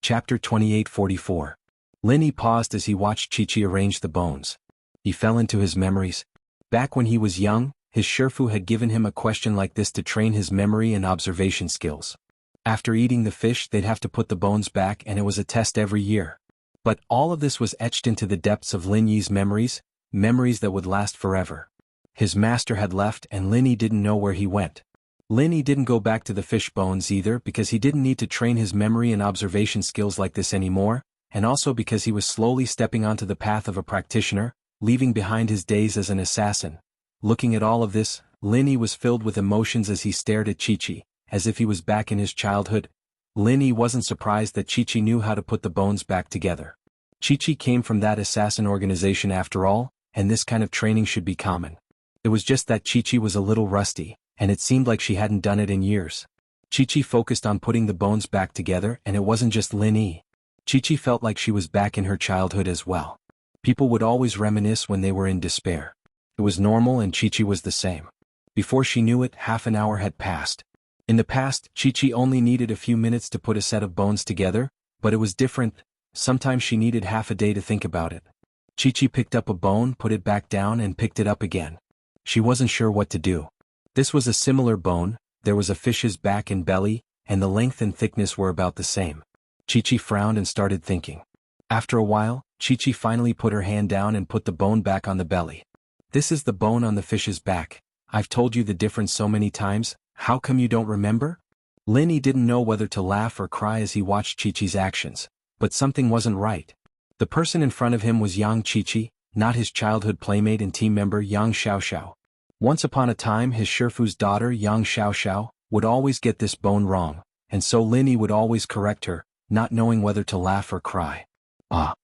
Chapter 2844. Lin Yi paused as he watched Chi-Chi arrange the bones. He fell into his memories. Back when he was young, his Shifu had given him a question like this to train his memory and observation skills. After eating the fish, they'd have to put the bones back, and it was a test every year. But all of this was etched into the depths of Lin Yi's memories, memories that would last forever. His master had left, and Lin Yi didn't know where he went. Lin Yi didn't go back to the fish bones either, because he didn't need to train his memory and observation skills like this anymore, and also because he was slowly stepping onto the path of a practitioner, leaving behind his days as an assassin. Looking at all of this, Lin Yi was filled with emotions as he stared at Chi-Chi, as if he was back in his childhood. Lin Yi wasn't surprised that Chi-Chi knew how to put the bones back together. Chi-Chi came from that assassin organization after all, and this kind of training should be common. It was just that Chi-Chi was a little rusty, and it seemed like she hadn't done it in years. Chi-Chi focused on putting the bones back together, and it wasn't just Lin Yi. Chi-Chi felt like she was back in her childhood as well. People would always reminisce when they were in despair. It was normal, and Chi-Chi was the same. Before she knew it, half an hour had passed. In the past, Chi-Chi only needed a few minutes to put a set of bones together, but it was different. Sometimes she needed half a day to think about it. Chi-Chi picked up a bone, put it back down, and picked it up again. She wasn't sure what to do. This was a similar bone, there was a fish's back and belly, and the length and thickness were about the same. Chi-Chi frowned and started thinking. After a while, Chi-Chi finally put her hand down and put the bone back on the belly. This is the bone on the fish's back. I've told you the difference so many times, how come you don't remember? Lin Yi didn't know whether to laugh or cry as he watched Chi-Chi's actions, but something wasn't right. The person in front of him was young Chi-Chi, not his childhood playmate and team member Yang Xiaoxiao. Once upon a time, his Shifu's daughter Yang Xiaoxiao would always get this bone wrong, and so Lin Yi would always correct her, not knowing whether to laugh or cry. Ah!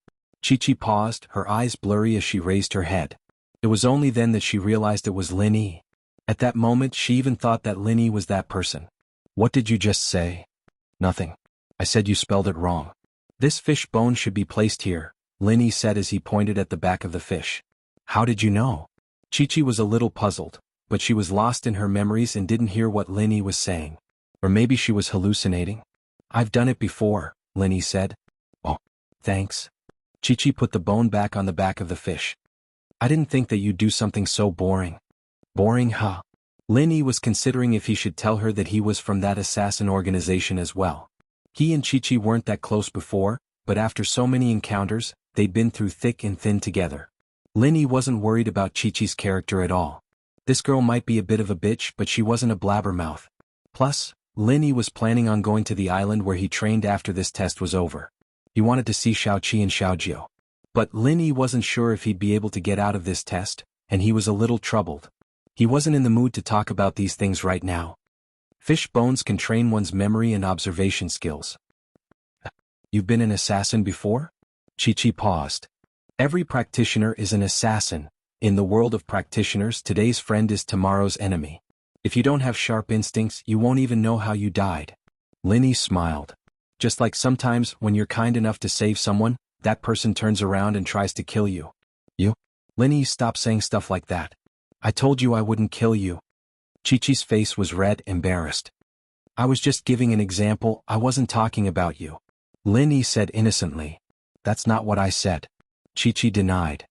Chi-Chi paused, her eyes blurry as she raised her head. It was only then that she realized it was Lin Yi. At that moment she even thought that Lin Yi was that person. What did you just say? Nothing. I said you spelled it wrong. This fish bone should be placed here, Lin Yi said as he pointed at the back of the fish. How did you know? Chi-Chi was a little puzzled, but she was lost in her memories and didn't hear what Lin Yi was saying. Or maybe she was hallucinating? I've done it before, Lin Yi said. Oh, thanks. Chi-Chi put the bone back on the back of the fish. I didn't think that you'd do something so boring. Boring, huh? Lin Yi was considering if he should tell her that he was from that assassin organization as well. He and Chi-Chi weren't that close before, but after so many encounters, they'd been through thick and thin together. Lin Yi wasn't worried about Chi-Chi's character at all. This girl might be a bit of a bitch, but she wasn't a blabbermouth. Plus, Lin Yi was planning on going to the island where he trained after this test was over. He wanted to see Xiaoqi and Xiaojiu. But Lin Yi wasn't sure if he'd be able to get out of this test, and he was a little troubled. He wasn't in the mood to talk about these things right now. Fish bones can train one's memory and observation skills. You've been an assassin before? Chi-Chi paused. Every practitioner is an assassin. In the world of practitioners, today's friend is tomorrow's enemy. If you don't have sharp instincts, you won't even know how you died. Lin Yi smiled. Just like sometimes when you're kind enough to save someone, that person turns around and tries to kill you. You? Lin Yi, stop saying stuff like that. I told you I wouldn't kill you. Chi-Chi's face was red, embarrassed. I was just giving an example, I wasn't talking about you. Lin Yi said innocently. That's not what I said. Chi-Chi denied.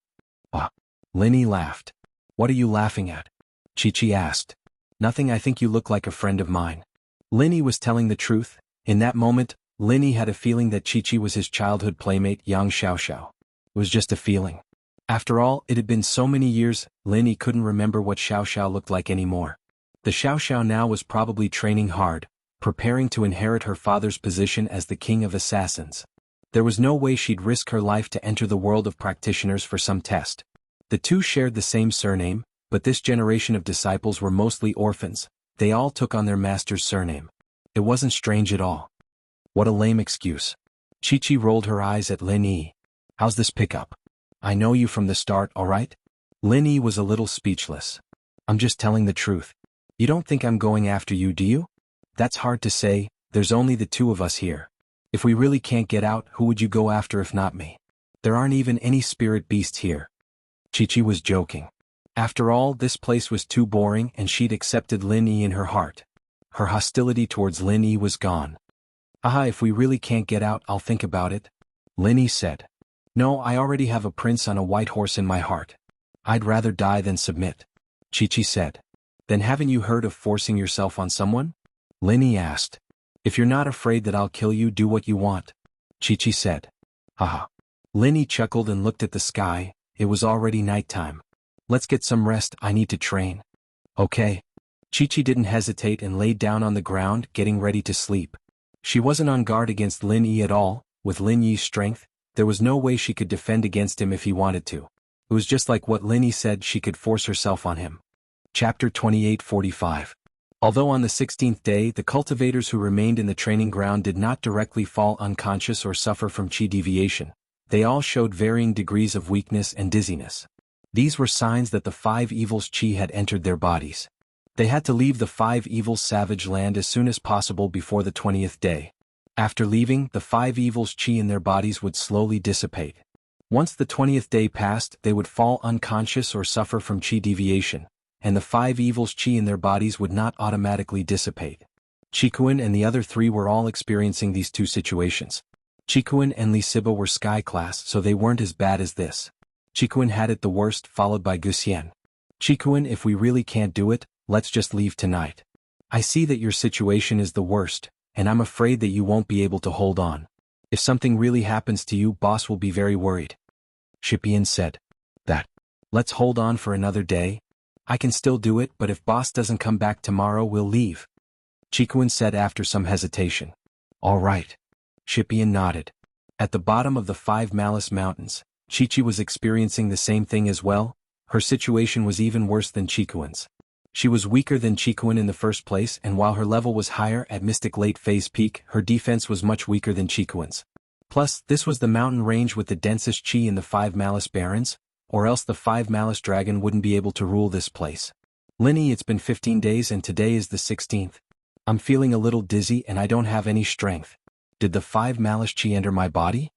Ah. Lin Yi laughed. What are you laughing at? Chi-Chi asked. Nothing, I think you look like a friend of mine. Lin Yi was telling the truth. In that moment, Lin Yi had a feeling that Chi-Chi was his childhood playmate Yang Xiaoxiao. It was just a feeling. After all, it had been so many years, Lin Yi couldn't remember what Xiaoxiao looked like anymore. The Xiaoxiao now was probably training hard, preparing to inherit her father's position as the king of assassins. There was no way she'd risk her life to enter the world of practitioners for some test. The two shared the same surname, but this generation of disciples were mostly orphans. They all took on their master's surname. It wasn't strange at all. What a lame excuse. Chi-Chi rolled her eyes at Lin Yi. How's this pickup? I know you from the start, alright? Lin Yi was a little speechless. I'm just telling the truth. You don't think I'm going after you, do you? That's hard to say, there's only the two of us here. If we really can't get out, who would you go after if not me? There aren't even any spirit beasts here. Chi-Chi was joking. After all, this place was too boring and she'd accepted Lin Yi in her heart. Her hostility towards Lin Yi was gone. Haha, if we really can't get out, I'll think about it, Lin Yi said. No, I already have a prince on a white horse in my heart. I'd rather die than submit, Chi said. Then haven't you heard of forcing yourself on someone? Lin Yi asked. If you're not afraid that I'll kill you, do what you want, Chi said. Haha. Lin Yi chuckled and looked at the sky. It was already nighttime. Let's get some rest, I need to train. Okay. Chi didn't hesitate and laid down on the ground, getting ready to sleep. She wasn't on guard against Lin Yi at all. With Lin Yi's strength, there was no way she could defend against him if he wanted to. It was just like what Lin Yi said, she could force herself on him. Chapter 28:45. Although on the 16th day the cultivators who remained in the training ground did not directly fall unconscious or suffer from chi deviation, they all showed varying degrees of weakness and dizziness. These were signs that the five evils chi had entered their bodies. They had to leave the five evils' savage land as soon as possible before the 20th day. After leaving, the five evils' chi in their bodies would slowly dissipate. Once the 20th day passed, they would fall unconscious or suffer from chi deviation, and the five evils' chi in their bodies would not automatically dissipate. Chikuin and the other three were all experiencing these two situations. Chikuin and Li Siba were sky class, so they weren't as bad as this. Chikuin had it the worst, followed by Guxian. Chikuin, if we really can't do it, let's just leave tonight. I see that your situation is the worst, and I'm afraid that you won't be able to hold on. If something really happens to you, boss will be very worried. Shipian said. Let's hold on for another day. I can still do it, but if boss doesn't come back tomorrow, we'll leave. Chikuin said after some hesitation. All right. Shipian nodded. At the bottom of the Five Malice Mountains, Chi was experiencing the same thing as well. Her situation was even worse than Chikuin's. She was weaker than Chikuin in the first place, and while her level was higher at Mystic Late Phase Peak, her defense was much weaker than Chikuin's. Plus, this was the mountain range with the densest chi in the Five Malice Barrens, or else the Five Malice Dragon wouldn't be able to rule this place. Lin Yi, it's been 15 days and today is the 16th. I'm feeling a little dizzy and I don't have any strength. Did the Five Malice chi enter my body?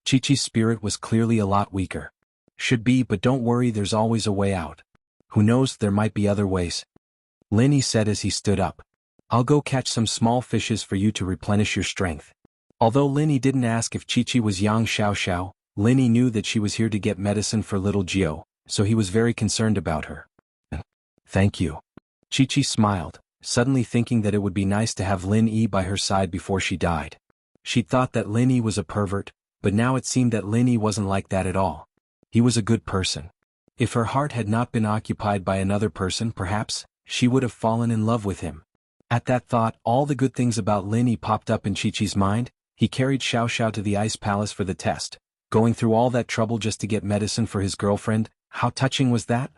Chi-Chi's spirit was clearly a lot weaker. Should be, but don't worry, there's always a way out. Who knows, there might be other ways. Lin Yi said as he stood up. I'll go catch some small fishes for you to replenish your strength. Although Lin Yi didn't ask if Chi was Yang Xiao, Lin Yi knew that she was here to get medicine for little Gio, so he was very concerned about her. Thank you. Chi smiled, suddenly thinking that it would be nice to have Lin Yi by her side before she died. She thought that Lin Yi was a pervert, but now it seemed that Lin Yi wasn't like that at all. He was a good person. If her heart had not been occupied by another person, perhaps, she would have fallen in love with him. At that thought, all the good things about Lin Yi popped up in Chi-Chi's mind. He carried Xiao to the Ice Palace for the test. Going through all that trouble just to get medicine for his girlfriend, how touching was that?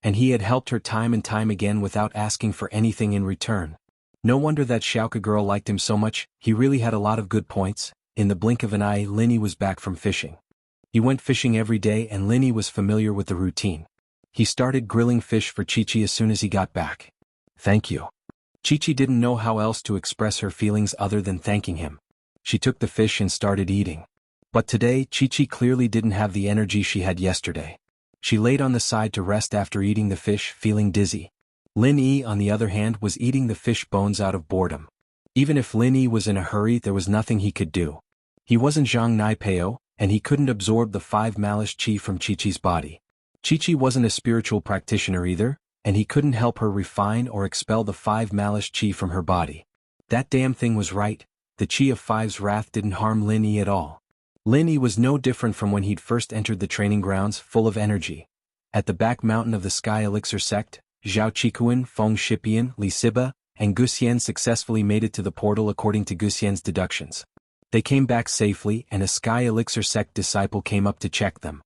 And he had helped her time and time again without asking for anything in return. No wonder that Xiaoka girl liked him so much, he really had a lot of good points. In the blink of an eye, Lin Yi was back from fishing. He went fishing every day and Lin Yi was familiar with the routine. He started grilling fish for Chi-Chi as soon as he got back. Thank you. Chi-Chi didn't know how else to express her feelings other than thanking him. She took the fish and started eating. But today, Chi-Chi clearly didn't have the energy she had yesterday. She laid on the side to rest after eating the fish, feeling dizzy. Lin Yi, on the other hand, was eating the fish bones out of boredom. Even if Lin Yi was in a hurry, there was nothing he could do. He wasn't Zhang Naipeo, and he couldn't absorb the Five Malice chi from Chi-Chi's body. Chi-Chi wasn't a spiritual practitioner either, and he couldn't help her refine or expel the Five Malice chi from her body. That damn thing was right. The chi of Five's wrath didn't harm Lin Yi at all. Lin Yi was no different from when he'd first entered the training grounds, full of energy. At the back mountain of the Sky Elixir sect, Zhao Chikuan, Feng Shipian, Li Siba, and Guxian successfully made it to the portal according to Guxian's deductions. They came back safely and a Sky Elixir sect disciple came up to check them.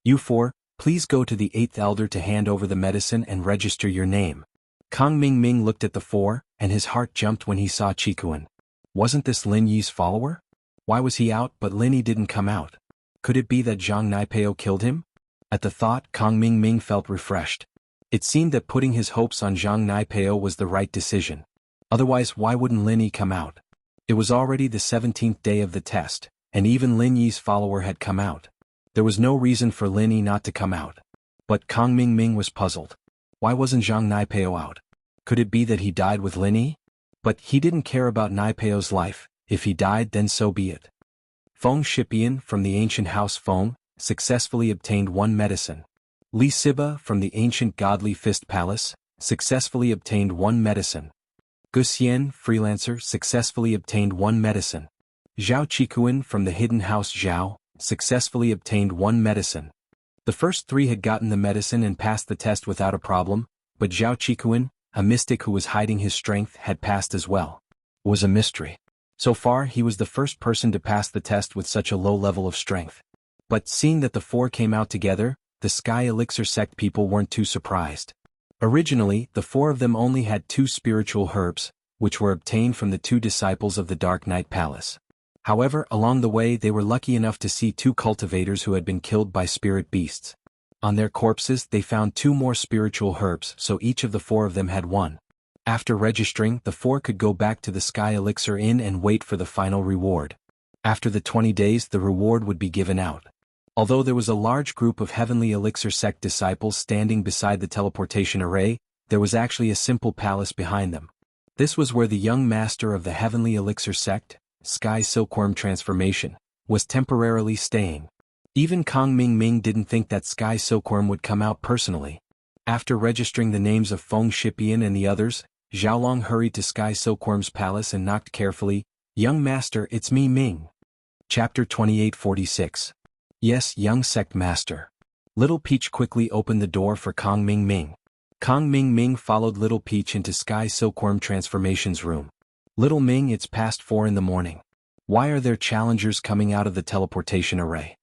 You four, please go to the 8th elder to hand over the medicine and register your name. Kang Ming looked at the four, and his heart jumped when he saw Chikuan. Wasn't this Lin Yi's follower? Why was he out but Lin Yi didn't come out? Could it be that Zhang Naipeo killed him? At the thought, Kang Ming felt refreshed. It seemed that putting his hopes on Zhang Naipeo was the right decision. Otherwise, why wouldn't Lin Yi come out? It was already the 17th day of the test, and even Lin Yi's follower had come out. There was no reason for Lin Yi not to come out. But Kang Ming was puzzled. Why wasn't Zhang Naipeo out? Could it be that he died with Lin Yi? But he didn't care about Naipeo's life, If he died, then so be it. Feng Shipian from the ancient house Feng successfully obtained 1 medicine. Li Siba from the ancient godly fist palace successfully obtained 1 medicine. Gu Xian, freelancer, successfully obtained 1 medicine. Zhao Qikuan from the hidden house Zhao successfully obtained 1 medicine. The first 3 had gotten the medicine and passed the test without a problem, but Zhao Qikuan, a mystic who was hiding his strength, had passed as well. It was a mystery. So far he was the first person to pass the test with such a low level of strength. But seeing that the 4 came out together, the Sky Elixir sect people weren't too surprised. Originally, the 4 of them only had 2 spiritual herbs, which were obtained from the 2 disciples of the Dark Knight Palace. However, along the way they were lucky enough to see 2 cultivators who had been killed by spirit beasts. On their corpses they found 2 more spiritual herbs, so each of the 4 of them had 1. After registering, the 4 could go back to the Sky Elixir Inn and wait for the final reward. After the 20 days the reward would be given out. Although there was a large group of Heavenly Elixir sect disciples standing beside the teleportation array, there was actually a simple palace behind them. This was where the young master of the Heavenly Elixir sect, Sky Silkworm Transformation, was temporarily staying. Even Kong Ming Ming didn't think that Sky Silkworm would come out personally. After registering the names of Feng Shipian and the others, Xiaolong hurried to Sky Silkworm's palace and knocked carefully. "Young master, it's me Ming." Chapter 2846. Yes, young sect master. Little Peach quickly opened the door for Kong Ming Ming. Kong Ming Ming followed Little Peach into Sky Silkworm Transformation's room. "Little Ming, it's past 4 in the morning. Why are there challengers coming out of the teleportation array?"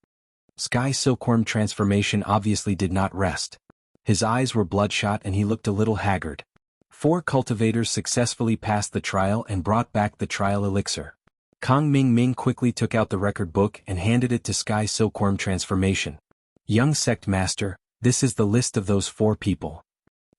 Sky Silkworm Transformation obviously did not rest. His eyes were bloodshot and he looked a little haggard. 4 cultivators successfully passed the trial and brought back the trial elixir. Kong Ming Ming quickly took out the record book and handed it to Sky Silkworm Transformation. "Young sect master, this is the list of those 4 people."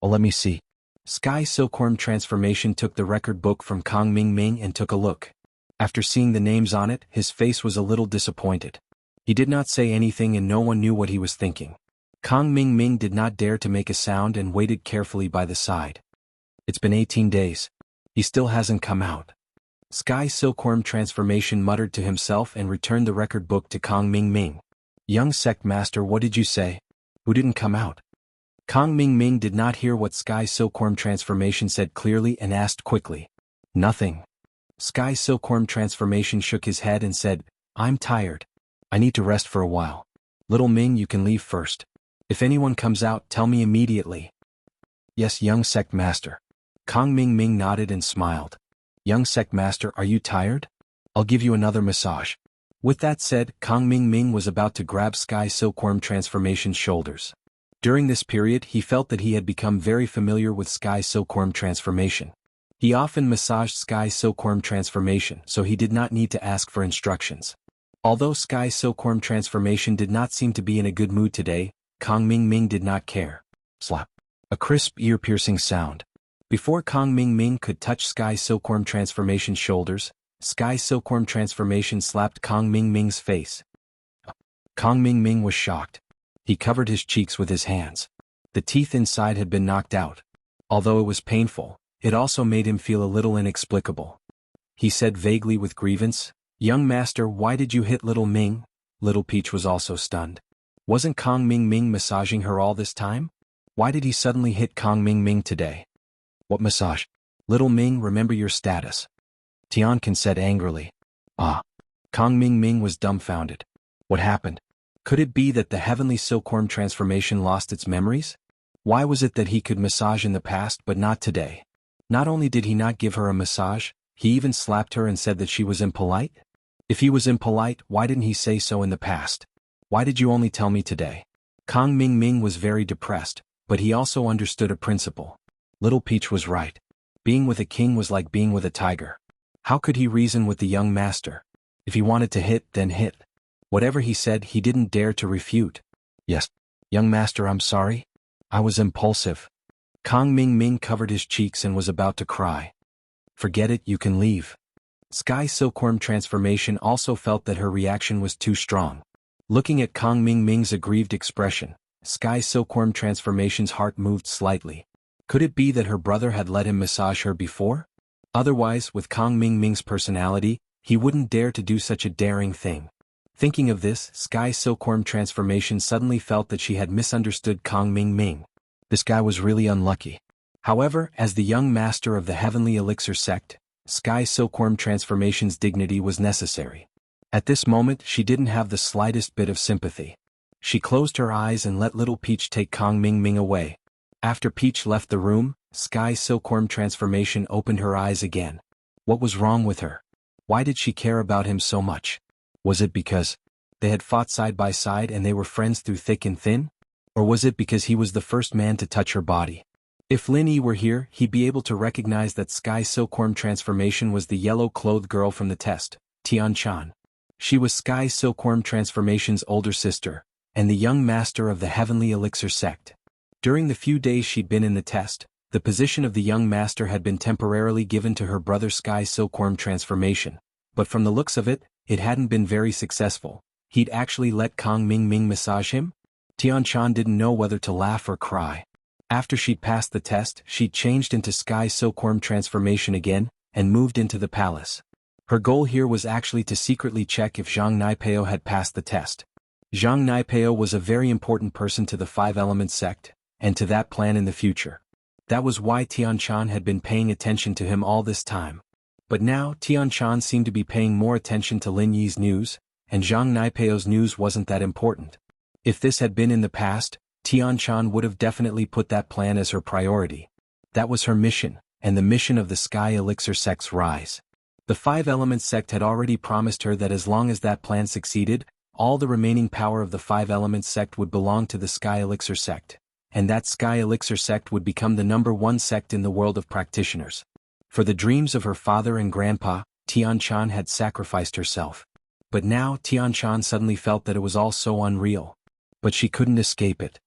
"Oh, let me see." Sky Silkworm Transformation took the record book from Kong Ming Ming and took a look. After seeing the names on it, his face was a little disappointed. He did not say anything and no one knew what he was thinking. Kong Ming Ming did not dare to make a sound and waited carefully by the side. "It's been 18 days. He still hasn't come out." Sky Silkworm Transformation muttered to himself and returned the record book to Kong Ming Ming. "Young sect master, what did you say? Who didn't come out?" Kong Ming Ming did not hear what Sky Silkworm Transformation said clearly and asked quickly. "Nothing." Sky Silkworm Transformation shook his head and said, "I'm tired. I need to rest for a while. Little Ming, you can leave first. If anyone comes out, tell me immediately." "Yes, young sect master." Kong Ming Ming nodded and smiled. "Young sect master, are you tired? I'll give you another massage." With that said, Kong Ming Ming was about to grab Sky Silkworm Transformation's shoulders. During this period he felt that he had become very familiar with Sky Silkworm Transformation. He often massaged Sky Silkworm Transformation, so he did not need to ask for instructions. Although Sky Silkworm Transformation did not seem to be in a good mood today, Kong Ming Ming did not care. Slap. A crisp, ear-piercing sound. Before Kong Ming Ming could touch Sky Silkworm Transformation's shoulders, Sky Silkworm Transformation slapped Kong Ming Ming's face. Kong Ming Ming was shocked. He covered his cheeks with his hands. The teeth inside had been knocked out. Although it was painful, it also made him feel a little inexplicable. He said vaguely with grievance, "Young master, why did you hit Little Ming?" Little Peach was also stunned. Wasn't Kong Ming Ming massaging her all this time? Why did he suddenly hit Kong Ming Ming today? "What massage?" "Little Ming, remember your status." Tiankin said angrily. "Ah." Kong Ming Ming was dumbfounded. What happened? Could it be that the Heavenly Silkworm Transformation lost its memories? Why was it that he could massage in the past but not today? Not only did he not give her a massage, he even slapped her and said that she was impolite? If he was impolite, why didn't he say so in the past? Why did you only tell me today? Kong Ming Ming was very depressed, but he also understood a principle. Little Peach was right. Being with a king was like being with a tiger. How could he reason with the young master? If he wanted to hit, then hit. Whatever he said, he didn't dare to refute. "Yes, young master, I'm sorry. I was impulsive." Kong Ming Ming covered his cheeks and was about to cry. "Forget it, you can leave." Sky Silkworm Transformation also felt that her reaction was too strong. Looking at Kong Ming Ming's aggrieved expression, Sky Silkworm Transformation's heart moved slightly. Could it be that her brother had let him massage her before? Otherwise, with Kong Ming Ming's personality, he wouldn't dare to do such a daring thing. Thinking of this, Sky Silkworm Transformation suddenly felt that she had misunderstood Kong Ming Ming. This guy was really unlucky. However, as the young master of the Heavenly Elixir sect, Sky Silkworm Transformation's dignity was necessary. At this moment she didn't have the slightest bit of sympathy. She closed her eyes and let little Peach take Kong Ming Ming away. After Peach left the room, Sky Silkworm Transformation opened her eyes again. What was wrong with her? Why did she care about him so much? Was it because they had fought side by side and they were friends through thick and thin? Or was it because he was the first man to touch her body? If Lin Yi were here, he'd be able to recognize that Sky Silkworm Transformation was the yellow-clothed girl from the test, Tian Chan. She was Sky Silkworm Transformation's older sister, and the young master of the Heavenly Elixir sect. During the few days she'd been in the test, the position of the young master had been temporarily given to her brother Sky Silkworm Transformation, but from the looks of it, it hadn't been very successful. He'd actually let Kong Ming Ming massage him? Tian Chan didn't know whether to laugh or cry. After she'd passed the test, she'd changed into Sky Silkworm Transformation again, and moved into the palace. Her goal here was actually to secretly check if Zhang Naipeo had passed the test. Zhang Naipeo was a very important person to the Five Elements sect, and to that plan in the future. That was why Tian Chan had been paying attention to him all this time. But now Tian Chan seemed to be paying more attention to Lin Yi's news, and Zhang Naipeo's news wasn't that important. If this had been in the past, Tian Chan would have definitely put that plan as her priority. That was her mission, and the mission of the Sky Elixir sect's rise. The Five Elements sect had already promised her that as long as that plan succeeded, all the remaining power of the Five Elements sect would belong to the Sky Elixir sect, and that Sky Elixir sect would become the #1 sect in the world of practitioners. For the dreams of her father and grandpa, Tian Chan had sacrificed herself. But now Tian Chan suddenly felt that it was all so unreal. But she couldn't escape it.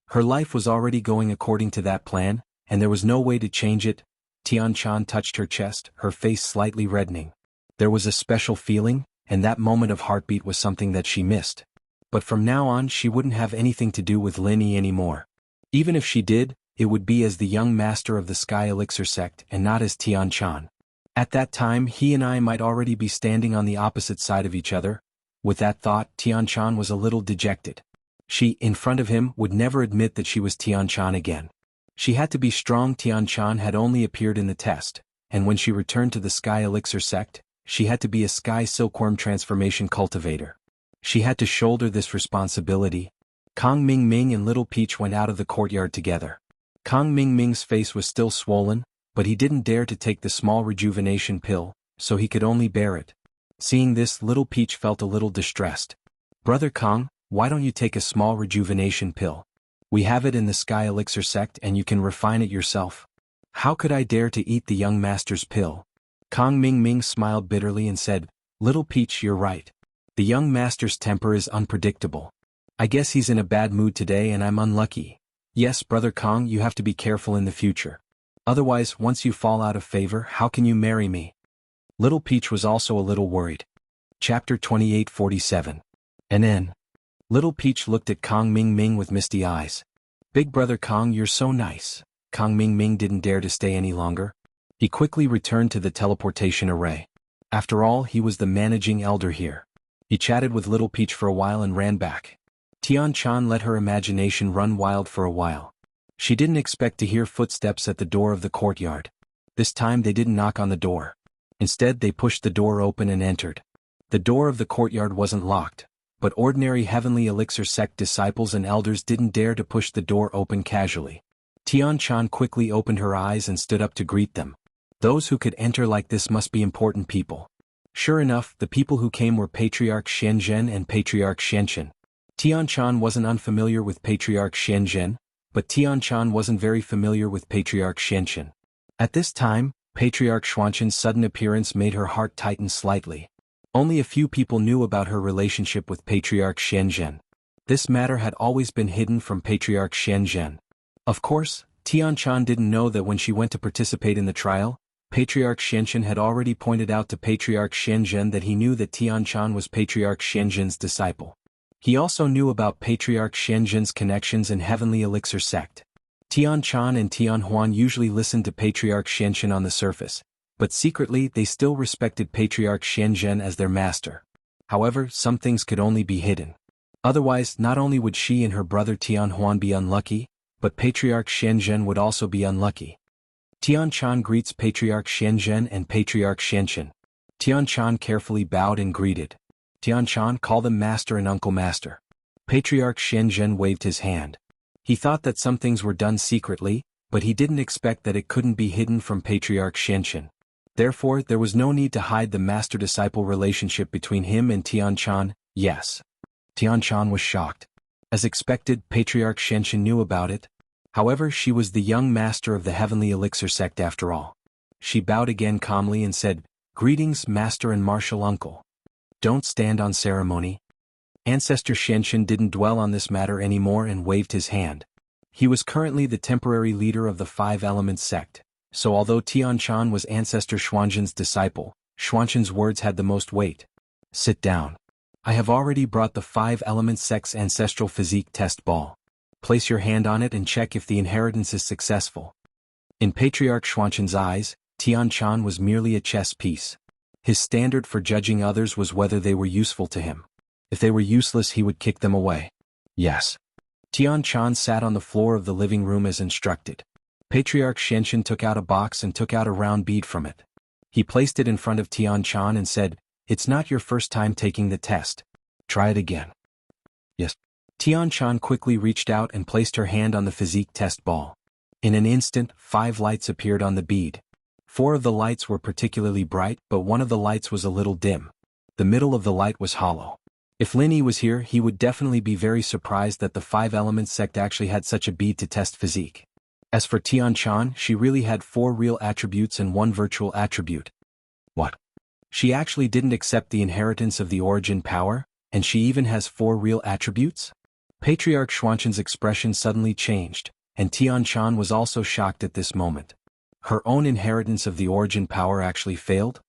Her life was already going according to that plan, and there was no way to change it. Tian Chan touched her chest, her face slightly reddening. There was a special feeling, and that moment of heartbeat was something that she missed. But from now on she wouldn't have anything to do with Lin Yi anymore. Even if she did, it would be as the young master of the Sky Elixir sect and not as Tian Chan. At that time he and I might already be standing on the opposite side of each other. With that thought, Tian Chan was a little dejected. She, in front of him, would never admit that she was Tian Chan again. She had to be strong. Tian Chan had only appeared in the test, and when she returned to the Sky Elixir sect, she had to be a Sky Silkworm Transformation cultivator. She had to shoulder this responsibility. Kong Ming Ming and Little Peach went out of the courtyard together. Kong Ming Ming's face was still swollen, but he didn't dare to take the small rejuvenation pill, so he could only bear it. Seeing this, Little Peach felt a little distressed. "Brother Kong, why don't you take a small rejuvenation pill? We have it in the Sky Elixir sect and you can refine it yourself." "How could I dare to eat the young master's pill?" Kong Ming Ming smiled bitterly and said, "Little Peach, you're right. The young master's temper is unpredictable. I guess he's in a bad mood today and I'm unlucky. Yes, Brother Kong, you have to be careful in the future. Otherwise, once you fall out of favor, how can you marry me?" Little Peach was also a little worried. Chapter 2847. An N. Little Peach looked at Kong Ming Ming with misty eyes. "Big Brother Kong, you're so nice." Kong Ming Ming didn't dare to stay any longer. He quickly returned to the teleportation array. After all, he was the managing elder here. He chatted with Little Peach for a while and ran back. Tian Chan let her imagination run wild for a while. She didn't expect to hear footsteps at the door of the courtyard. This time they didn't knock on the door. Instead they pushed the door open and entered. The door of the courtyard wasn't locked, but ordinary Heavenly Elixir sect disciples and elders didn't dare to push the door open casually. Tian Chan quickly opened her eyes and stood up to greet them. Those who could enter like this must be important people. Sure enough, the people who came were Patriarch Shenzhen and Patriarch Shenshen. Tian Chan wasn't unfamiliar with Patriarch Shenzhen, but Tian Chan wasn't very familiar with Patriarch Shenshen. At this time, Patriarch Xuanshen's sudden appearance made her heart tighten slightly. Only a few people knew about her relationship with Patriarch Shenzhen. This matter had always been hidden from Patriarch Shenzhen. Of course, Tian Chan didn't know that when she went to participate in the trial, Patriarch Shenshen had already pointed out to Patriarch Shenzhen that he knew that Tian Chan was Patriarch Shenzhen's disciple. He also knew about Patriarch Shenzhen's connections in Heavenly Elixir sect. Tian Chan and Tian Huan usually listened to Patriarch Shenzhen on the surface, But secretly they still respected Patriarch Xianzhen as their master. However, some things could only be hidden. Otherwise, not only would she and her brother Tianhuan be unlucky, but Patriarch Xianzhen would also be unlucky. Tianchan greets Patriarch Xianzhen and Patriarch Xianchen. Tianchan carefully bowed and greeted. Tianchan called them master and uncle master. Patriarch Xianzhen waved his hand. He thought that some things were done secretly, but he didn't expect that it couldn't be hidden from Patriarch Xianchen. Therefore, there was no need to hide the master-disciple relationship between him and Tianchan. Yes. Tianchan was shocked. As expected, Patriarch Xianchen knew about it. However, she was the young master of the Heavenly Elixir sect after all. She bowed again calmly and said, "Greetings, master and martial uncle. Don't stand on ceremony." Ancestor Xianchen didn't dwell on this matter anymore and waved his hand. He was currently the temporary leader of the Five Elements sect, so although Tianchan was Ancestor Xuanzhen's disciple, Xuanzhen's words had the most weight. "Sit down. I have already brought the Five Elements sect's ancestral physique test ball. Place your hand on it and check if the inheritance is successful." In Patriarch Xuanzhen's eyes, Tianchan was merely a chess piece. His standard for judging others was whether they were useful to him. If they were useless, he would kick them away. Yes. Tianchan sat on the floor of the living room as instructed. Patriarch Xianchen took out a box and took out a round bead from it. He placed it in front of Tianchan and said, "It's not your first time taking the test. Try it again." Yes. Tianchan quickly reached out and placed her hand on the physique test ball. In an instant, 5 lights appeared on the bead. 4 of the lights were particularly bright, but one of the lights was a little dim. The middle of the light was hollow. If Lin Yi was here, he would definitely be very surprised that the Five Elements sect actually had such a bead to test physique. As for Tianchan, she really had 4 real attributes and 1 virtual attribute. What? She actually didn't accept the inheritance of the origin power, and she even has 4 real attributes? Patriarch Xuanzhen's expression suddenly changed, and Tianchan was also shocked at this moment. Her own inheritance of the origin power actually failed?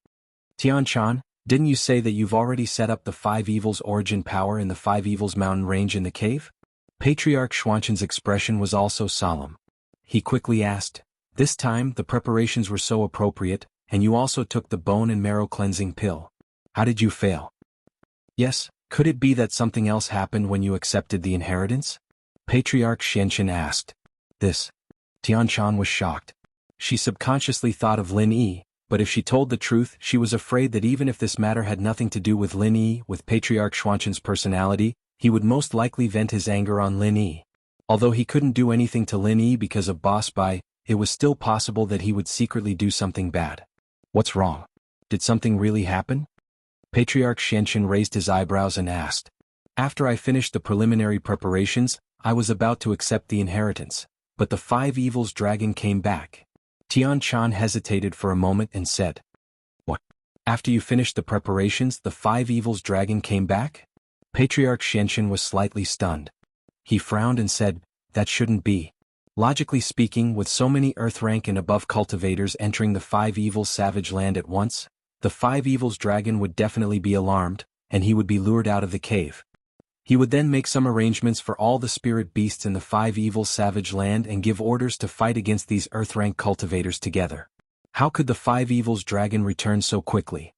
"Tianchan, didn't you say that you've already set up the 5 Evils origin power in the 5 Evils mountain range in the cave?" Patriarch Xuanzhen's expression was also solemn. He quickly asked, "This time the preparations were so appropriate, and you also took the bone and marrow cleansing pill. How did you fail?" "Yes, could it be that something else happened when you accepted the inheritance?" Patriarch Xianchen asked. This. Tianchan was shocked. She subconsciously thought of Lin Yi, but if she told the truth, she was afraid that even if this matter had nothing to do with Lin Yi, with Patriarch Xuanzhen's personality, he would most likely vent his anger on Lin Yi. Although he couldn't do anything to Lin Yi because of Boss Bai, it was still possible that he would secretly do something bad. What's wrong? Did something really happen? Patriarch Xianchen raised his eyebrows and asked. After I finished the preliminary preparations, I was about to accept the inheritance, but the 5 Evils dragon came back. Tianchan hesitated for a moment and said, "What? After you finished the preparations, the 5 Evils dragon came back?" Patriarch Xianchen was slightly stunned. He frowned and said, "That shouldn't be. Logically speaking, with so many Earth rank and above cultivators entering the 5 Evils savage land at once, the 5 Evils dragon would definitely be alarmed, and he would be lured out of the cave. He would then make some arrangements for all the spirit beasts in the 5 Evils savage land and give orders to fight against these Earth rank cultivators together. How could the 5 Evils dragon return so quickly?"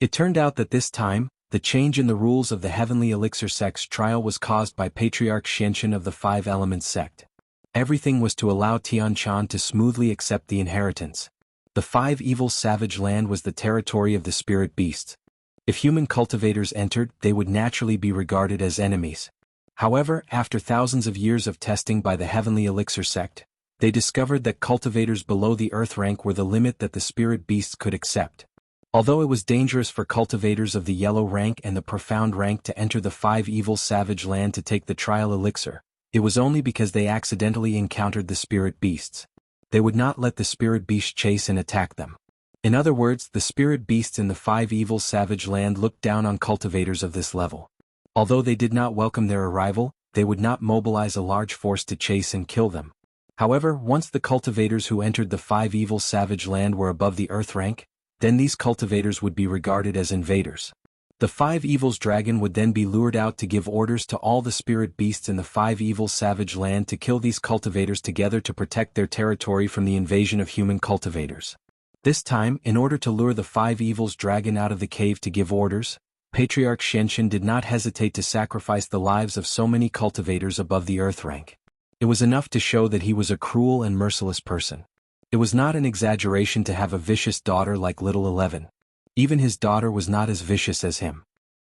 It turned out that this time, the change in the rules of the Heavenly Elixir sect's trial was caused by Patriarch Xianchen of the 5 Elements sect. Everything was to allow Tianchan to smoothly accept the inheritance. The 5 Evils savage land was the territory of the spirit beasts. If human cultivators entered, they would naturally be regarded as enemies. However, after thousands of years of testing by the Heavenly Elixir sect, they discovered that cultivators below the Earth rank were the limit that the spirit beasts could accept. Although it was dangerous for cultivators of the yellow rank and the profound rank to enter the 5 Evils savage land to take the trial elixir, it was only because they accidentally encountered the spirit beasts. They would not let the spirit beasts chase and attack them. In other words, the spirit beasts in the 5 Evils savage land looked down on cultivators of this level. Although they did not welcome their arrival, they would not mobilize a large force to chase and kill them. However, once the cultivators who entered the 5 Evils savage land were above the Earth rank, then these cultivators would be regarded as invaders. The 5 Evils dragon would then be lured out to give orders to all the spirit beasts in the 5 Evils savage land to kill these cultivators together to protect their territory from the invasion of human cultivators. This time, in order to lure the five evils dragon out of the cave to give orders, Patriarch Xianxun did not hesitate to sacrifice the lives of so many cultivators above the earth rank. It was enough to show that he was a cruel and merciless person. It was not an exaggeration to have a vicious daughter like Little 11. Even his daughter was not as vicious as him.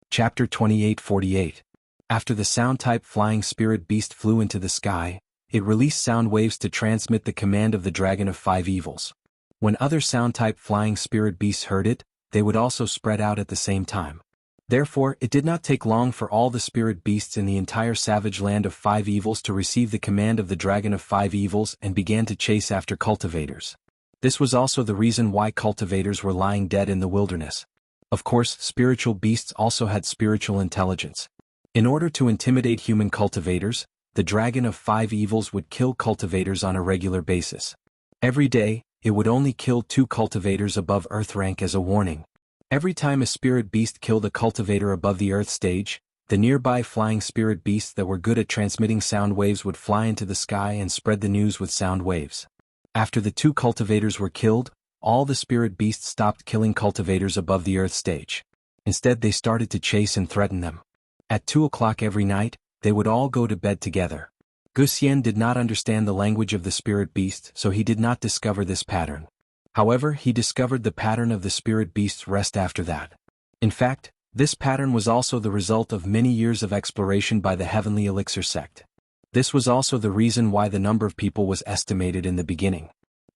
Chapter 28:48. After the sound-type flying spirit beast flew into the sky, it released sound waves to transmit the command of the dragon of five evils. When other sound-type flying spirit beasts heard it, they would also spread out at the same time. Therefore, it did not take long for all the spirit beasts in the entire savage land of five evils to receive the command of the dragon of five evils and began to chase after cultivators. This was also the reason why cultivators were lying dead in the wilderness. Of course, spiritual beasts also had spiritual intelligence. In order to intimidate human cultivators, the dragon of five evils would kill cultivators on a regular basis. Every day, it would only kill 2 cultivators above earth rank as a warning. Every time a spirit beast killed a cultivator above the earth stage, the nearby flying spirit beasts that were good at transmitting sound waves would fly into the sky and spread the news with sound waves. After the 2 cultivators were killed, all the spirit beasts stopped killing cultivators above the earth stage. Instead, they started to chase and threaten them. At 2 o'clock every night, they would all go to bed together. Guxian did not understand the language of the spirit beast, so he did not discover this pattern. However, he discovered the pattern of the spirit beast's rest after that. In fact, this pattern was also the result of many years of exploration by the Heavenly Elixir sect. This was also the reason why the number of people was estimated in the beginning.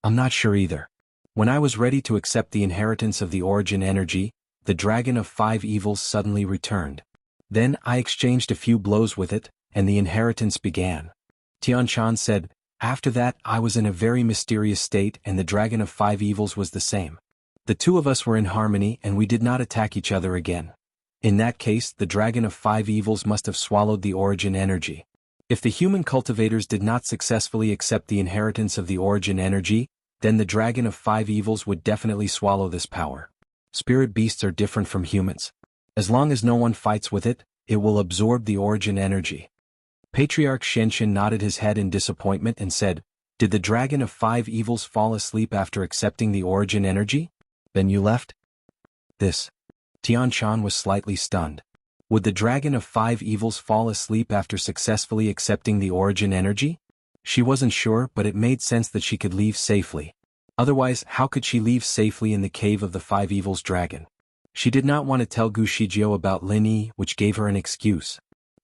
I'm not sure either. When I was ready to accept the inheritance of the origin energy, the dragon of five evils suddenly returned. Then I exchanged a few blows with it, and the inheritance began. Tianshan said, after that I was in a very mysterious state and the dragon of five evils was the same. The 2 of us were in harmony and we did not attack each other again. In that case, the dragon of five evils must have swallowed the origin energy. If the human cultivators did not successfully accept the inheritance of the origin energy, then the dragon of five evils would definitely swallow this power. Spirit beasts are different from humans. As long as no one fights with it, it will absorb the origin energy. Patriarch Xianxun nodded his head in disappointment and said, did the dragon of five evils fall asleep after accepting the origin energy? Then you left? This. Tianshan was slightly stunned. Would the dragon of five evils fall asleep after successfully accepting the origin energy? She wasn't sure, but it made sense that she could leave safely. Otherwise, how could she leave safely in the cave of the five evils dragon? She did not want to tell Gu Shijiao about Lin Yi, which gave her an excuse.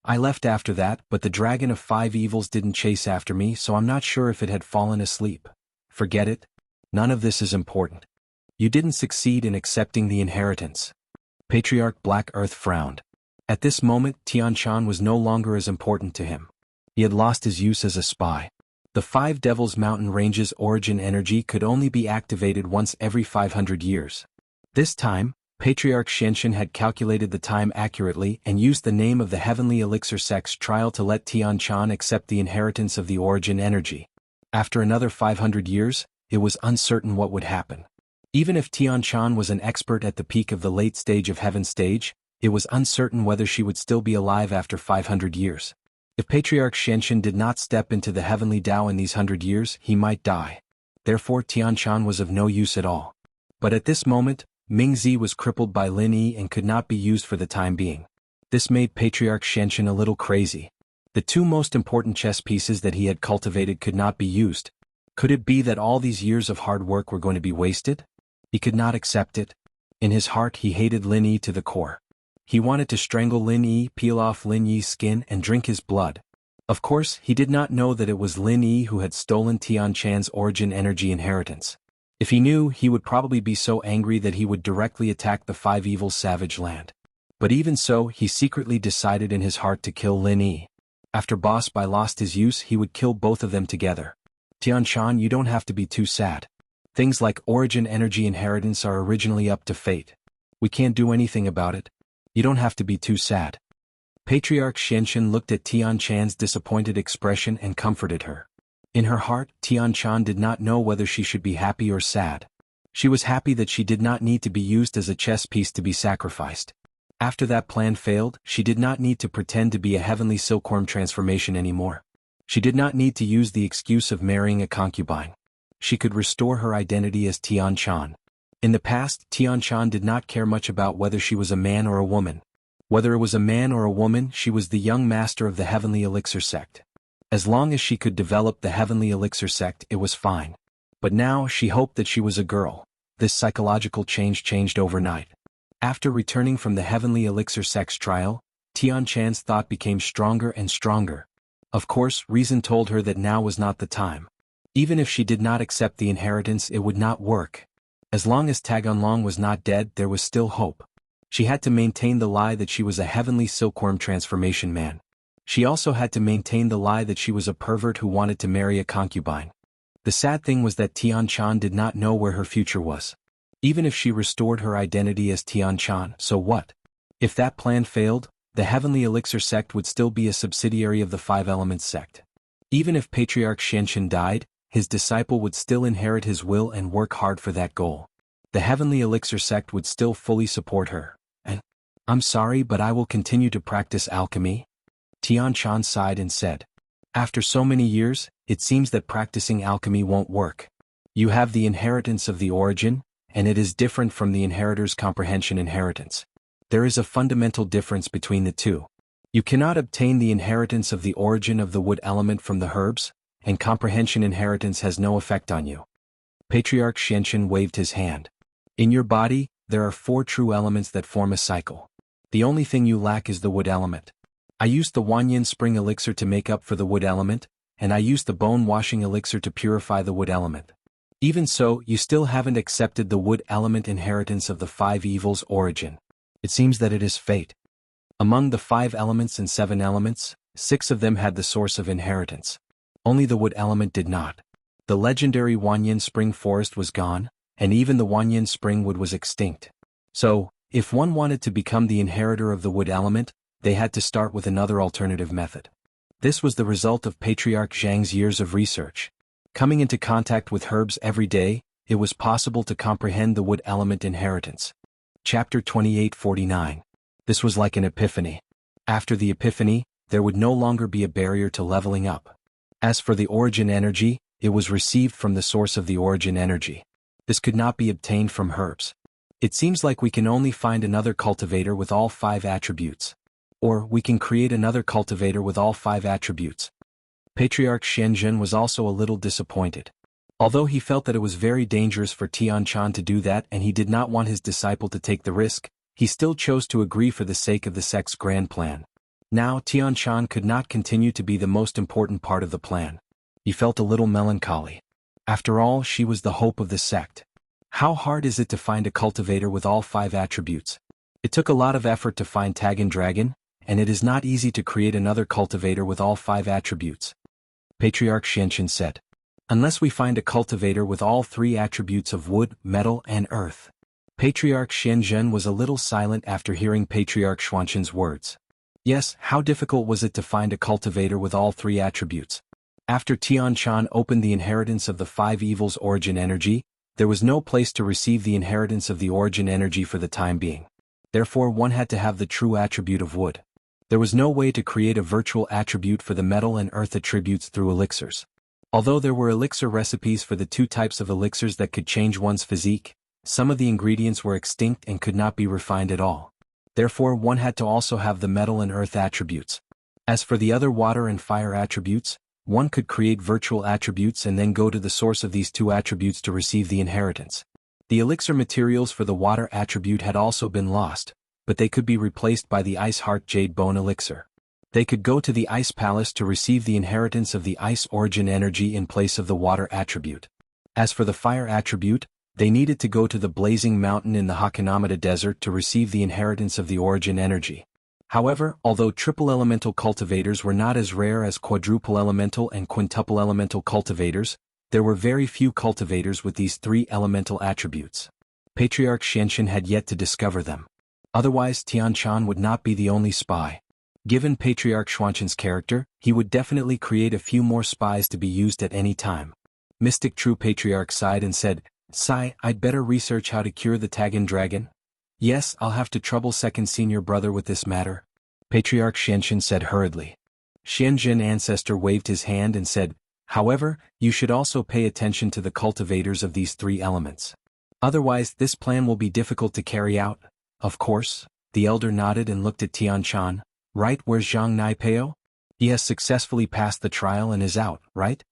I left after that, but the dragon of five evils didn't chase after me, so I'm not sure if it had fallen asleep. Forget it. None of this is important. You didn't succeed in accepting the inheritance. Patriarch Black Earth frowned. At this moment, Tianshan was no longer as important to him. He had lost his use as a spy. The Five Devils Mountain Range's origin energy could only be activated once every 500 years. This time, Patriarch Xianxun had calculated the time accurately and used the name of the Heavenly Elixir Sect's trial to let Tianshan accept the inheritance of the origin energy. After another 500 years, it was uncertain what would happen. Even if Tianshan was an expert at the peak of the late stage of Heaven stage, it was uncertain whether she would still be alive after 500 years. If Patriarch Xianxun did not step into the Heavenly Tao in these 100 years, he might die. Therefore Tianshan was of no use at all. But at this moment, Mingzi was crippled by Lin Yi and could not be used for the time being. This made Patriarch Xianxun a little crazy. The 2 most important chess pieces that he had cultivated could not be used. Could it be that all these years of hard work were going to be wasted? He could not accept it. In his heart he hated Lin Yi to the core. He wanted to strangle Lin Yi, peel off Lin Yi's skin and drink his blood. Of course, he did not know that it was Lin Yi who had stolen Tianshan's origin energy inheritance. If he knew, he would probably be so angry that he would directly attack the Five Evils savage land. But even so, he secretly decided in his heart to kill Lin Yi. After Boss Bai lost his use, he would kill both of them together. Tianshan, you don't have to be too sad. Things like origin energy inheritance are originally up to fate. We can't do anything about it. You don't have to be too sad. Patriarch Xianxun looked at Tianshan's disappointed expression and comforted her. In her heart, Tianshan did not know whether she should be happy or sad. She was happy that she did not need to be used as a chess piece to be sacrificed. After that plan failed, she did not need to pretend to be a heavenly silkworm transformation anymore. She did not need to use the excuse of marrying a concubine. She could restore her identity as Tianshan. In the past, Tianshan did not care much about whether she was a man or a woman. Whether it was a man or a woman, she was the young master of the Heavenly Elixir sect. As long as she could develop the Heavenly Elixir sect, it was fine. But now, she hoped that she was a girl. This psychological change changed overnight. After returning from the Heavenly Elixir sex trial, Tianshan's thought became stronger and stronger. Of course, reason told her that now was not the time. Even if she did not accept the inheritance, it would not work. As long as Taganlong was not dead, there was still hope. She had to maintain the lie that she was a heavenly silkworm transformation man. She also had to maintain the lie that she was a pervert who wanted to marry a concubine. The sad thing was that Tianshan did not know where her future was. Even if she restored her identity as Tianshan, so what? If that plan failed, the Heavenly Elixir sect would still be a subsidiary of the Five Elements sect. Even if Patriarch Xianxin died, his disciple would still inherit his will and work hard for that goal. The Heavenly Elixir sect would still fully support her. And, I'm sorry, but I will continue to practice alchemy. Tianshan sighed and said, after so many years, it seems that practicing alchemy won't work. You have the inheritance of the origin, and it is different from the inheritor's comprehension inheritance. There is a fundamental difference between the two. You cannot obtain the inheritance of the origin of the wood element from the herbs, and comprehension inheritance has no effect on you. Patriarch Xianxin waved his hand. In your body, there are 4 true elements that form a cycle. The only thing you lack is the wood element. I used the Wanyin Spring Elixir to make up for the wood element, and I used the Bone Washing Elixir to purify the wood element. Even so, you still haven't accepted the wood element inheritance of the 5 evils origin. It seems that it is fate. Among the 5 elements and 7 elements, 6 of them had the source of inheritance. Only the wood element did not. The legendary Wanyin Spring Forest was gone, and even the Wanyin Spring Wood was extinct. So, if one wanted to become the inheritor of the wood element, they had to start with another alternative method. This was the result of Patriarch Zhang's years of research. Coming into contact with herbs every day, it was possible to comprehend the wood element inheritance. Chapter 2849. This was like an epiphany. After the epiphany, there would no longer be a barrier to leveling up. As for the origin energy, it was received from the source of the origin energy. This could not be obtained from herbs. It seems like we can only find another cultivator with all 5 attributes. Or we can create another cultivator with all 5 attributes. Patriarch Xianxin was also a little disappointed. Although he felt that it was very dangerous for Tianshan to do that and he did not want his disciple to take the risk, he still chose to agree for the sake of the sect's grand plan. Now Tianshan could not continue to be the most important part of the plan. He felt a little melancholy. After all, she was the hope of the sect. How hard is it to find a cultivator with all 5 attributes? It took a lot of effort to find Tagan Dragon, and it is not easy to create another cultivator with all 5 attributes. Patriarch Xianxin said. Unless we find a cultivator with all 3 attributes of wood, metal, and earth. Patriarch Xianxin was a little silent after hearing Patriarch Xuanxin's words. Yes, how difficult was it to find a cultivator with all 3 attributes? After Tianshan opened the inheritance of the 5 evils origin energy, there was no place to receive the inheritance of the origin energy for the time being. Therefore one had to have the true attribute of wood. There was no way to create a virtual attribute for the metal and earth attributes through elixirs. Although there were elixir recipes for the 2 types of elixirs that could change one's physique, some of the ingredients were extinct and could not be refined at all. Therefore one had to also have the metal and earth attributes. As for the other water and fire attributes, one could create virtual attributes and then go to the source of these 2 attributes to receive the inheritance. The elixir materials for the water attribute had also been lost, but they could be replaced by the Ice Heart Jade Bone elixir. They could go to the Ice Palace to receive the inheritance of the ice origin energy in place of the water attribute. As for the fire attribute, they needed to go to the Blazing Mountain in the Hakanamada Desert to receive the inheritance of the origin energy. However, although triple elemental cultivators were not as rare as quadruple elemental and quintuple elemental cultivators, there were very few cultivators with these 3 elemental attributes. Patriarch Xianxin had yet to discover them. Otherwise Tianshan would not be the only spy. Given Patriarch Xuanxin's character, he would definitely create a few more spies to be used at any time. Mystic True Patriarch sighed and said, Sai, I'd better research how to cure the Tagan Dragon. Yes, I'll have to trouble second senior brother with this matter. Patriarch Xianxin said hurriedly. Xianxin Ancestor waved his hand and said, however, you should also pay attention to the cultivators of these 3 elements. Otherwise, this plan will be difficult to carry out. Of course. The elder nodded and looked at Tian Shan. Right, where's Zhang Naipeo? He has successfully passed the trial and is out, right?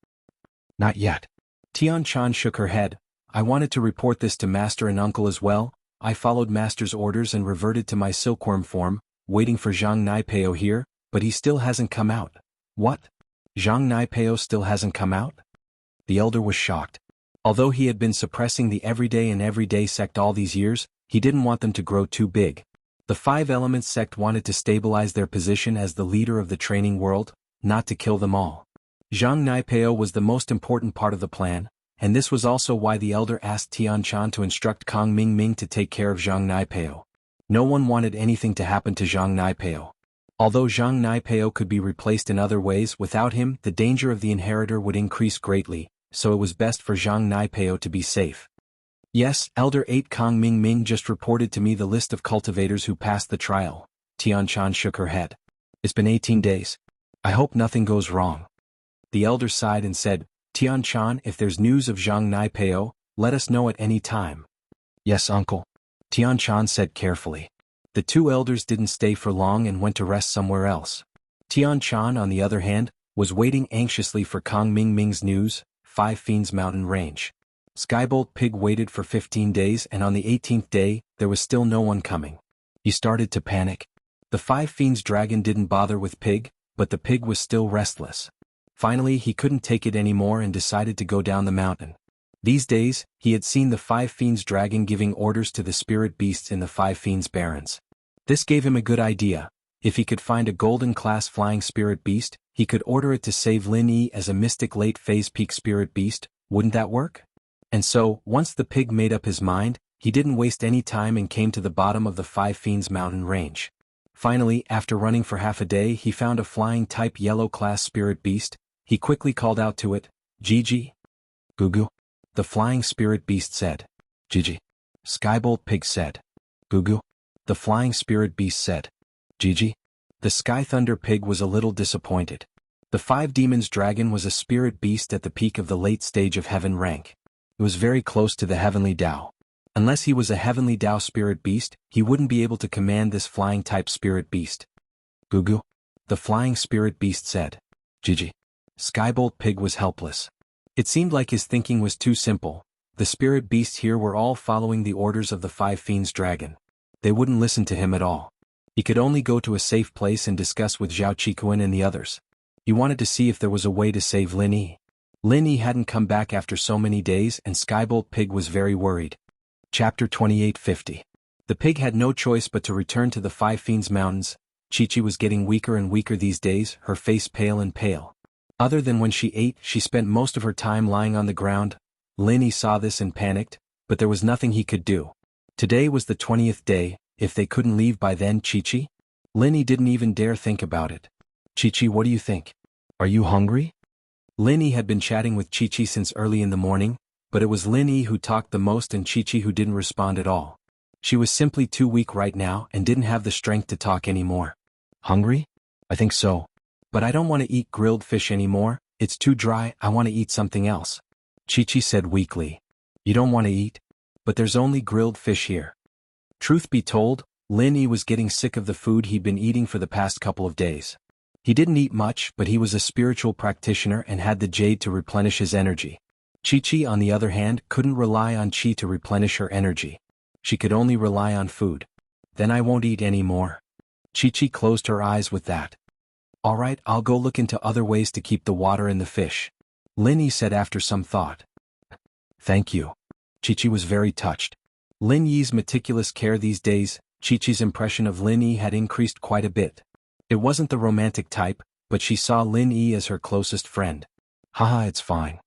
Not yet. Tian Shan shook her head. I wanted to report this to Master and Uncle as well. I followed Master's orders and reverted to my silkworm form, waiting for Zhang Naipeo here, but he still hasn't come out. What? Zhang Naipeo still hasn't come out? The elder was shocked. Although he had been suppressing the everyday sect all these years, he didn't want them to grow too big. The Five Elements sect wanted to stabilize their position as the leader of the training world, not to kill them all. Zhang Naipeo was the most important part of the plan, and this was also why the elder asked Tian Shan to instruct Kong Mingming to take care of Zhang Naipeo. No one wanted anything to happen to Zhang Naipeo. Although Zhang Naipeo could be replaced in other ways, without him the danger of the inheritor would increase greatly, so it was best for Zhang Naipeo to be safe. Yes, Elder 8 Kong Mingming just reported to me the list of cultivators who passed the trial. Tian Shan shook her head. It's been 18 days. I hope nothing goes wrong. The elder sighed and said, Tian Shan, if there's news of Zhang Naipeo, let us know at any time. Yes, uncle. Tian Shan said carefully. The two elders didn't stay for long and went to rest somewhere else. Tian Shan, on the other hand, was waiting anxiously for Kong Mingming's news. Five Fiends Mountain Range. Skybolt Pig waited for 15 days and on the 18th day, there was still no one coming. He started to panic. The Five Fiends dragon didn't bother with Pig, but the pig was still restless. Finally, he couldn't take it anymore and decided to go down the mountain. These days, he had seen the Five Fiends dragon giving orders to the spirit beasts in the Five Fiends Barrens. This gave him a good idea. If he could find a golden class flying spirit beast, he could order it to save Lin Yi as a mystic late phase peak spirit beast. Wouldn't that work? And so, once the pig made up his mind, he didn't waste any time and came to the bottom of the Five Fiends mountain range. Finally, after running for half a day, he found a flying type yellow class spirit beast. He quickly called out to it, Gigi. Gugu. The flying spirit beast said, Gigi. Skybolt Pig said, Gugu. The flying spirit beast said, Gigi. The Sky Thunder Pig was a little disappointed. The Five Demons dragon was a spirit beast at the peak of the late stage of heaven rank. It was very close to the heavenly Tao. Unless he was a heavenly Tao spirit beast, he wouldn't be able to command this flying type spirit beast. Gugu. The flying spirit beast said, Gigi. Skybolt Pig was helpless. It seemed like his thinking was too simple. The spirit beasts here were all following the orders of the Five Fiends dragon. They wouldn't listen to him at all. He could only go to a safe place and discuss with Zhao Qikuan and the others. He wanted to see if there was a way to save Lin Yi. Lin Yi hadn't come back after so many days and Skybolt Pig was very worried. Chapter 2850. The pig had no choice but to return to the Five Fiends Mountains. Chi-Chi was getting weaker and weaker these days, her face pale and pale. Other than when she ate, she spent most of her time lying on the ground. Lin Yi saw this and panicked, but there was nothing he could do. Today was the 20th day. If they couldn't leave by then, Chi-Chi? Lin Yi didn't even dare think about it. Chi-Chi, what do you think? Are you hungry? Lin Yi had been chatting with Chi-Chi since early in the morning, but it was Lin Yi who talked the most and Chi-Chi who didn't respond at all. She was simply too weak right now and didn't have the strength to talk anymore. Hungry? I think so. But I don't want to eat grilled fish anymore, it's too dry, I want to eat something else. Chi-Chi said weakly. You don't want to eat? But there's only grilled fish here. Truth be told, Lin Yi was getting sick of the food he'd been eating for the past couple of days. He didn't eat much, but he was a spiritual practitioner and had the jade to replenish his energy. Chi-Chi, on the other hand, couldn't rely on Chi to replenish her energy. She could only rely on food. Then I won't eat any more. Chi-Chi closed her eyes with that. All right, I'll go look into other ways to keep the water in the fish. Lin Yi said after some thought. Thank you. Chi-Chi was very touched. Lin Yi's meticulous care these days, Chi-Chi's impression of Lin Yi had increased quite a bit. It wasn't the romantic type, but she saw Lin Yi as her closest friend. Haha, it's fine.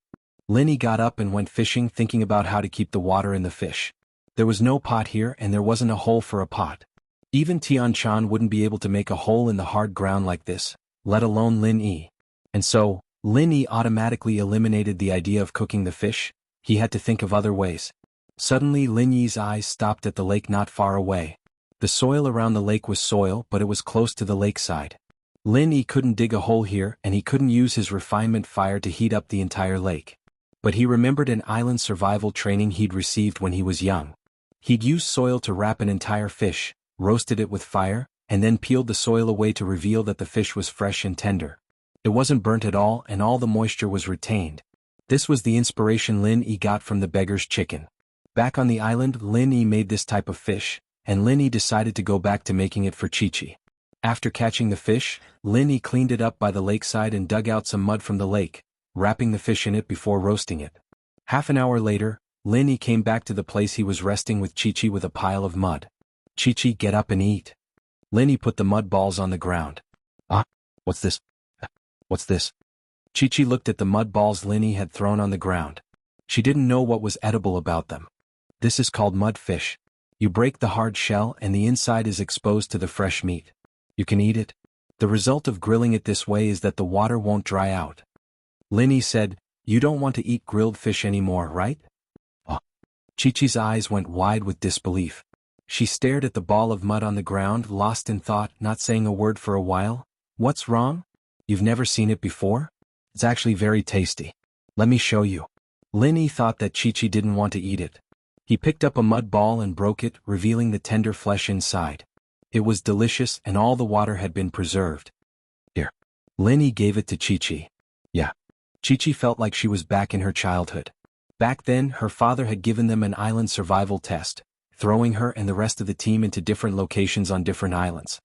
Lin Yi got up and went fishing, thinking about how to keep the water in the fish. There was no pot here and there wasn't a hole for a pot. Even Tian Shan wouldn't be able to make a hole in the hard ground like this, let alone Lin Yi. And so, Lin Yi automatically eliminated the idea of cooking the fish. He had to think of other ways. Suddenly Lin Yi's eyes stopped at the lake not far away. The soil around the lake was soil, but it was close to the lakeside. Lin Yi couldn't dig a hole here and he couldn't use his refinement fire to heat up the entire lake. But he remembered an island survival training he'd received when he was young. He'd used soil to wrap an entire fish, roasted it with fire, and then peeled the soil away to reveal that the fish was fresh and tender. It wasn't burnt at all and all the moisture was retained. This was the inspiration Lin Yi got from the beggar's chicken. Back on the island, Lin Yi made this type of fish, and Lin Yi decided to go back to making it for Chi-Chi. After catching the fish, Lin Yi cleaned it up by the lakeside and dug out some mud from the lake, wrapping the fish in it before roasting it. Half an hour later, Lin Yi came back to the place he was resting with Chi-Chi with a pile of mud. Chi-Chi, get up and eat. Lin Yi put the mud balls on the ground. What's this? What's this? Chi-Chi looked at the mud balls Lin Yi had thrown on the ground. She didn't know what was edible about them. This is called mud fish. You break the hard shell and the inside is exposed to the fresh meat. You can eat it. The result of grilling it this way is that the water won't dry out. Lin Yi said, you don't want to eat grilled fish anymore, right? Chi-Chi's eyes went wide with disbelief. She stared at the ball of mud on the ground, lost in thought, not saying a word for a while. What's wrong? You've never seen it before? It's actually very tasty. Let me show you. Lin Yi thought that Chi-Chi didn't want to eat it. He picked up a mud ball and broke it, revealing the tender flesh inside. It was delicious and all the water had been preserved. Here. Lin Yi gave it to Chi-Chi. Yeah. Chi-Chi felt like she was back in her childhood. Back then, her father had given them an island survival test, throwing her and the rest of the team into different locations on different islands.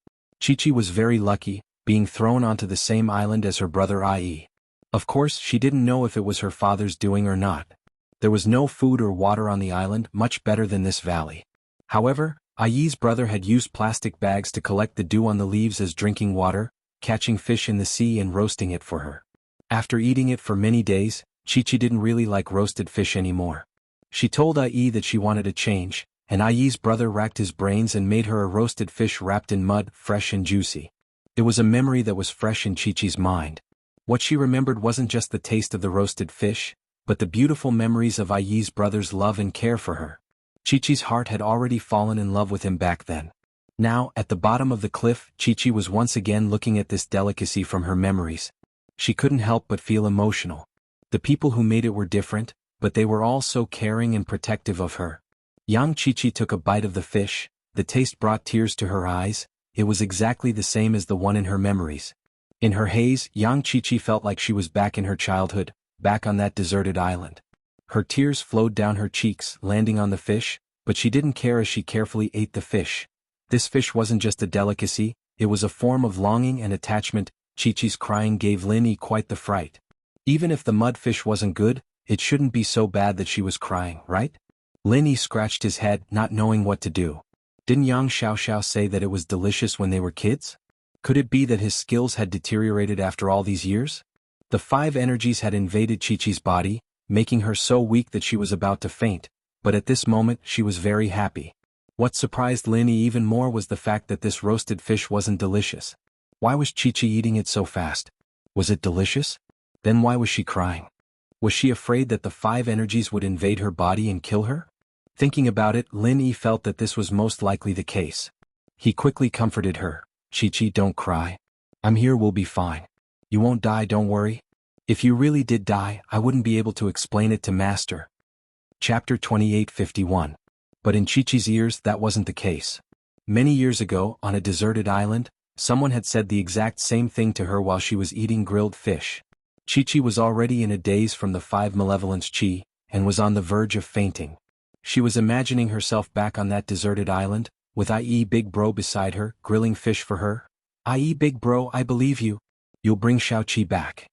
Chi-Chi was very lucky, being thrown onto the same island as her brother Ai. Of course, she didn't know if it was her father's doing or not. There was no food or water on the island, much better than this valley. However, Ai's brother had used plastic bags to collect the dew on the leaves as drinking water, catching fish in the sea and roasting it for her. After eating it for many days, Chi-Chi didn't really like roasted fish anymore. She told Ai that she wanted a change, and Ai's brother racked his brains and made her a roasted fish wrapped in mud, fresh and juicy. It was a memory that was fresh in Chi-Chi's mind. What she remembered wasn't just the taste of the roasted fish, but the beautiful memories of Ai's brother's love and care for her. Chi-Chi's heart had already fallen in love with him back then. Now, at the bottom of the cliff, Chi-Chi was once again looking at this delicacy from her memories. She couldn't help but feel emotional. The people who made it were different, but they were all so caring and protective of her. Young Chi-Chi took a bite of the fish. The taste brought tears to her eyes. It was exactly the same as the one in her memories. In her haze, young Chi-Chi felt like she was back in her childhood, back on that deserted island. Her tears flowed down her cheeks, landing on the fish, but she didn't care as she carefully ate the fish. This fish wasn't just a delicacy, it was a form of longing and attachment. Chi-Chi's crying gave Lin Yi quite the fright. Even if the mud fish wasn't good, it shouldn't be so bad that she was crying, right? Lin Yi scratched his head, not knowing what to do. Didn't Yang Xiaoxiao say that it was delicious when they were kids? Could it be that his skills had deteriorated after all these years? The 5 energies had invaded Chi-Chi's body, making her so weak that she was about to faint, but at this moment she was very happy. What surprised Lin Yi even more was the fact that this roasted fish wasn't delicious. Why was Chi-Chi eating it so fast? Was it delicious? Then why was she crying? Was she afraid that the 5 energies would invade her body and kill her? Thinking about it, Lin Yi felt that this was most likely the case. He quickly comforted her. Chi-Chi, don't cry. I'm here, we'll be fine. You won't die, don't worry. If you really did die, I wouldn't be able to explain it to Master. Chapter 28:51. But in Chi-Chi's ears that wasn't the case. Many years ago, on a deserted island, someone had said the exact same thing to her while she was eating grilled fish. Chi-Chi was already in a daze from the 5 malevolence chi, and was on the verge of fainting. She was imagining herself back on that deserted island, with IE Big Bro beside her, grilling fish for her. IE Big Bro, I believe you. You'll bring Xiao-Chi back.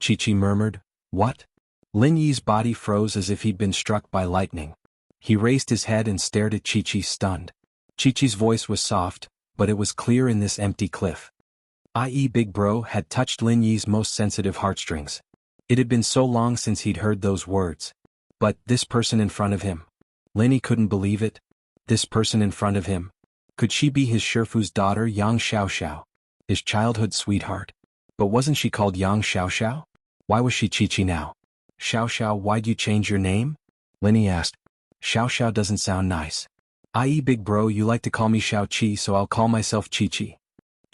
Chi-Chi murmured, what? Lin Yi's body froze as if he'd been struck by lightning. He raised his head and stared at Chi-Chi stunned. Chi-Chi's voice was soft, but it was clear in this empty cliff. IE Big Bro had touched Lin Yi's most sensitive heartstrings. It had been so long since he'd heard those words. But this person in front of him. Lin Yi couldn't believe it. This person in front of him. Could she be his Shifu's daughter, Yang Xiaoxiao? His childhood sweetheart? But wasn't she called Yang Xiaoxiao? Why was she Chi-Chi now? Xiaoxiao, why'd you change your name? Lin Yi asked. Xiaoxiao doesn't sound nice. IE Big Bro, you like to call me Xiao-Chi, so I'll call myself Chi-Chi.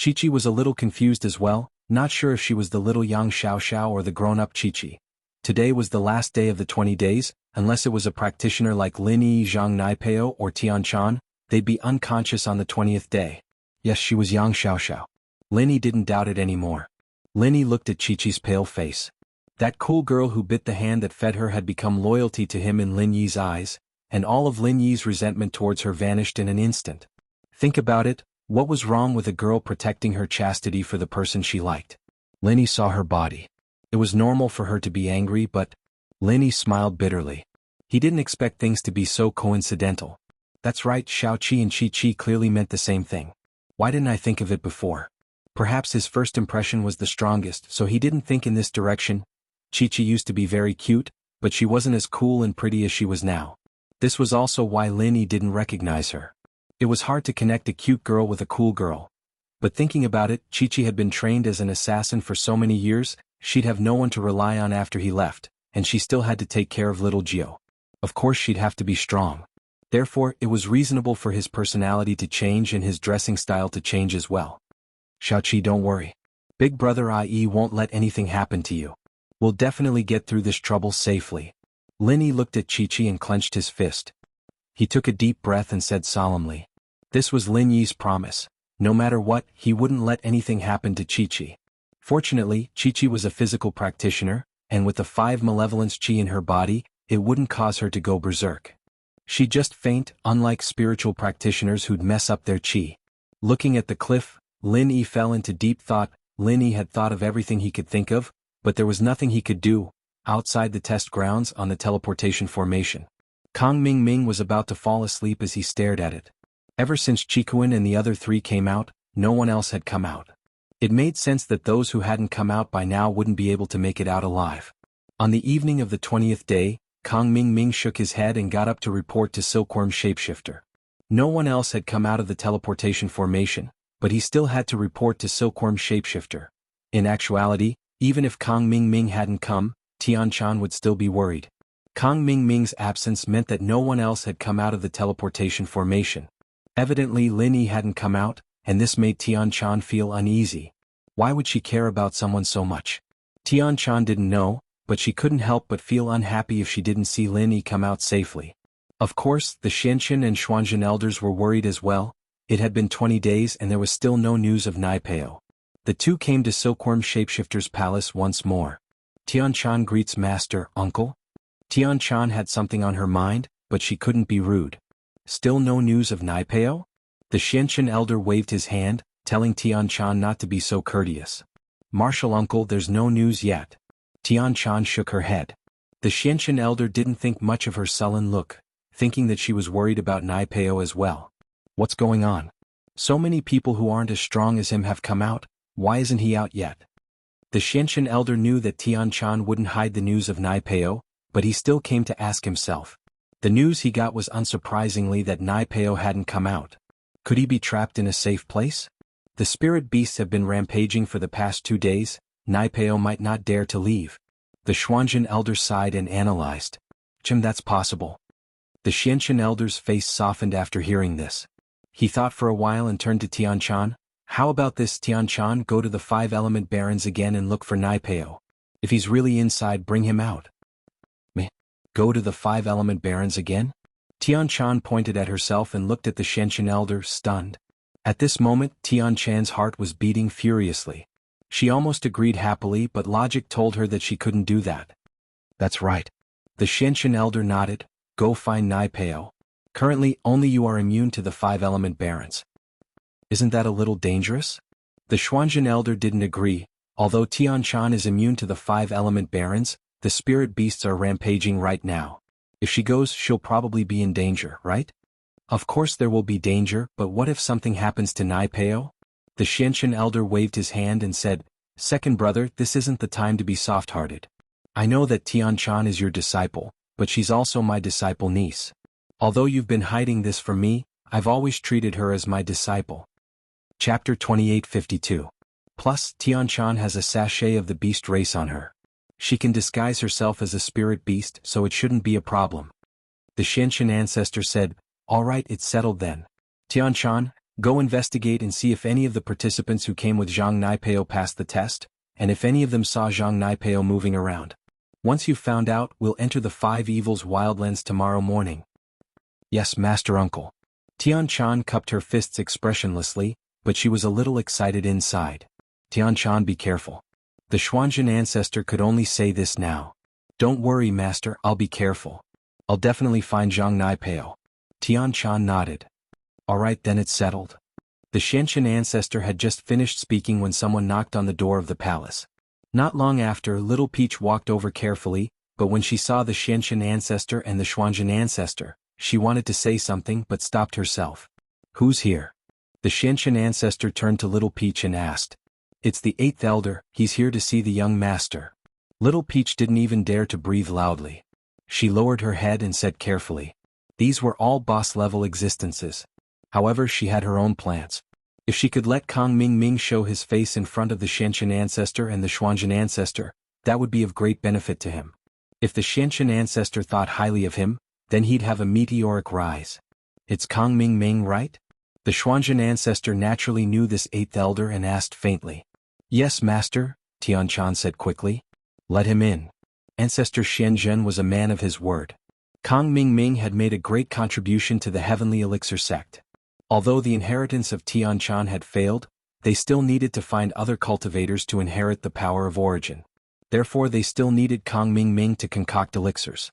Chi-Chi was a little confused as well, not sure if she was the little Yang Xiaoxiao or the grown-up Chi-Chi. Today was the last day of the 20 days, unless it was a practitioner like Lin Yi, Zhang Naipeo, or Tian Chan, they'd be unconscious on the 20th day. Yes, she was Yang Xiaoxiao. Lin Yi didn't doubt it anymore. Lin Yi looked at Chi-Chi's pale face. That cool girl who bit the hand that fed her had become loyalty to him in Lin Yi's eyes, and all of Lin Yi's resentment towards her vanished in an instant. Think about it, what was wrong with a girl protecting her chastity for the person she liked? Lin Yi saw her body. It was normal for her to be angry, but Lin Yi smiled bitterly. He didn't expect things to be so coincidental. That's right, Xiaoqi and Chi-Chi clearly meant the same thing. Why didn't I think of it before? Perhaps his first impression was the strongest, so he didn't think in this direction. Chi-Chi used to be very cute, but she wasn't as cool and pretty as she was now. This was also why Lin Yi didn't recognize her. It was hard to connect a cute girl with a cool girl. But thinking about it, Chi-Chi had been trained as an assassin for so many years, she'd have no one to rely on after he left, and she still had to take care of little Gio. Of course she'd have to be strong. Therefore, it was reasonable for his personality to change and his dressing style to change as well. Xiaoqi, don't worry. Big brother IE won't let anything happen to you. We'll definitely get through this trouble safely. Lin Yi looked at Chi-Chi and clenched his fist. He took a deep breath and said solemnly. This was Lin Yi's promise. No matter what, he wouldn't let anything happen to Chi-Chi. Fortunately, Chi-Chi was a physical practitioner, and with the 5 malevolence chi in her body, it wouldn't cause her to go berserk. She'd just faint, unlike spiritual practitioners who'd mess up their chi. Looking at the cliff, Lin Yi fell into deep thought. Lin Yi had thought of everything he could think of, but there was nothing he could do, outside the test grounds on the teleportation formation. Kang Ming was about to fall asleep as he stared at it. Ever since Chikuan and the other 3 came out, no one else had come out. It made sense that those who hadn't come out by now wouldn't be able to make it out alive. On the evening of the 20th day, Kang Ming shook his head and got up to report to Silkworm Shapeshifter. No one else had come out of the teleportation formation, but he still had to report to Silkworm Shapeshifter. In actuality, even if Kang Ming hadn't come, Tian Chan would still be worried. Kang Ming's absence meant that no one else had come out of the teleportation formation. Evidently Lin Yi hadn't come out, and this made Tian Chan feel uneasy. Why would she care about someone so much? Tian Chan didn't know, but she couldn't help but feel unhappy if she didn't see Lin Yi come out safely. Of course, the Xianxin and Xuanzhen elders were worried as well. It had been 20 days and there was still no news of Naipeo. The 2 came to Silkworm Shapeshifter's palace once more. Tian Chan greets Master, Uncle. Tian Chan had something on her mind, but she couldn't be rude. Still no news of Naipeo? The Xianxin elder waved his hand, telling Tian Chan not to be so courteous. Martial uncle, there's no news yet. Tian Chan shook her head. The Xianxin elder didn't think much of her sullen look, thinking that she was worried about Naipeo as well. What's going on? So many people who aren't as strong as him have come out, why isn't he out yet? The Xianxin elder knew that Tian Chan wouldn't hide the news of Naipeo, but he still came to ask himself. The news he got was unsurprisingly that Naipeo hadn't come out. Could he be trapped in a safe place? The spirit beasts have been rampaging for the past 2 days, Naipeo might not dare to leave. The Xuanzhen elder sighed and analyzed. That's possible. The Xianxin elder's face softened after hearing this. He thought for a while and turned to Tian Chan. How about this, Tian Chan? Go to the 5-element barons again and look for Naipeo. If he's really inside, bring him out. Go to the 5-element barons again? Tian Chan pointed at herself and looked at the Xianxin elder, stunned. At this moment, Tian Chan's heart was beating furiously. She almost agreed happily, but logic told her that she couldn't do that. That's right. The Xianxin elder nodded. Go find Naipeo. Currently, only you are immune to the 5-element barons. Isn't that a little dangerous? The Xuanzhen elder didn't agree. Although Tian Chan is immune to the 5-element barons, the spirit beasts are rampaging right now. If she goes, she'll probably be in danger, right? Of course there will be danger, but what if something happens to Naipeo? The Xianxin elder waved his hand and said, Second brother, this isn't the time to be soft-hearted. I know that Tian Chan is your disciple, but she's also my disciple niece. Although you've been hiding this from me, I've always treated her as my disciple. Chapter 2852. Plus, Tian Chan has a sachet of the beast race on her. She can disguise herself as a spirit beast, so it shouldn't be a problem. The Xianxin ancestor said, All right, it's settled then. Tian Chan, go investigate and see if any of the participants who came with Zhang Naipeo passed the test, and if any of them saw Zhang Naipeo moving around. Once you've found out, we'll enter the Five Evils Wildlands tomorrow morning. Yes, Master Uncle. Tian-chan cupped her fists expressionlessly, but she was a little excited inside. Tian-chan, be careful. The Xuanzhen ancestor could only say this now. Don't worry, Master, I'll be careful. I'll definitely find Zhang Naipao. Tian-chan nodded. Alright, then it's settled. The Xianzhen ancestor had just finished speaking when someone knocked on the door of the palace. Not long after, Little Peach walked over carefully, but when she saw the Xianzhen ancestor and the Xuanzhen ancestor, she wanted to say something but stopped herself. Who's here? The Xianzhen ancestor turned to Little Peach and asked. It's the 8th elder, he's here to see the young master. Little Peach didn't even dare to breathe loudly. She lowered her head and said carefully. These were all boss-level existences. However, she had her own plans. If she could let Kong Ming show his face in front of the Xianzhen ancestor and the Xuanzhen ancestor, that would be of great benefit to him. If the Xianzhen ancestor thought highly of him, then he'd have a meteoric rise. It's Kong Ming, right? The Xuanzhen ancestor naturally knew this 8th elder and asked faintly. Yes, Master, Tian-chan said quickly. Let him in. Ancestor Xianzhen was a man of his word. Kong Ming had made a great contribution to the Heavenly Elixir sect. Although the inheritance of Tian-chan had failed, they still needed to find other cultivators to inherit the power of origin. Therefore they still needed Kong Ming to concoct elixirs.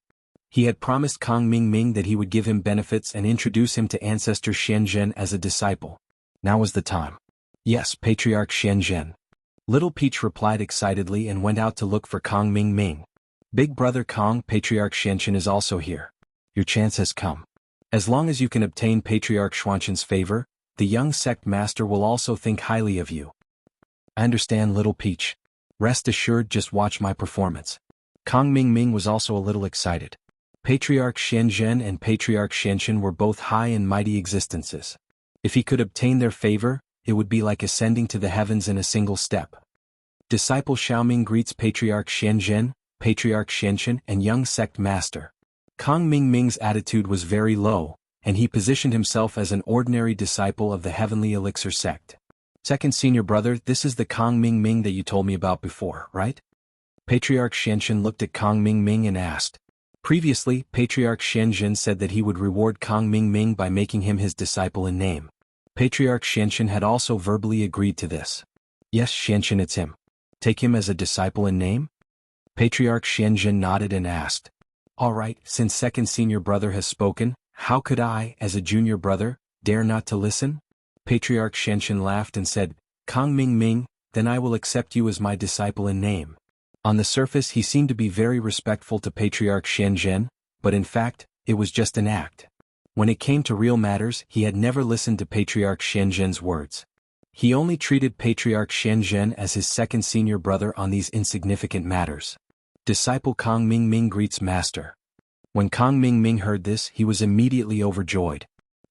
He had promised Kong Ming that he would give him benefits and introduce him to Ancestor Xianzhen as a disciple. Now was the time. Yes, Patriarch Xianzhen. Little Peach replied excitedly and went out to look for Kong Ming. Big brother Kong, Patriarch Xianzhen is also here. Your chance has come. As long as you can obtain Patriarch Xuanzhen's favor, the young sect master will also think highly of you. I understand, Little Peach. Rest assured, just watch my performance. Kong Ming was also a little excited. Patriarch Xianzhen and Patriarch Xianzhen were both high and mighty existences. If he could obtain their favor, it would be like ascending to the heavens in a single step. Disciple Xiaoming greets Patriarch Xianzhen, Patriarch Xianzhen, and young sect master. Kong Ming's attitude was very low, and he positioned himself as an ordinary disciple of the Heavenly Elixir sect. Second senior brother, this is the Kong Ming that you told me about before, right? Patriarch Xianzhen looked at Kong Ming and asked. Previously, Patriarch Xianzhen said that he would reward Kong Ming by making him his disciple in name. Patriarch Xianzhen had also verbally agreed to this. Yes, Xianzhen, it's him. Take him as a disciple in name? Patriarch Xianzhen nodded and asked. Alright, since second senior brother has spoken, how could I, as a junior brother, dare not to listen? Patriarch Xianzhen laughed and said, Kong Ming, then I will accept you as my disciple in name. On the surface he seemed to be very respectful to Patriarch Xianzhen, but in fact, it was just an act. When it came to real matters, he had never listened to Patriarch Xianzhen's words. He only treated Patriarch Xianzhen as his second senior brother on these insignificant matters. Disciple Kong Ming greets Master. When Kong Ming heard this, he was immediately overjoyed.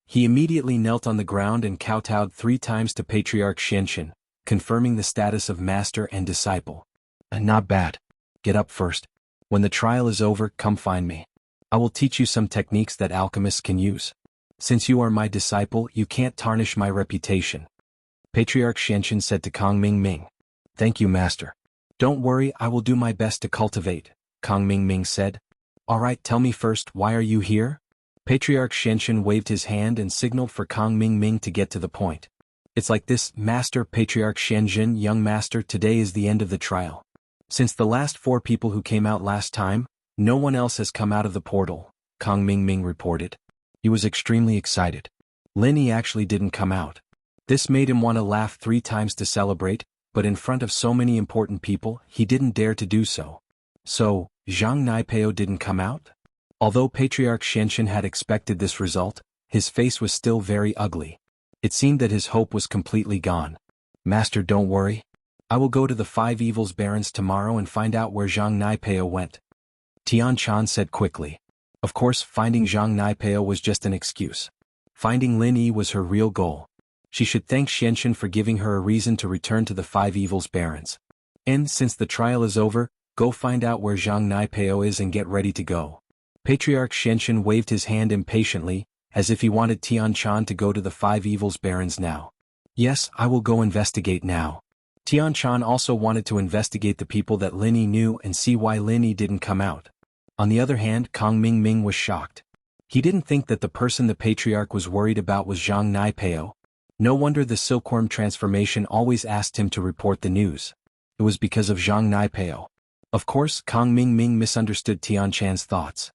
He immediately knelt on the ground and kowtowed 3 times to Patriarch Xianzhen, confirming the status of Master and disciple. Not bad. Get up first. When the trial is over, come find me. I will teach you some techniques that alchemists can use. Since you are my disciple, you can't tarnish my reputation. Patriarch Xianzhen said to Kong Ming. Thank you, Master. Don't worry, I will do my best to cultivate, Kong Ming said. Alright, tell me first, why are you here? Patriarch Xianzhen waved his hand and signaled for Kong Ming to get to the point. It's like this, Master. Patriarch Xianzhen, young master, today is the end of the trial. Since the last 4 people who came out last time, no one else has come out of the portal, Kong Ming reported. He was extremely excited. Linny actually didn't come out. This made him want to laugh 3 times to celebrate, but in front of so many important people, he didn't dare to do so. So, Zhang Naipao didn't come out? Although Patriarch Xianzhen had expected this result, his face was still very ugly. It seemed that his hope was completely gone. Master, don't worry. I will go to the 5 Evils Barrens tomorrow and find out where Zhang Naipao went. Tian-chan said quickly. Of course, finding Zhang Naipao was just an excuse. Finding Lin Yi was her real goal. She should thank Xianzhen for giving her a reason to return to the 5 Evils Barrens. And, since the trial is over, go find out where Zhang Naipao is and get ready to go. Patriarch Xianzhen waved his hand impatiently, as if he wanted Tian-chan to go to the 5 Evils Barrens now. Yes, I will go investigate now. Tian Chan also wanted to investigate the people that Lin Yi knew and see why Lin Yi didn't come out. On the other hand, Kong Mingming was shocked. He didn't think that the person the patriarch was worried about was Zhang Naipeo. No wonder the silkworm transformation always asked him to report the news. It was because of Zhang Naipeo. Of course, Kong Mingming misunderstood Tian Chan's thoughts.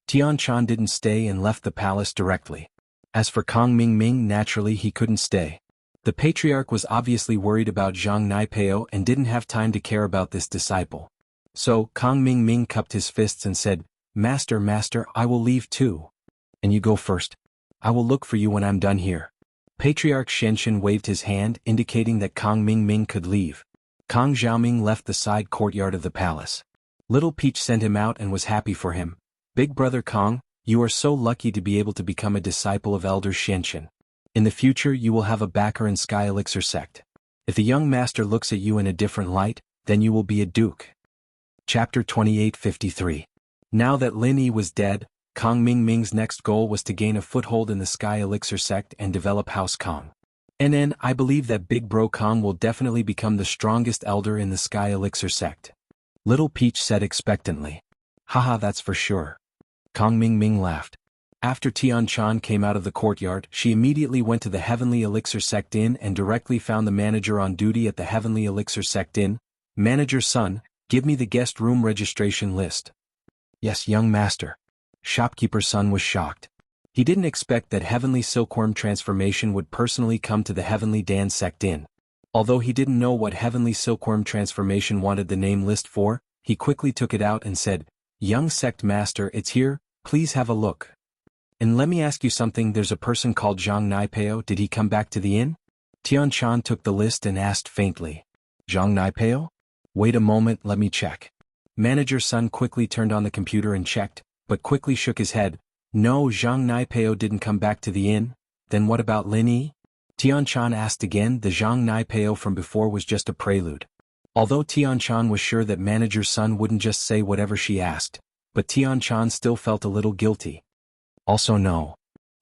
Tian Chan didn't stay and left the palace directly. As for Kong Mingming, naturally he couldn't stay. The patriarch was obviously worried about Zhang Naipeo and didn't have time to care about this disciple. So, Kong Mingming cupped his fists and said, Master, I will leave too. And you go first. I will look for you when I'm done here. Patriarch Shenshin waved his hand, indicating that Kong Mingming could leave. Kong Xiaoming left the side courtyard of the palace. Little Peach sent him out and was happy for him. Big brother Kong, you are so lucky to be able to become a disciple of Elder Shenshin. In the future you will have a backer in Sky Elixir sect. If the young master looks at you in a different light, then you will be a duke. Chapter 2853. Now that Lin Yi was dead, Kong Mingming's next goal was to gain a foothold in the Sky Elixir sect and develop House Kong. I believe that Big Bro Kong will definitely become the strongest elder in the Sky Elixir sect. Little Peach said expectantly. Haha, that's for sure. Kong Mingming laughed. After Tian Chan came out of the courtyard, she immediately went to the Heavenly Elixir Sect Inn and directly found the manager on duty at the Heavenly Elixir Sect Inn. Manager son, give me the guest room registration list. Yes, young master. Shopkeeper's son was shocked. He didn't expect that Heavenly Silkworm Transformation would personally come to the Heavenly Dan Sect Inn. Although he didn't know what Heavenly Silkworm Transformation wanted the name list for, he quickly took it out and said, Young Sect Master, it's here, please have a look. And let me ask you something, there's a person called Zhang Naipeo, did he come back to the inn? Tian Chan took the list and asked faintly. Zhang Naipeo? Wait a moment, let me check. Manager's son quickly turned on the computer and checked, but quickly shook his head. No, Zhang Naipeo didn't come back to the inn. Then what about Lin Yi? Tian Chan asked again. The Zhang Naipeo from before was just a prelude. Although Tian Chan was sure that manager's son wouldn't just say whatever she asked, but Tian Chan still felt a little guilty. Also no.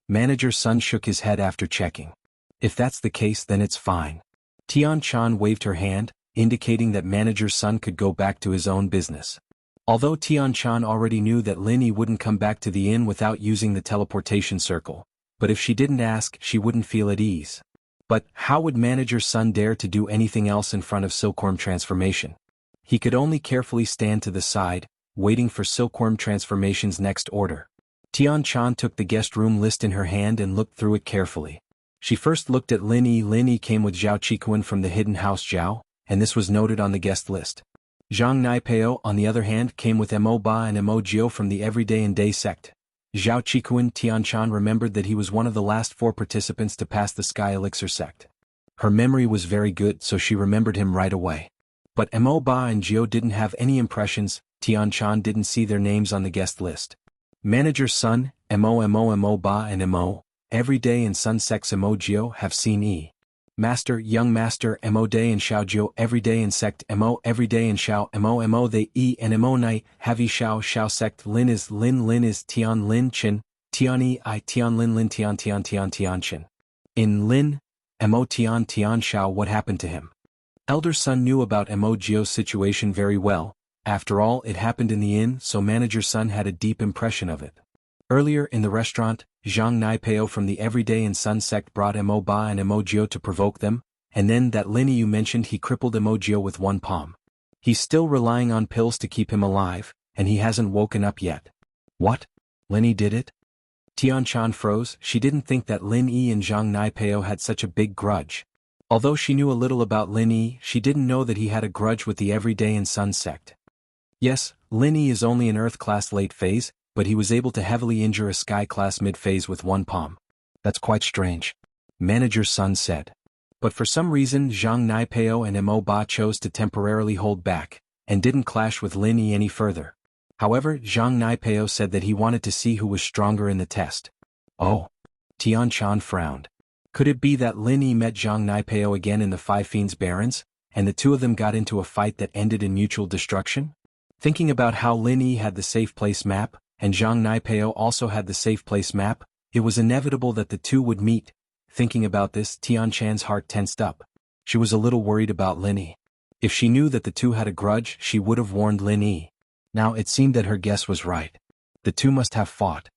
Manager's son shook his head after checking. If that's the case, then it's fine. Tian Chan waved her hand, indicating that manager's son could go back to his own business. Although Tian Chan already knew that Lin Yi wouldn't come back to the inn without using the teleportation circle, but if she didn't ask, she wouldn't feel at ease. But how would manager's son dare to do anything else in front of Silkworm Transformation? He could only carefully stand to the side, waiting for Silkworm Transformation's next order. Tian Chan took the guest room list in her hand and looked through it carefully. She first looked at Lin Yi. Lin Yi came with Zhao Qikuan from the hidden house Zhao, and this was noted on the guest list. Zhang Naipeo, on the other hand, came with Mo Ba and Mo Jiao from the Everyday and Day sect. Zhao Qikuan. Tian Chan remembered that he was one of the last 4 participants to pass the Sky Elixir sect. Her memory was very good, so she remembered him right away. But Mo Ba and Jiao didn't have any impressions. Tian Chan didn't see their names on the guest list. Manager's son, Mo Ba and Mo, Everyday and Sun sects Mo Jiao have seen E. Master, Young Master, Mo Day and Xiao Jiao, Everyday and Sect Mo, Everyday and Xiao, Mo They E and Mo Nai, have E Xiao Sect Lin is Tian Lin Chin, Tian E I Tian Lin Tian Chin. In Lin, Mo Tian Xiao. What happened to him? Elder son knew about Mo Jiao's situation very well. After all, it happened in the inn, so manager's son had a deep impression of it. Earlier in the restaurant, Zhang Naipeo from the Everyday and Sun sect brought Mo Ba and Mo Jiao to provoke them, and then that Lin Yi you mentioned, he crippled Mo Jiao with one palm. He's still relying on pills to keep him alive, and he hasn't woken up yet. What? Lin Yi did it? Tian Chan froze. She didn't think that Lin Yi and Zhang Naipeo had such a big grudge. Although she knew a little about Lin Yi, she didn't know that he had a grudge with the Everyday and Sun sect. Yes, Lin Yi is only an Earth class late phase, but he was able to heavily injure a Sky class mid-phase with one palm. That's quite strange. Manager's son said. But for some reason Zhang Naipeo and Mo Ba chose to temporarily hold back, and didn't clash with Lin Yi any further. However, Zhang Naipeo said that he wanted to see who was stronger in the test. Oh. Tian Chan frowned. Could it be that Lin Yi met Zhang Naipeo again in the Five Fiends Barrens, and the two of them got into a fight that ended in mutual destruction? Thinking about how Lin Yi had the safe place map, and Zhang Naipeo also had the safe place map, it was inevitable that the two would meet. Thinking about this, Tian Chan's heart tensed up. She was a little worried about Lin Yi. If she knew that the two had a grudge, she would have warned Lin Yi. Now it seemed that her guess was right. The two must have fought.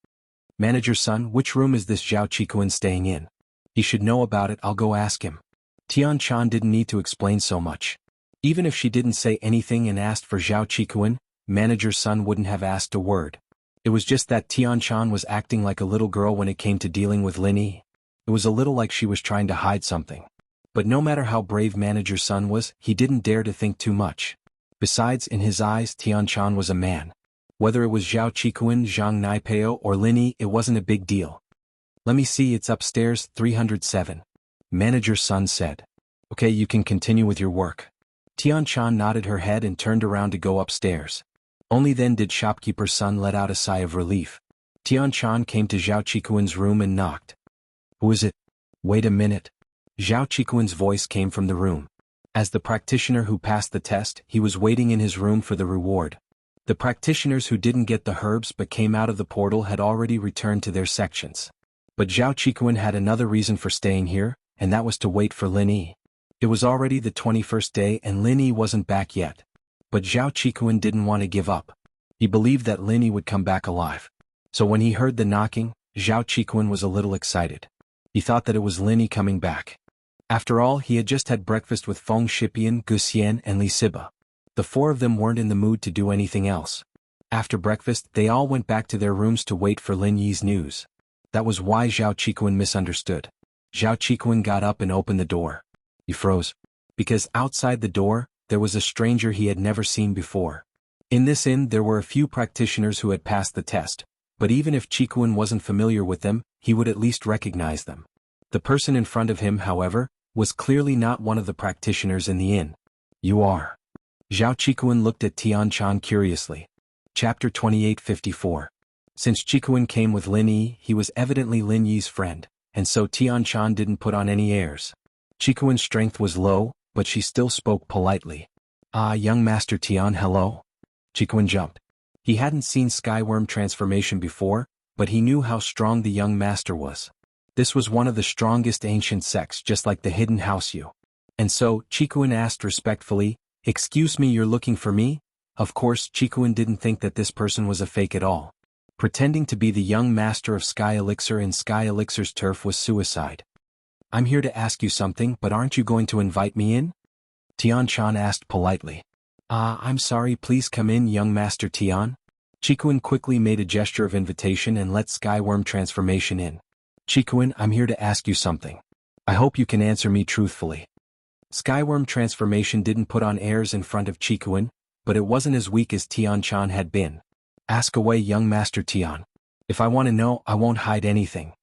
Manager's son, which room is this Zhao Qikuan staying in? He should know about it, I'll go ask him. Tian Chan didn't need to explain so much. Even if she didn't say anything and asked for Zhao Qikuan, manager's son wouldn't have asked a word. It was just that Tian Chan was acting like a little girl when it came to dealing with Lin Yi. It was a little like she was trying to hide something. But no matter how brave manager's son was, he didn't dare to think too much. Besides, in his eyes, Tian Chan was a man. Whether it was Zhao Qikuan, Zhang Naipeo, or Lin Yi, it wasn't a big deal. Let me see, it's upstairs, 307. Manager's son said. Okay, you can continue with your work. Tian Chan nodded her head and turned around to go upstairs. Only then did shopkeeper's son let out a sigh of relief. Tian Chan came to Zhao Qikuan's room and knocked. Who is it? Wait a minute. Zhao Qikuan's voice came from the room. As the practitioner who passed the test, he was waiting in his room for the reward. The practitioners who didn't get the herbs but came out of the portal had already returned to their sections. But Zhao Qikuan had another reason for staying here, and that was to wait for Lin Yi. It was already the 21st day and Lin Yi wasn't back yet. But Zhao Qikuan didn't want to give up. He believed that Lin Yi would come back alive. So when he heard the knocking, Zhao Qikuan was a little excited. He thought that it was Lin Yi coming back. After all, he had just had breakfast with Feng Shipian, Gu Xian, and Li Siba. The four of them weren't in the mood to do anything else. After breakfast, they all went back to their rooms to wait for Lin Yi's news. That was why Zhao Qikuan misunderstood. Zhao Qikuan got up and opened the door. He froze. Because outside the door, there was a stranger he had never seen before. In this inn there were a few practitioners who had passed the test, but even if Qikuan wasn't familiar with them, he would at least recognize them. The person in front of him, however, was clearly not one of the practitioners in the inn. You are. Zhao Qikuan looked at Tian Chan curiously. Chapter 2854. Since Qikuan came with Lin Yi, he was evidently Lin Yi's friend, and so Tian Chan didn't put on any airs. Qikuan's strength was low, but she still spoke politely. Ah, young Master Tian, hello. Qikuan jumped. He hadn't seen Skyworm transformation before, but he knew how strong the young master was. This was one of the strongest ancient sects, just like the hidden house you. And so, Qikuan asked respectfully, excuse me, you're looking for me? Of course, Qikuan didn't think that this person was a fake at all. Pretending to be the young master of Sky Elixir in Sky Elixir's turf was suicide. I'm here to ask you something, but aren't you going to invite me in? Tian Chan asked politely. I'm sorry, please come in, young Master Tian. Qikuan quickly made a gesture of invitation and let Skyworm transformation in. Qikuan, I'm here to ask you something. I hope you can answer me truthfully. Skyworm transformation didn't put on airs in front of Qikuan, but it wasn't as weak as Tian Chan had been. Ask away, young Master Tian. If I want to know, I won't hide anything.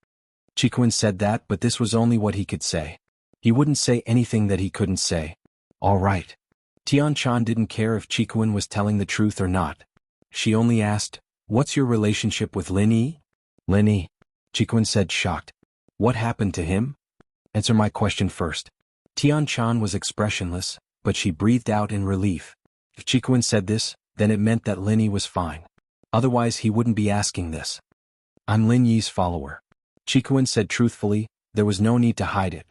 Qikuan said that, but this was only what he could say. He wouldn't say anything that he couldn't say. All right. Tian Chan didn't care if Qikuan was telling the truth or not. She only asked, what's your relationship with Lin Yi? Lin Yi. Qikuan said, shocked. What happened to him? Answer my question first. Tian Chan was expressionless, but she breathed out in relief. If Qikuan said this, then it meant that Lin Yi was fine. Otherwise he wouldn't be asking this. I'm Lin Yi's follower. Qikuan said truthfully, there was no need to hide it.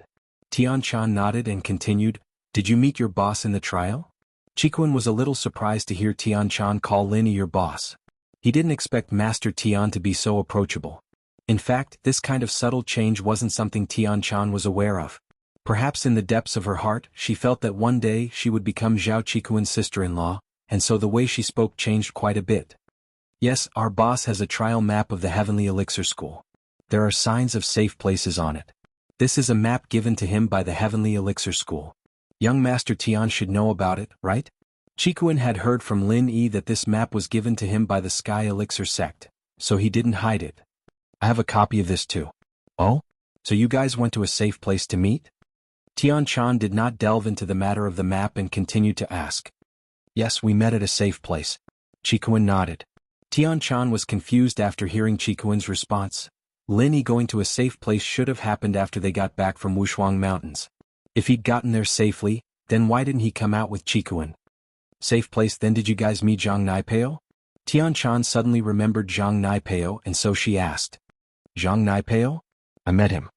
Tian Chan nodded and continued, did you meet your boss in the trial? Qikuan was a little surprised to hear Tian Chan call Lin Yi your boss. He didn't expect Master Tian to be so approachable. In fact, this kind of subtle change wasn't something Tian Chan was aware of. Perhaps in the depths of her heart, she felt that one day she would become Zhao Qikuan's sister-in-law, and so the way she spoke changed quite a bit. Yes, our boss has a trial map of the Heavenly Elixir School. There are signs of safe places on it. This is a map given to him by the Heavenly Elixir School. Young Master Tian should know about it, right? Qikuan had heard from Lin Yi that this map was given to him by the Sky Elixir sect, so he didn't hide it. I have a copy of this too. Oh? So you guys went to a safe place to meet? Tian Chan did not delve into the matter of the map and continued to ask. Yes, we met at a safe place. Qikuan nodded. Tian Chan was confused after hearing Qikuan's response. Lin Yi going to a safe place should have happened after they got back from Wushuang Mountains. If he'd gotten there safely, then why didn't he come out with Qikuan? Safe place, then did you guys meet Zhang Naipeo? Tian Chan suddenly remembered Zhang Naipeo and so she asked. Zhang Naipeo? I met him.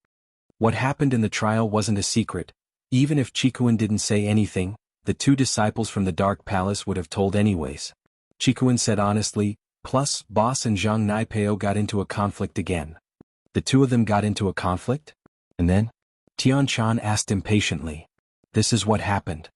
What happened in the trial wasn't a secret, Even if Chikuan didn't say anything, the two disciples from the Dark Palace would have told anyways. Chikuan said honestly, plus boss and Zhang Naipeo got into a conflict again. The two of them got into a conflict? And then? Tian Chan asked impatiently. This is what happened.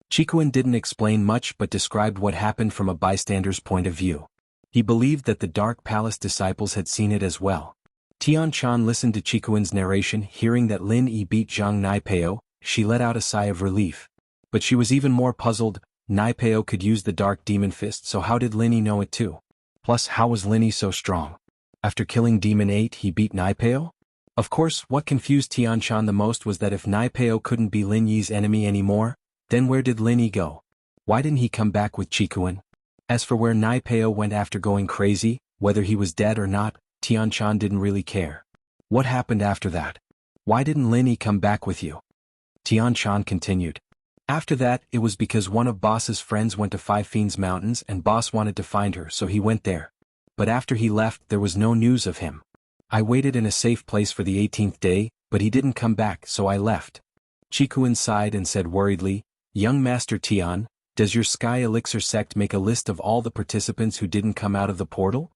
Chikuan didn't explain much but described what happened from a bystander's point of view. He believed that the Dark Palace disciples had seen it as well. Tian Chan listened to Chikuan's narration. Hearing that Lin Yi beat Zhang Naipeo, she let out a sigh of relief. But she was even more puzzled. Naipeo could use the Dark Demon Fist, so how did Lin Yi know it too? Plus, how was Lin Yi so strong? After killing Demon 8 he beat Naipeo? Of course, what confused Tian Chan the most was that if Naipeo couldn't be Lin Yi's enemy anymore, then where did Lin Yi go? Why didn't he come back with Chikuan? As for where Naipeo went after going crazy, whether he was dead or not, Tian Chan didn't really care. What happened after that? Why didn't Lin Yi come back with you? Tian Chan continued. After that, it was because one of Boss's friends went to Five Fiends Mountains and Boss wanted to find her, so he went there. But after he left, there was no news of him. I waited in a safe place for the 18th day, but he didn't come back, so I left. Chikuan sighed and said worriedly, Young Master Tian, does your Sky Elixir sect make a list of all the participants who didn't come out of the portal?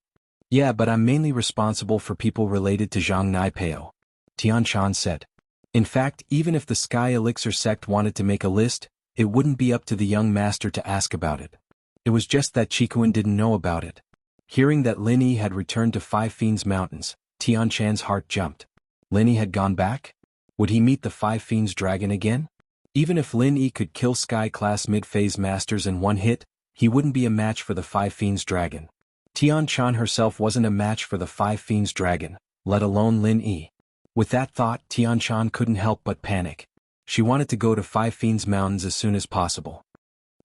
Yeah, but I'm mainly responsible for people related to Zhang Naipeo. Tian Chan said. In fact, even if the Sky Elixir sect wanted to make a list, it wouldn't be up to the young master to ask about it. It was just that Chikuan didn't know about it. Hearing that Lin Yi had returned to Five Fiends Mountains, Tian Chan's heart jumped. Lin Yi had gone back? Would he meet the Five Fiends Dragon again? Even if Lin Yi could kill Sky-class mid-phase masters in one hit, he wouldn't be a match for the Five Fiends Dragon. Tian Chan herself wasn't a match for the Five Fiends Dragon, let alone Lin Yi. With that thought, Tian Chan couldn't help but panic. She wanted to go to Five Fiends Mountains as soon as possible.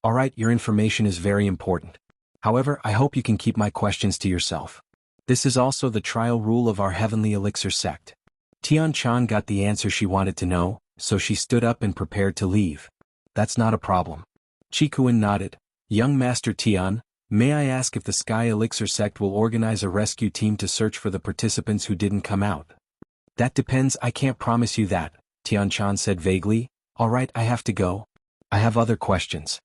Alright, your information is very important. However, I hope you can keep my questions to yourself. This is also the trial rule of our Heavenly Elixir sect. Tian Chan got the answer she wanted to know, so she stood up and prepared to leave. That's not a problem. Chikuan nodded. Young Master Tian, may I ask if the Sky Elixir sect will organize a rescue team to search for the participants who didn't come out? That depends, I can't promise you that, Tian Chan said vaguely. Alright, I have to go. I have other questions.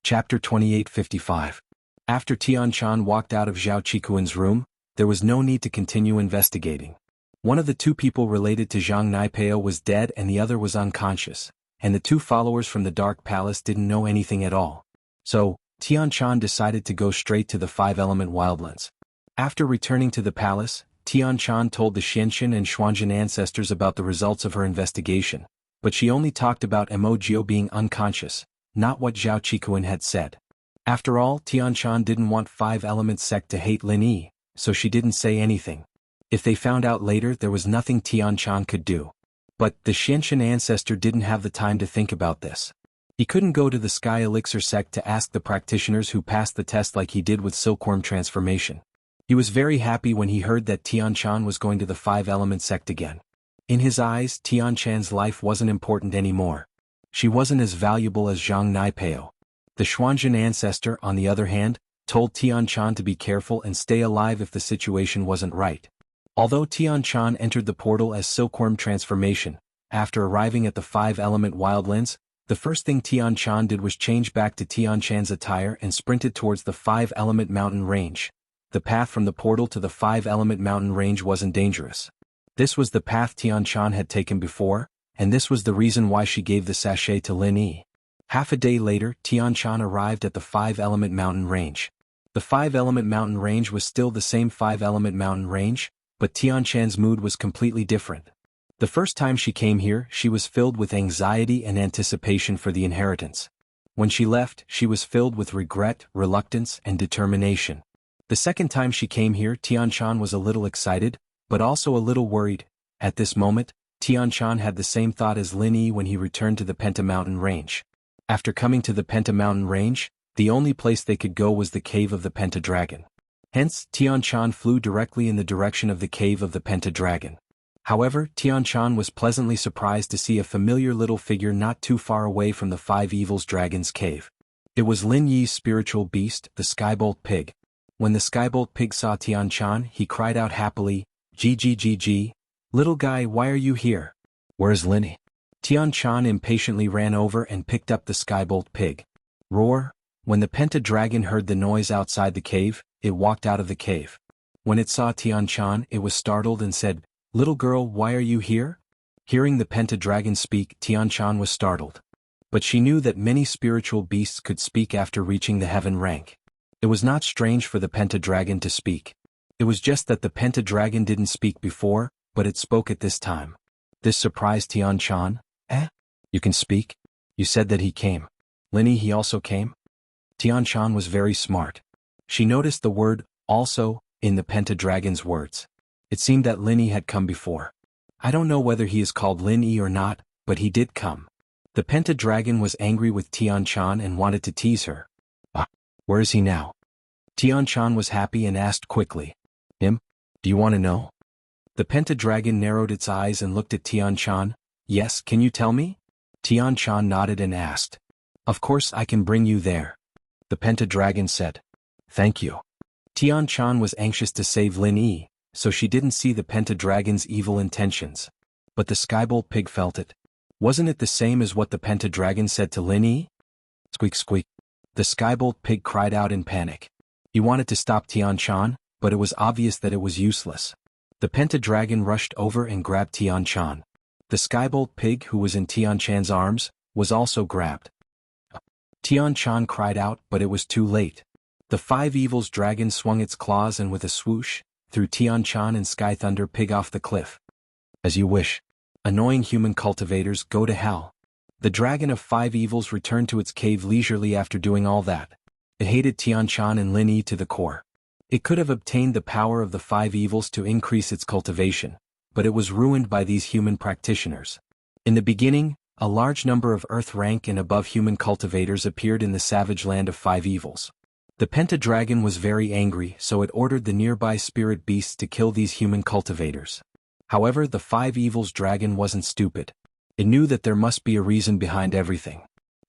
Chapter 2855. After Tian Chan walked out of Zhao Chikuan's room, there was no need to continue investigating. One of the two people related to Zhang Naipeo was dead and the other was unconscious, and the two followers from the Dark Palace didn't know anything at all. So, Tian Chan decided to go straight to the Five-Element Wildlands. After returning to the palace, Tian Chan told the Xianxin and Xuanjin ancestors about the results of her investigation, but she only talked about Emojio being unconscious, not what Zhao Chikuan had said. After all, Tian Chan didn't want Five-Element sect to hate Lin Yi, so she didn't say anything. If they found out later, there was nothing Tian Chan could do. But the Xianxin ancestor didn't have the time to think about this. He couldn't go to the Sky Elixir sect to ask the practitioners who passed the test like he did with Silkworm transformation. He was very happy when he heard that Tian Chan was going to the Five-Element sect again. In his eyes, Tian Chan's life wasn't important anymore. She wasn't as valuable as Zhang Naipeo. The Xuanjin ancestor, on the other hand, told Tian Chan to be careful and stay alive if the situation wasn't right. Although Tian Chan entered the portal as Silkworm transformation, after arriving at the Five-Element Wildlands, the first thing Tian Chan did was change back to Tian Chan's attire and sprinted towards the Five-Element Mountain Range. The path from the portal to the Five-Element Mountain Range wasn't dangerous. This was the path Tian Chan had taken before, and this was the reason why she gave the sachet to Lin Yi. Half a day later, Tian Chan arrived at the Five-Element Mountain Range. The Five-Element Mountain Range was still the same Five-Element Mountain Range, but Tian Chan's mood was completely different. The first time she came here, she was filled with anxiety and anticipation for the inheritance. When she left, she was filled with regret, reluctance, and determination. The second time she came here, Tian Chan was a little excited, but also a little worried. At this moment, Tian Chan had the same thought as Lin Yi when he returned to the Penta Mountain Range. After coming to the Penta Mountain Range, the only place they could go was the cave of the Penta Dragon. Hence, Tian Chan flew directly in the direction of the cave of the Penta Dragon. However, Tian Chan was pleasantly surprised to see a familiar little figure not too far away from the Five Evils Dragon's cave. It was Lin Yi's spiritual beast, the Skybolt Pig. When the Skybolt Pig saw Tian Chan, he cried out happily, "Gg, little guy, why are you here? Where's Lin Yi?" Tian-chan impatiently ran over and picked up the skybolt pig. Roar! When the penta-dragon heard the noise outside the cave, it walked out of the cave. When it saw Tian-chan, it was startled and said, "Little girl, why are you here?" Hearing the penta-dragon speak, Tian-chan was startled. But she knew that many spiritual beasts could speak after reaching the heaven rank. It was not strange for the penta-dragon to speak. It was just that the penta-dragon didn't speak before, but it spoke at this time. This surprised Tian-chan. You can speak? You said that he came. Linny, he also came? Tian-chan was very smart. She noticed the word, also, in the penta-dragon's words. It seemed that Linny had come before. I don't know whether he is called Linny or not, but he did come. The penta-dragon was angry with Tian-chan and wanted to tease her. Where is he now? Tian-chan was happy and asked quickly. Him? Do you want to know? The penta-dragon narrowed its eyes and looked at Tian-chan. Yes, can you tell me? Tian-chan nodded and asked. Of course I can bring you there. The penta-dragon said. Thank you. Tian-chan was anxious to save Lin-Yi, so she didn't see the penta-dragon's evil intentions. But the skybolt pig felt it. Wasn't it the same as what the penta-dragon said to Lin-Yi? Squeak squeak. The skybolt pig cried out in panic. He wanted to stop Tian-chan, but it was obvious that it was useless. The penta-dragon rushed over and grabbed Tian-chan. The skybolt pig, who was in Tian-chan's arms, was also grabbed. Tian-chan cried out, but it was too late. The five evils dragon swung its claws and with a swoosh, threw Tian-chan and Sky Thunder Pig off the cliff. As you wish. Annoying human cultivators, go to hell. The dragon of five evils returned to its cave leisurely after doing all that. It hated Tian-chan and Lin-Yi to the core. It could have obtained the power of the five evils to increase its cultivation, but it was ruined by these human practitioners. In the beginning, a large number of earth rank and above human cultivators appeared in the savage land of five evils. The penta-dragon was very angry, so it ordered the nearby spirit beasts to kill these human cultivators. However, the five evils dragon wasn't stupid. It knew that there must be a reason behind everything.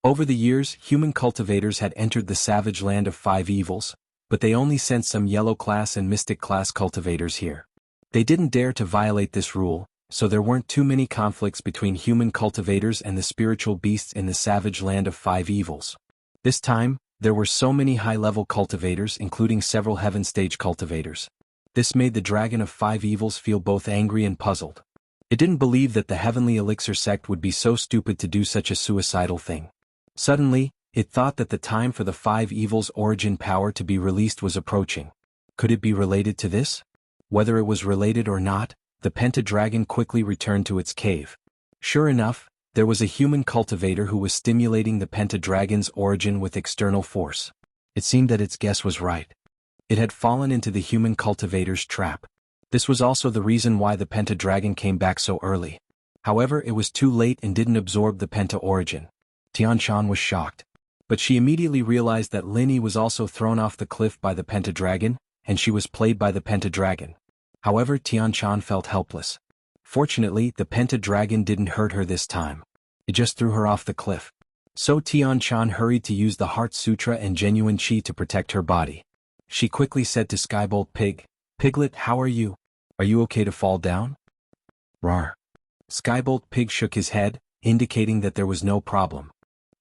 Over the years, human cultivators had entered the savage land of five evils, but they only sent some yellow class and mystic class cultivators here. They didn't dare to violate this rule, so there weren't too many conflicts between human cultivators and the spiritual beasts in the savage land of five evils. This time, there were so many high-level cultivators, including several heaven stage cultivators. This made the dragon of five evils feel both angry and puzzled. It didn't believe that the heavenly elixir sect would be so stupid to do such a suicidal thing. Suddenly, it thought that the time for the five evils' origin power to be released was approaching. Could it be related to this? Whether it was related or not, the penta-dragon quickly returned to its cave. Sure enough, there was a human cultivator who was stimulating the penta-dragon's origin with external force. It seemed that its guess was right. It had fallen into the human cultivator's trap. This was also the reason why the penta-dragon came back so early. However, it was too late and didn't absorb the penta-origin. Tian-chan was shocked. But she immediately realized that Lin-Yi was also thrown off the cliff by the penta-dragon, and she was played by the penta-dragon. However, Tian-chan felt helpless. Fortunately, the penta-dragon didn't hurt her this time. It just threw her off the cliff. So Tian-chan hurried to use the Heart Sutra and genuine Qi to protect her body. She quickly said to Skybolt Pig, "Piglet, how are you? Are you okay to fall down?" Rawr. Skybolt Pig shook his head, indicating that there was no problem.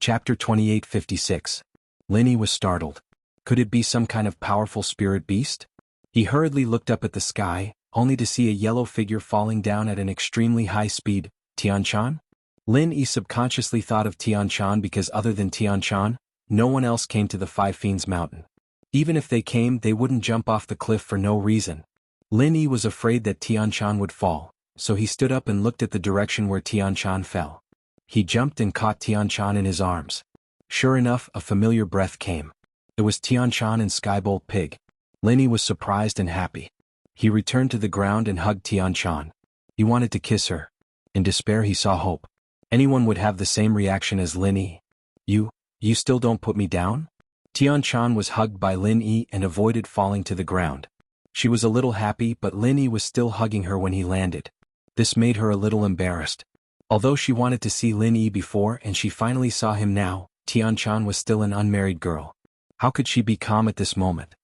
Chapter 2856. Lin-Yi was startled. Could it be some kind of powerful spirit beast? He hurriedly looked up at the sky, only to see a yellow figure falling down at an extremely high speed. Tian-chan? Lin-Yi subconsciously thought of Tian-chan because other than Tian-chan, no one else came to the Five Fiends Mountain. Even if they came, they wouldn't jump off the cliff for no reason. Lin-Yi was afraid that Tian-chan would fall, so he stood up and looked at the direction where Tian-chan fell. He jumped and caught Tian-chan in his arms. Sure enough, a familiar breath came. It was Tian-chan and Skybolt Pig. Lin-Yi was surprised and happy. He returned to the ground and hugged Tian-chan. He wanted to kiss her. In despair he saw hope. Anyone would have the same reaction as Lin-Yi. You still don't put me down?" Tian-chan was hugged by Lin-Yi and avoided falling to the ground. She was a little happy, but Lin-Yi was still hugging her when he landed. This made her a little embarrassed. Although she wanted to see Lin-Yi before and she finally saw him now, Tian-chan was still an unmarried girl. How could she be calm at this moment?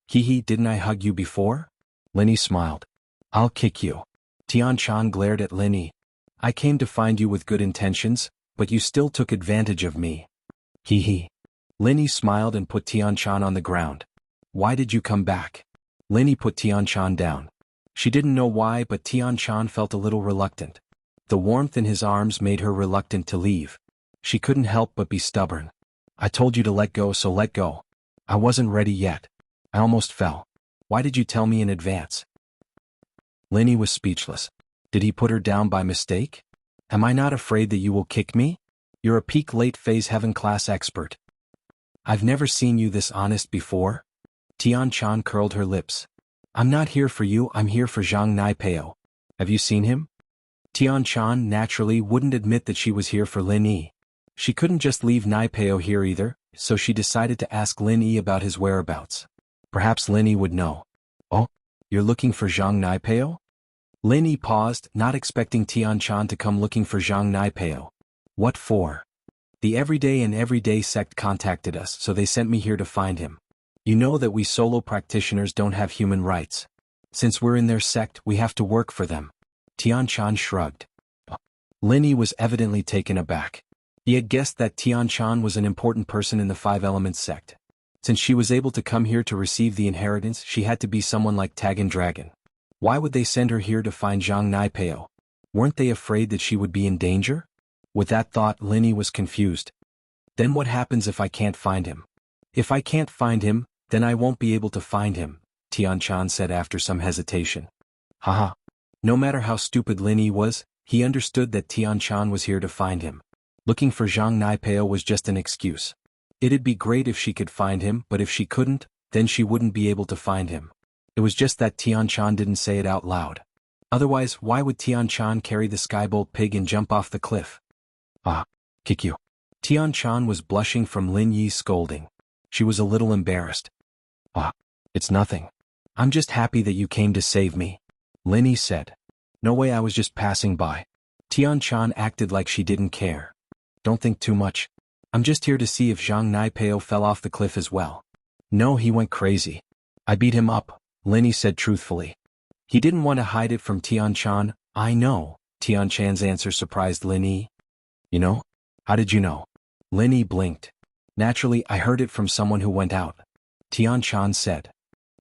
Hee, didn't I hug you before? Lin-Yi smiled. I'll kick you. Tian-chan glared at Lin-Yi. I came to find you with good intentions, but you still took advantage of me. Hee hee. Linny smiled and put Tian-chan on the ground. Why did you come back? Linny put Tian-chan down. She didn't know why, but Tian-chan felt a little reluctant. The warmth in his arms made her reluctant to leave. She couldn't help but be stubborn. I told you to let go, so let go. I wasn't ready yet. I almost fell. Why did you tell me in advance? Linny was speechless. Did he put her down by mistake? Am I not afraid that you will kick me? You're a peak late phase heaven class expert. I've never seen you this honest before. Tian-chan curled her lips. I'm not here for you, I'm here for Zhang Naipeo. Have you seen him? Tian-chan naturally wouldn't admit that she was here for Lin Yi. She couldn't just leave Naipeo here either, so she decided to ask Lin Yi about his whereabouts. Perhaps Lin Yi would know. Oh, you're looking for Zhang Naipeo? Lin Yi paused, not expecting Tian-chan to come looking for Zhang Naipeo. What for? The Everyday and Everyday sect contacted us, so they sent me here to find him. You know that we solo practitioners don't have human rights. Since we're in their sect, we have to work for them. Tian-chan shrugged. Lin Yi was evidently taken aback. He had guessed that Tian-chan was an important person in the Five Elements sect. Since she was able to come here to receive the inheritance, she had to be someone like Tagan Dragon. Why would they send her here to find Zhang Naipeo? Weren't they afraid that she would be in danger? With that thought, Lin Yi was confused. Then what happens if I can't find him? If I can't find him, then I won't be able to find him, Tian-chan said after some hesitation. Haha. No matter how stupid Lin Yi was, he understood that Tian-chan was here to find him. Looking for Zhang Naipeo was just an excuse. It'd be great if she could find him, but if she couldn't, then she wouldn't be able to find him. It was just that Tian-chan didn't say it out loud. Otherwise, why would Tian-chan carry the skybolt pig and jump off the cliff? Kick you. Tian-chan was blushing from Lin Yi's scolding. She was a little embarrassed. It's nothing. I'm just happy that you came to save me, Lin Yi said. No way, I was just passing by. Tian-chan acted like she didn't care. Don't think too much. I'm just here to see if Zhang Naipeo fell off the cliff as well. No, he went crazy. I beat him up, Lin Yi said truthfully. He didn't want to hide it from Tian-chan. I know, Tian-chan's answer surprised Lin Yi. You know? How did you know? Lin Yi blinked. Naturally, I heard it from someone who went out. Tian-chan said.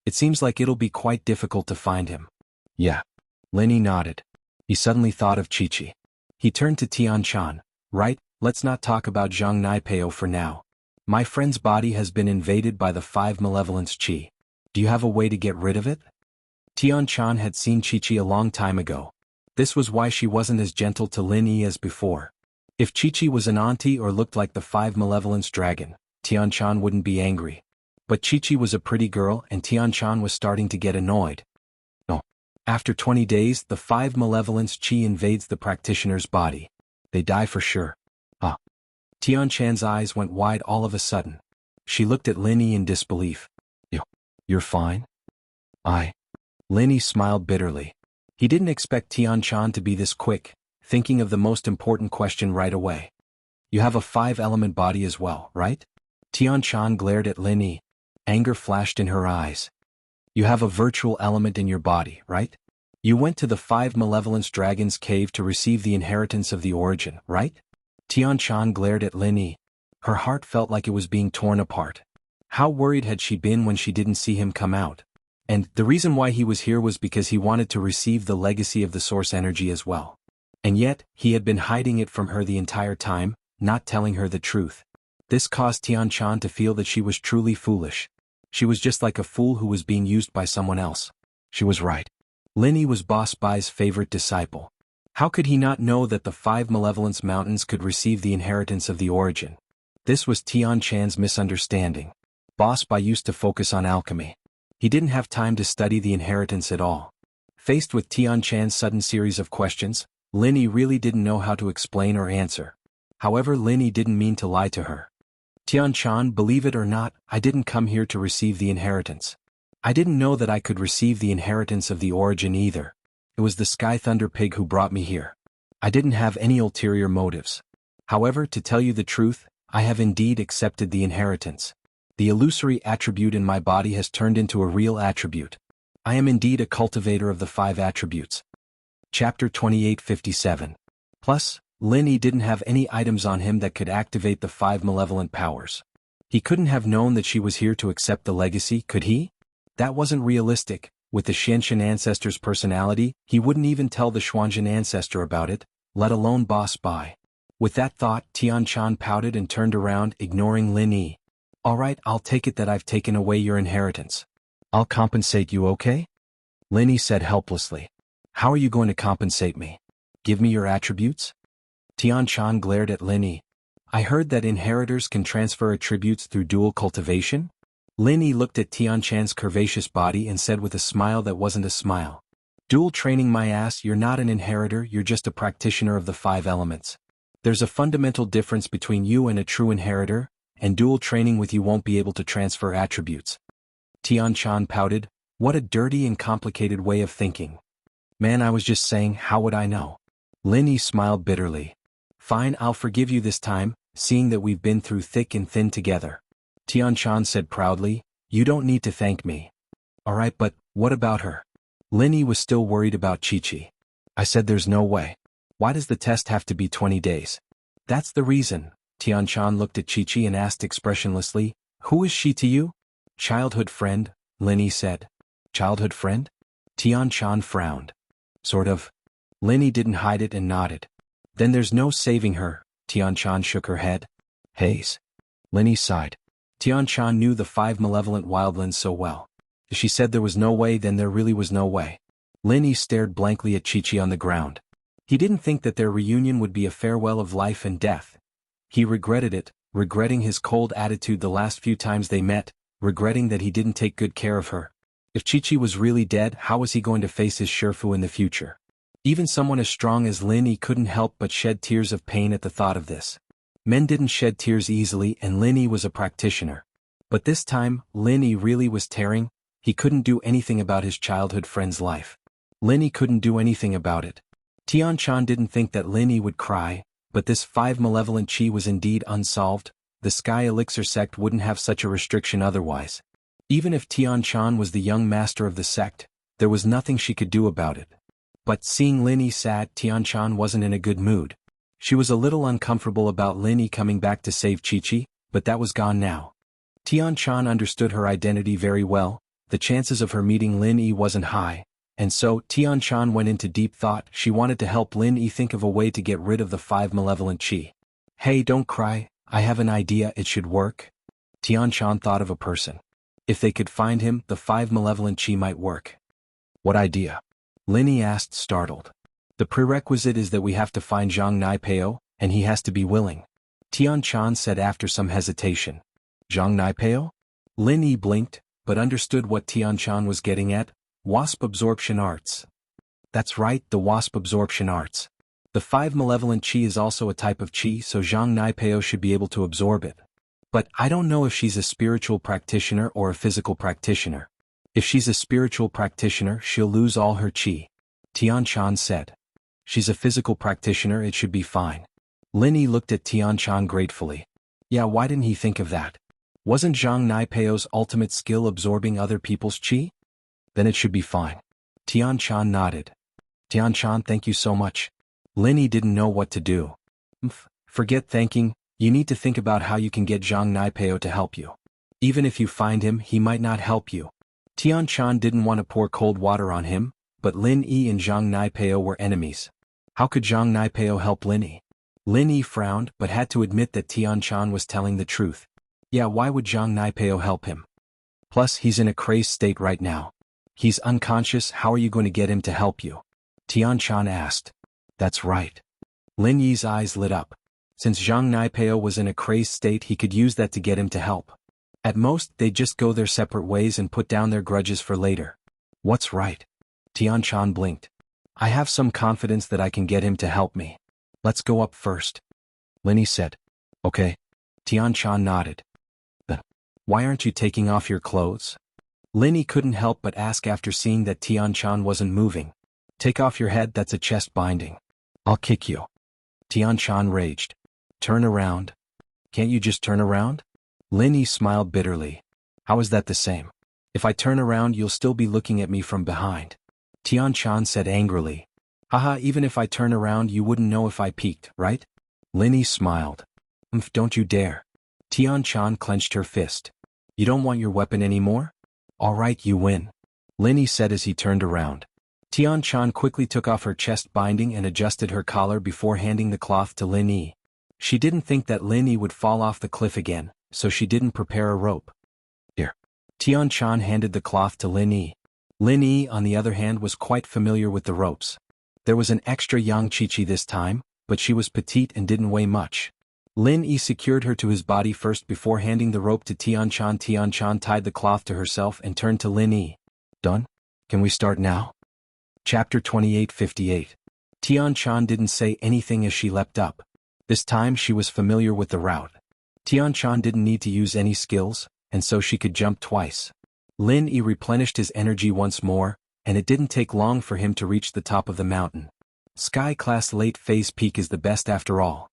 It seems like it'll be quite difficult to find him. Yeah. Lin Yi nodded. He suddenly thought of Chi-Chi. He turned to Tian-chan. Right, let's not talk about Zhang Naipeo for now. My friend's body has been invaded by the Five Malevolence Chi. Do you have a way to get rid of it? Tian-chan had seen Chi-Chi a long time ago. This was why she wasn't as gentle to Lin Yi as before. If Chi-Chi was an auntie or looked like the Five Malevolence Dragon, Tian-chan wouldn't be angry. But Chi-Chi was a pretty girl and Tian-chan was starting to get annoyed. No. After 20 days, the Five Malevolence Chi invades the practitioner's body. They die for sure. Tian-chan's eyes went wide all of a sudden. She looked at Lin Yi in disbelief. You're fine? Lin Yi smiled bitterly. He didn't expect Tian-chan to be this quick, thinking of the most important question right away. You have a five-element body as well, right? Tian-chan glared at Lin Yi. Anger flashed in her eyes. You have a virtual element in your body, right? You went to the Five Malevolence Dragon's cave to receive the inheritance of the origin, right? Tian-chan glared at Lin Yi. Her heart felt like it was being torn apart. How worried had she been when she didn't see him come out? And the reason why he was here was because he wanted to receive the legacy of the source energy as well. And yet, he had been hiding it from her the entire time, not telling her the truth. This caused Tian-chan to feel that she was truly foolish. She was just like a fool who was being used by someone else. She was right. Lin Yi was Boss Bai's favorite disciple. How could he not know that the Five Malevolence Mountains could receive the inheritance of the origin? This was Tian-chan's misunderstanding. Boss Bai used to focus on alchemy. He didn't have time to study the inheritance at all. Faced with Tian-chan's sudden series of questions, Lin Yi really didn't know how to explain or answer. However, Lin Yi didn't mean to lie to her. Tian-chan, believe it or not, I didn't come here to receive the inheritance. I didn't know that I could receive the inheritance of the origin either. It was the Sky Thunder Pig who brought me here. I didn't have any ulterior motives. However, to tell you the truth, I have indeed accepted the inheritance. The illusory attribute in my body has turned into a real attribute. I am indeed a cultivator of the five attributes. Chapter 2857. Plus, Lin Yi didn't have any items on him that could activate the 5 malevolent powers. He couldn't have known that she was here to accept the legacy, could he? That wasn't realistic. With the Xianshan ancestor's personality, he wouldn't even tell the Xuanzhen ancestor about it, let alone boss Bai. With that thought, Tian Shan pouted and turned around, ignoring Lin Yi. Alright, I'll take it that I've taken away your inheritance. I'll compensate you, okay? Lin Yi said helplessly. How are you going to compensate me? Give me your attributes? Tian Shan glared at Lin Yi. I heard that inheritors can transfer attributes through dual cultivation? Lin Yi looked at Tian Shan's curvaceous body and said with a smile that wasn't a smile. Dual training my ass, you're not an inheritor, you're just a practitioner of the 5 elements. There's a fundamental difference between you and a true inheritor, and dual training with you won't be able to transfer attributes. Tian Shan pouted. What a dirty and complicated way of thinking. Man, I was just saying, how would I know? Lin Yi smiled bitterly. Fine, I'll forgive you this time, seeing that we've been through thick and thin together. Tian Shan said proudly, you don't need to thank me. Alright, but what about her? Lin Yi was still worried about Chi-Chi. I said there's no way. Why does the test have to be 20 days? That's the reason. Tian Shan looked at Chi-Chi and asked expressionlessly, who is she to you? Childhood friend, Lin Yi said. Childhood friend? Tian Shan frowned. Sort of. Lin Yi didn't hide it and nodded. Then there's no saving her. Tian Shan shook her head. Haze. Lin Yi sighed. Tian Shan knew the 5 malevolent wildlands so well. If she said there was no way, then there really was no way. Lin Yi stared blankly at Chi-Chi on the ground. He didn't think that their reunion would be a farewell of life and death. He regretted it, regretting his cold attitude the last few times they met, regretting that he didn't take good care of her. If Chi-Chi was really dead, how was he going to face his Shifu in the future? Even someone as strong as Lin Yi couldn't help but shed tears of pain at the thought of this. Men didn't shed tears easily, and Lin Yi was a practitioner. But this time, Lin Yi really was tearing. He couldn't do anything about his childhood friend's life. Lin Yi couldn't do anything about it. Tian Shan didn't think that Lin Yi would cry, but this 5 malevolent chi was indeed unsolved. The Sky Elixir sect wouldn't have such a restriction otherwise. Even if Tian Shan was the young master of the sect, there was nothing she could do about it. But seeing Lin Yi sad, Tian Shan wasn't in a good mood. She was a little uncomfortable about Lin Yi coming back to save Chi-Chi, but that was gone now. Tian Shan understood her identity very well. The chances of her meeting Lin Yi wasn't high, and so Tian Shan went into deep thought. She wanted to help Lin Yi think of a way to get rid of the 5 malevolent chi. Hey, don't cry, I have an idea, it should work. Tian Shan thought of a person. If they could find him, the 5 malevolent chi might work. What idea? Lin Yi asked, startled. The prerequisite is that we have to find Zhang Naipeo, and he has to be willing. Tian Shan said after some hesitation. Zhang Naipeo? Lin Yi blinked, but understood what Tian Shan was getting at. Wasp absorption arts. That's right, the wasp absorption arts. The 5 malevolent chi is also a type of chi, so Zhang Naipeo should be able to absorb it. But I don't know if she's a spiritual practitioner or a physical practitioner. If she's a spiritual practitioner, she'll lose all her chi. Tian Shan said. She's a physical practitioner, it should be fine. Lin Yi looked at Tian Shan gratefully. Yeah, why didn't he think of that? Wasn't Zhang Naipeo's ultimate skill absorbing other people's chi? Then it should be fine. Tian Shan nodded. Tian Shan, thank you so much. Lin Yi didn't know what to do. Forget thanking, you need to think about how you can get Zhang Naipeo to help you. Even if you find him, he might not help you. Tian Shan didn't want to pour cold water on him, but Lin Yi and Zhang Naipeo were enemies. How could Zhang Naipeo help Lin Yi? Lin Yi frowned but had to admit that Tian Shan was telling the truth. Yeah, why would Zhang Naipeo help him? Plus, he's in a crazed state right now. He's unconscious, how are you going to get him to help you? Tian Shan asked. That's right. Lin Yi's eyes lit up. Since Zhang Naipeo was in a crazed state, he could use that to get him to help. At most, they'd just go their separate ways and put down their grudges for later. What's right? Tian Shan blinked. I have some confidence that I can get him to help me. Let's go up first. Lin Yi said. Okay. Tian Shan nodded. But why aren't you taking off your clothes? Lin Yi couldn't help but ask after seeing that Tian Shan wasn't moving. Take off your head, that's a chest binding. I'll kick you. Tian Shan raged. Turn around. Can't you just turn around? Lin Yi smiled bitterly. How is that the same? If I turn around, you'll still be looking at me from behind. Tian Shan said angrily. Haha, even if I turn around you wouldn't know if I peeked, right? Lin Yi smiled. Don't you dare. Tian-chan clenched her fist. You don't want your weapon anymore? Alright, you win. Lin Yi said as he turned around. Tian-chan quickly took off her chest binding and adjusted her collar before handing the cloth to Lin Yi. She didn't think that Lin Yi would fall off the cliff again, so she didn't prepare a rope. Here. Tian-chan handed the cloth to Lin Yi. Lin Yi, on the other hand, was quite familiar with the ropes. There was an extra young Chi-Chi this time, but she was petite and didn't weigh much. Lin Yi secured her to his body first before handing the rope to Tian-chan. Tian-chan tied the cloth to herself and turned to Lin Yi. Done? Can we start now? Chapter 28:58. Tian-chan didn't say anything as she leapt up. This time she was familiar with the route. Tian-chan didn't need to use any skills, and so she could jump twice. Lin Yi replenished his energy once more, and it didn't take long for him to reach the top of the mountain. Sky-class late phase peak is the best after all.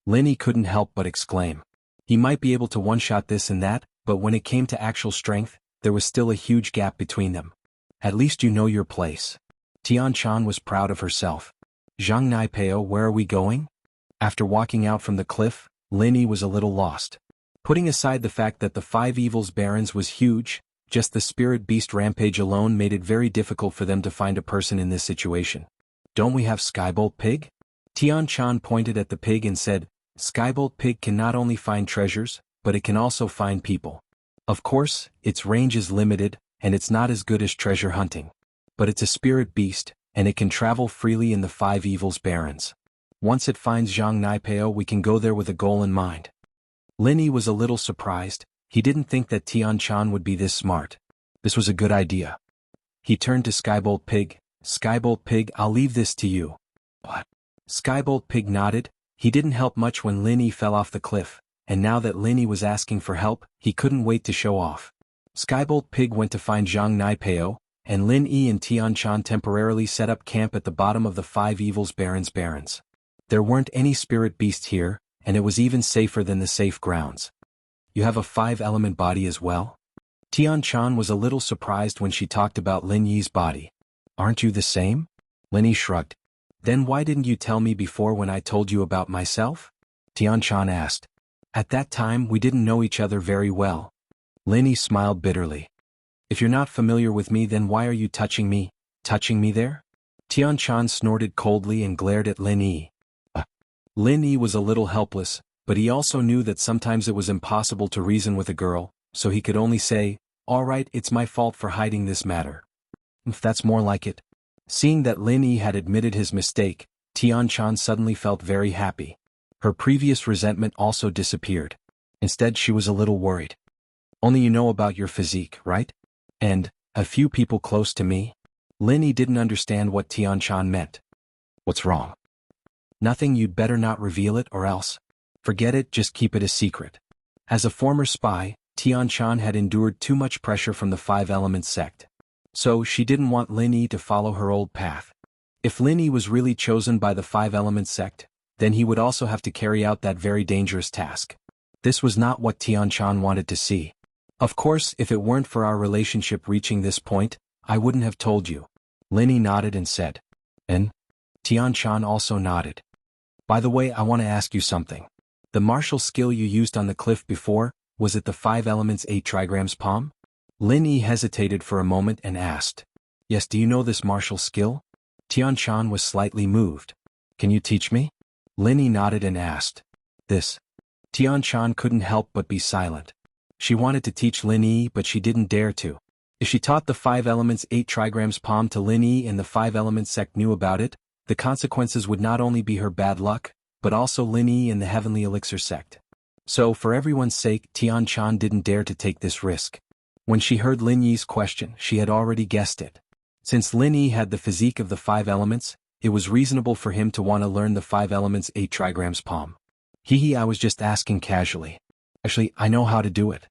Lin Yi couldn't help but exclaim. He might be able to one-shot this and that, but when it came to actual strength, there was still a huge gap between them. At least you know your place. Tian-chan was proud of herself. Zhang Naipeo, where are we going? After walking out from the cliff, Lin Yi was a little lost. Putting aside the fact that the Five Evils Barrens was huge, just the spirit beast rampage alone made it very difficult for them to find a person in this situation. Don't we have Skybolt Pig? Tian-chan pointed at the pig and said, Skybolt Pig can not only find treasures, but it can also find people. Of course, its range is limited, and it's not as good as treasure hunting. But it's a spirit beast, and it can travel freely in the Five Evils Barrens. Once it finds Zhang Naipeo, we can go there with a goal in mind. Lin Yi was a little surprised. He didn't think that Tian-chan would be this smart. This was a good idea. He turned to Skybolt Pig. Skybolt Pig, I'll leave this to you. What? Skybolt Pig nodded. He didn't help much when Lin Yi fell off the cliff, and now that Lin Yi was asking for help, he couldn't wait to show off. Skybolt Pig went to find Zhang Naipeo, and Lin Yi and Tian-chan temporarily set up camp at the bottom of the Five Evils Barrens. There weren't any spirit beasts here, and it was even safer than the safe grounds. You have a 5-element body as well? Tian-chan was a little surprised when she talked about Lin Yi's body. Aren't you the same? Lin Yi shrugged. Then why didn't you tell me before when I told you about myself? Tian-chan asked. At that time we didn't know each other very well. Lin Yi smiled bitterly. If you're not familiar with me, then why are you touching me? Touching me there? Tian-chan snorted coldly and glared at Lin Yi. Lin Yi was a little helpless, but he also knew that sometimes it was impossible to reason with a girl, so he could only say, Alright, it's my fault for hiding this matter. If that's more like it. Seeing that Lin Yi had admitted his mistake, Tian-chan suddenly felt very happy. Her previous resentment also disappeared. Instead, she was a little worried. Only you know about your physique, right? And, a few people close to me? Lin Yi didn't understand what Tian-chan meant. What's wrong? Nothing, you'd better not reveal it or else. Forget it, just keep it a secret. As a former spy, Tian-chan had endured too much pressure from the Five Elements sect. So she didn't want Lin Yi to follow her old path. If Lin Yi was really chosen by the Five Elements sect, then he would also have to carry out that very dangerous task. This was not what Tian-chan wanted to see. Of course, if it weren't for our relationship reaching this point, I wouldn't have told you. Lin Yi nodded and said. And? Tian-chan also nodded. By the way, I want to ask you something. The martial skill you used on the cliff before, was it the 5 elements 8 trigrams palm? Lin Yi hesitated for a moment and asked. Yes, do you know this martial skill? Tian-chan was slightly moved. Can you teach me? Lin Yi nodded and asked. This. Tian-chan couldn't help but be silent. She wanted to teach Lin Yi, but she didn't dare to. If she taught the 5 elements 8 trigrams palm to Lin Yi and the 5 elements sect knew about it, the consequences would not only be her bad luck, but also Lin Yi and the Heavenly Elixir sect. So for everyone's sake, Tian-chan didn't dare to take this risk. When she heard Lin Yi's question, she had already guessed it. Since Lin Yi had the physique of the 5 elements, it was reasonable for him to want to learn the 5 elements 8 trigrams palm. I was just asking casually. Actually, I know how to do it.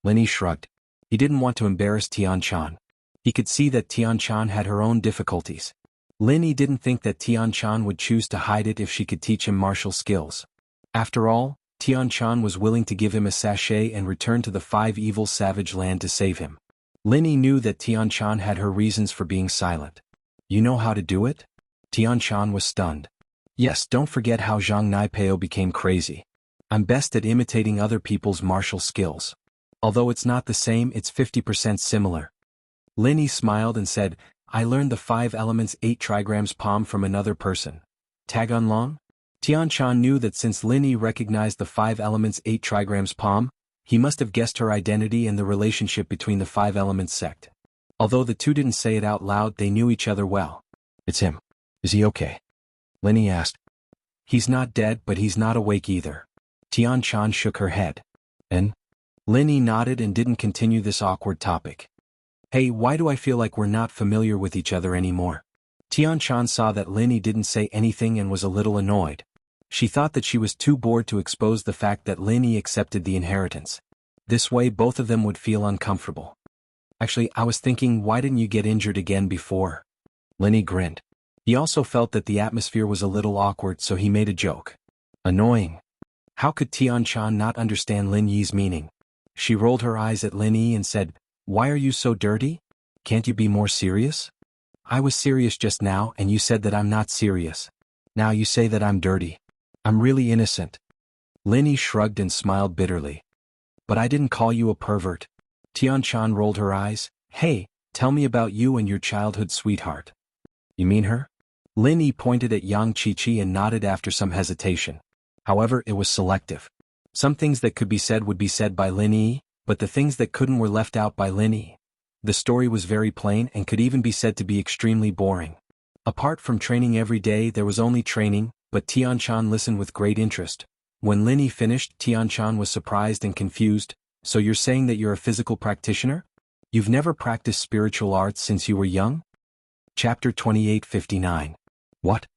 Lin Yi shrugged. He didn't want to embarrass Tian-chan. He could see that Tian-chan had her own difficulties. Lin Yi didn't think that Tian-chan would choose to hide it if she could teach him martial skills. After all, Tian-chan was willing to give him a sachet and return to the 5 evil savage land to save him. Lin Yi knew that Tian-chan had her reasons for being silent. You know how to do it? Tianshan was stunned. Yes, don't forget how Zhang Naipeo became crazy. I'm best at imitating other people's martial skills. Although it's not the same, it's 50% similar. Lin smiled and said, I learned the 5 elements 8 trigrams palm from another person. Tagun Long? Tianshan knew that since Lin recognized the 5 elements 8 trigrams palm, he must have guessed her identity and the relationship between the 5 elements sect. Although the two didn't say it out loud, they knew each other well. It's him. Is he okay? Lin asked. He's not dead, but he's not awake either. Tianshan shook her head. And? Lin nodded and didn't continue this awkward topic. Hey, why do I feel like we're not familiar with each other anymore? Tianshan saw that Lin didn't say anything and was a little annoyed. She thought that she was too bored to expose the fact that Lin accepted the inheritance. This way both of them would feel uncomfortable. Actually, I was thinking, why didn't you get injured again before? Lin grinned. He also felt that the atmosphere was a little awkward, so he made a joke. Annoying. How could Tianshan not understand Lin Yi's meaning? She rolled her eyes at Lin Yi and said, Why are you so dirty? Can't you be more serious? I was serious just now and you said that I'm not serious. Now you say that I'm dirty. I'm really innocent. Lin Yi shrugged and smiled bitterly. But I didn't call you a pervert. Tianshan rolled her eyes. Hey, tell me about you and your childhood sweetheart. You mean her? Lin Yi pointed at Yang Qiqi and nodded after some hesitation. However, it was selective. Some things that could be said would be said by Lin Yi, but the things that couldn't were left out by Lin Yi. The story was very plain and could even be said to be extremely boring. Apart from training every day, there was only training, but Tianshan listened with great interest. When Lin Yi finished, Tianshan was surprised and confused. So you're saying that you're a physical practitioner? You've never practiced spiritual arts since you were young? Chapter 2859. What?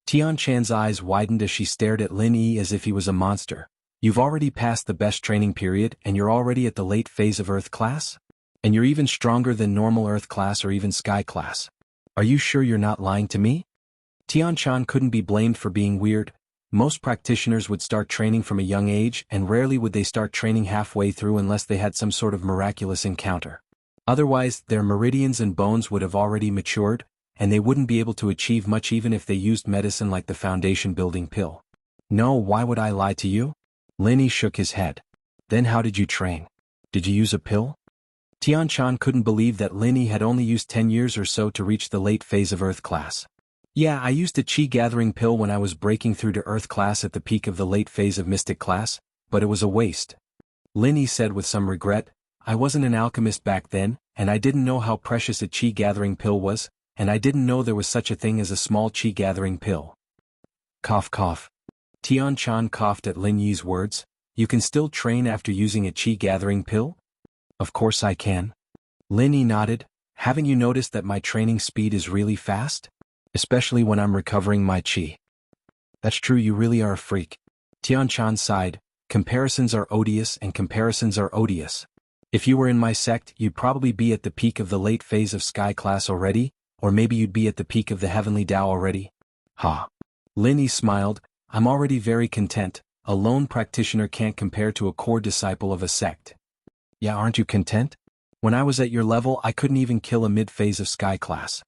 Tianshan's eyes widened as she stared at Lin Yi as if he was a monster. You've already passed the best training period and you're already at the late phase of Earth class? And you're even stronger than normal Earth class or even Sky class. Are you sure you're not lying to me? Tianshan couldn't be blamed for being weird. Most practitioners would start training from a young age, and rarely would they start training halfway through unless they had some sort of miraculous encounter. Otherwise, their meridians and bones would have already matured, and they wouldn't be able to achieve much even if they used medicine like the foundation-building pill. No, why would I lie to you? Lin Yi shook his head. Then how did you train? Did you use a pill? Tianshan couldn't believe that Lin Yi had only used 10 years or so to reach the late phase of Earth class. Yeah, I used a chi-gathering pill when I was breaking through to Earth class at the peak of the late phase of Mystic class, but it was a waste. Lin Yi said with some regret, I wasn't an alchemist back then, and I didn't know how precious a chi-gathering pill was, and I didn't know there was such a thing as a small chi-gathering pill. Cough cough. Tianshan coughed at Lin Yi's words. You can still train after using a chi-gathering pill? Of course I can. Lin Yi nodded. Haven't you noticed that my training speed is really fast? Especially when I'm recovering my chi. That's true, you really are a freak. Tianshan sighed. Comparisons are odious and comparisons are odious. If you were in my sect, you'd probably be at the peak of the late phase of Sky class already, or maybe you'd be at the peak of the Heavenly Tao already. Ha. Lin Yi smiled. I'm already very content. A lone practitioner can't compare to a core disciple of a sect. Yeah, aren't you content? When I was at your level, I couldn't even kill a mid-phase of Sky class.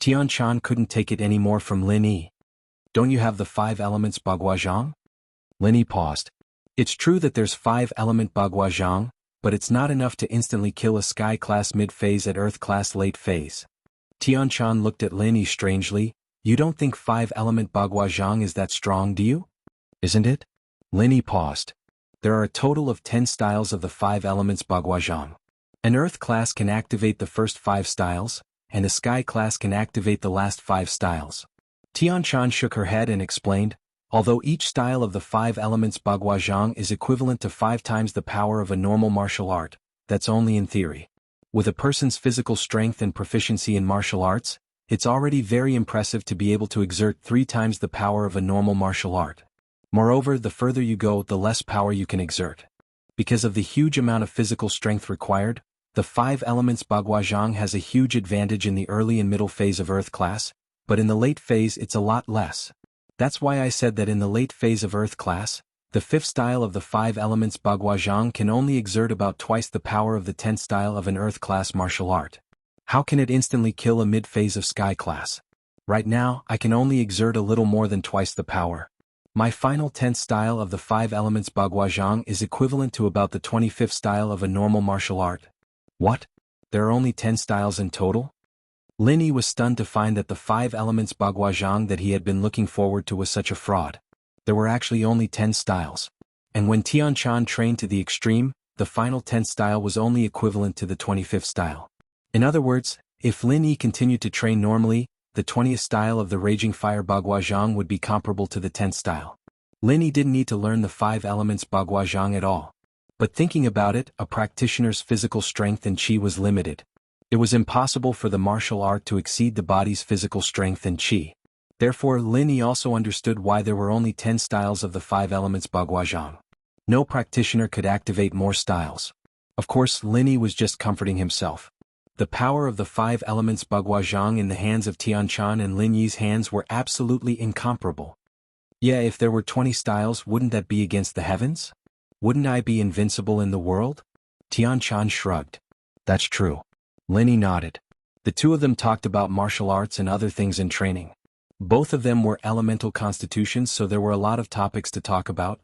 Tianshan couldn't take it anymore from Lin Yi. Don't you have the 5 elements Baguazhang? Lin Yi paused. It's true that there's 5-element Baguazhang, but it's not enough to instantly kill a Sky class mid-phase at Earth class late phase. Tianshan looked at Lin Yi strangely. You don't think 5-element Baguazhang is that strong, do you? Isn't it? Lin Yi paused. There are a total of 10 styles of the 5 elements Baguazhang. An Earth class can activate the first 5 styles, and a Sky class can activate the last 5 styles. Tianshan shook her head and explained, although each style of the 5 elements Baguazhang is equivalent to 5 times the power of a normal martial art, that's only in theory. With a person's physical strength and proficiency in martial arts, it's already very impressive to be able to exert 3 times the power of a normal martial art. Moreover, the further you go, the less power you can exert. Because of the huge amount of physical strength required, the 5 elements Baguazhang has a huge advantage in the early and middle phase of Earth class, but in the late phase it's a lot less. That's why I said that in the late phase of Earth class, the 5th style of the 5 elements Baguazhang can only exert about twice the power of the 10th style of an Earth class martial art. How can it instantly kill a mid-phase of Sky class? Right now, I can only exert a little more than twice the power. My final 10th style of the 5 elements Baguazhang is equivalent to about the 25th style of a normal martial art. What? There are only 10 styles in total? Lin Yi was stunned to find that the 5 elements Baguazhang that he had been looking forward to was such a fraud. There were actually only 10 styles. And when Tian Chan trained to the extreme, the final 10th style was only equivalent to the 25th style. In other words, if Lin Yi continued to train normally, the 20th style of the Raging Fire Baguazhang would be comparable to the 10th style. Lin Yi didn't need to learn the 5 elements Baguazhang at all. But thinking about it, a practitioner's physical strength and qi was limited. It was impossible for the martial art to exceed the body's physical strength and qi. Therefore, Lin Yi also understood why there were only 10 styles of the 5 elements Baguazhang. No practitioner could activate more styles. Of course, Lin Yi was just comforting himself. The power of the 5 elements Baguazhang in the hands of Tian Chan and Lin Yi's hands were absolutely incomparable. Yeah, if there were 20 styles, wouldn't that be against the heavens? Wouldn't I be invincible in the world? Tian Chan shrugged. That's true. Lin Yi nodded. The two of them talked about martial arts and other things in training. Both of them were elemental constitutions, so there were a lot of topics to talk about.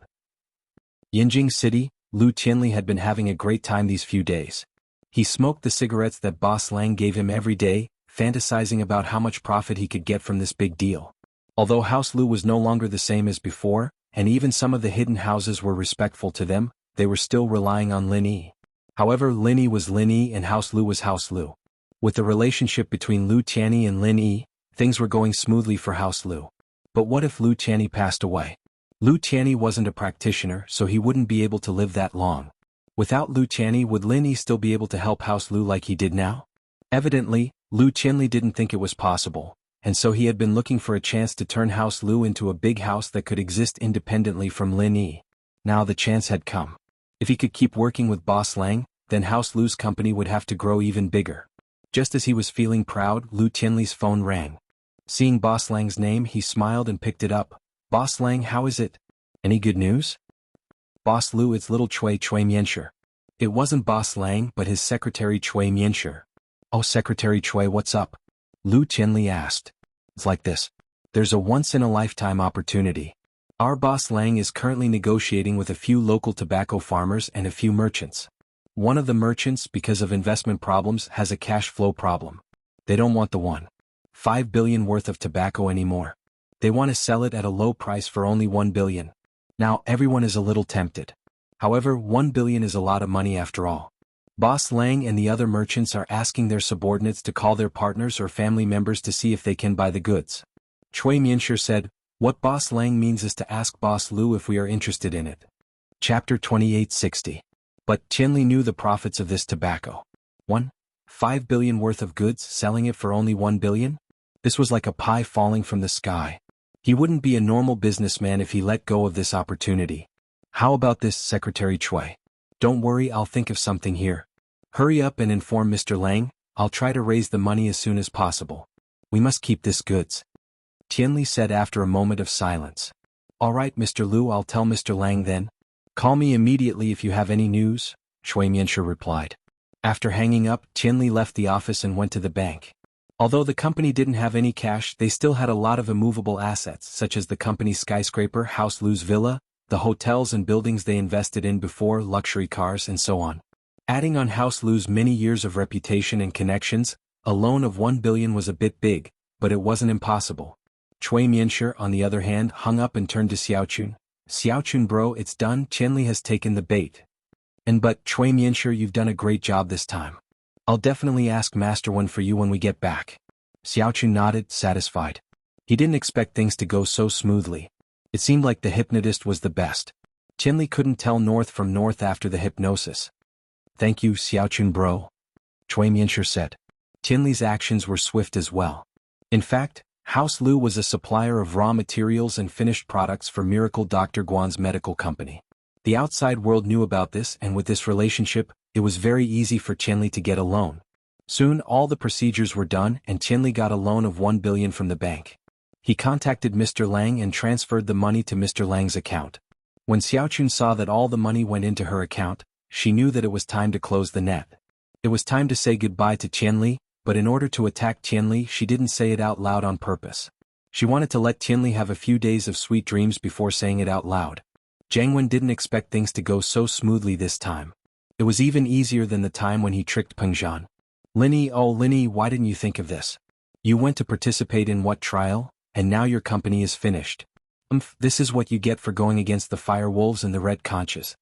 Yinjing City, Lu Tianli had been having a great time these few days. He smoked the cigarettes that Boss Lang gave him every day, fantasizing about how much profit he could get from this big deal. Although House Lu was no longer the same as before, and even some of the hidden houses were respectful to them, they were still relying on Lin Yi. However, Lin Yi was Lin Yi and House Lu was House Lu. With the relationship between Lu Tianyi and Lin Yi, things were going smoothly for House Lu. But what if Lu Tianyi passed away? Lu Tianyi wasn't a practitioner, so he wouldn't be able to live that long. Without Lu Tianyi, would Lin Yi still be able to help House Lu like he did now? Evidently, Lu Tianli didn't think it was possible, and so he had been looking for a chance to turn House Lu into a big house that could exist independently from Lin Yi. Now the chance had come. If he could keep working with Boss Lang, then House Lu's company would have to grow even bigger. Just as he was feeling proud, Lu Tianli's phone rang. Seeing Boss Lang's name, he smiled and picked it up. Boss Lang, how is it? Any good news? Boss Lu, it's little Cui Mianshi. It wasn't Boss Lang but his secretary Cui Mianshi. Oh, Secretary Cui, what's up? Lu Tianli asked. It's like this. There's a once-in-a-lifetime opportunity. Our Boss Lang is currently negotiating with a few local tobacco farmers and a few merchants. One of the merchants, because of investment problems, has a cash flow problem. They don't want the 1.5 billion worth of tobacco anymore. They want to sell it at a low price for only 1 billion. Now everyone is a little tempted. However, 1 billion is a lot of money after all. Boss Lang and the other merchants are asking their subordinates to call their partners or family members to see if they can buy the goods. Cui Mianshi said, what Boss Lang means is to ask Boss Lu if we are interested in it. Chapter 2860. But Tianli knew the profits of this tobacco. 1.5 billion worth of goods, selling it for only 1 billion? This was like a pie falling from the sky. He wouldn't be a normal businessman if he let go of this opportunity. How about this, Secretary Cui? Don't worry, I'll think of something here. Hurry up and inform Mr. Lang, I'll try to raise the money as soon as possible. We must keep this goods. Tianli said after a moment of silence. All right, Mr. Lu, I'll tell Mr. Lang then. Call me immediately if you have any news, Cui Mianshi replied. After hanging up, Tianli left the office and went to the bank. Although the company didn't have any cash, they still had a lot of immovable assets such as the company's skyscraper, House Lu's villa, the hotels and buildings they invested in before, luxury cars and so on. Adding on House Lu's many years of reputation and connections, a loan of 1 billion was a bit big, but it wasn't impossible. Cui Mianshi, on the other hand, hung up and turned to Xiaochun. Xiaochun bro, it's done, Tianli has taken the bait. But Cui Mianshi, you've done a great job this time. I'll definitely ask Master One for you when we get back. Xiaochun nodded, satisfied. He didn't expect things to go so smoothly. It seemed like the hypnotist was the best. Tianli couldn't tell north from north after the hypnosis. Thank you, Xiaochun bro. Cui Mianshi said. Tianli's actions were swift as well. In fact, House Lu was a supplier of raw materials and finished products for Miracle Dr. Guan's medical company. The outside world knew about this, and with this relationship, it was very easy for Tianli to get a loan. Soon all the procedures were done and Tianli got a loan of 1 billion from the bank. He contacted Mr. Lang and transferred the money to Mr. Lang's account. When Xiaochun saw that all the money went into her account, she knew that it was time to close the net. It was time to say goodbye to Tianli, but in order to attack Tianli she didn't say it out loud on purpose. She wanted to let Tianli have a few days of sweet dreams before saying it out loud. Jianghu didn't expect things to go so smoothly this time. It was even easier than the time when he tricked Peng Zhan. Linny, oh Linny, why didn't you think of this? You went to participate in what trial, and now your company is finished. This is what you get for going against the fire wolves and the red conches.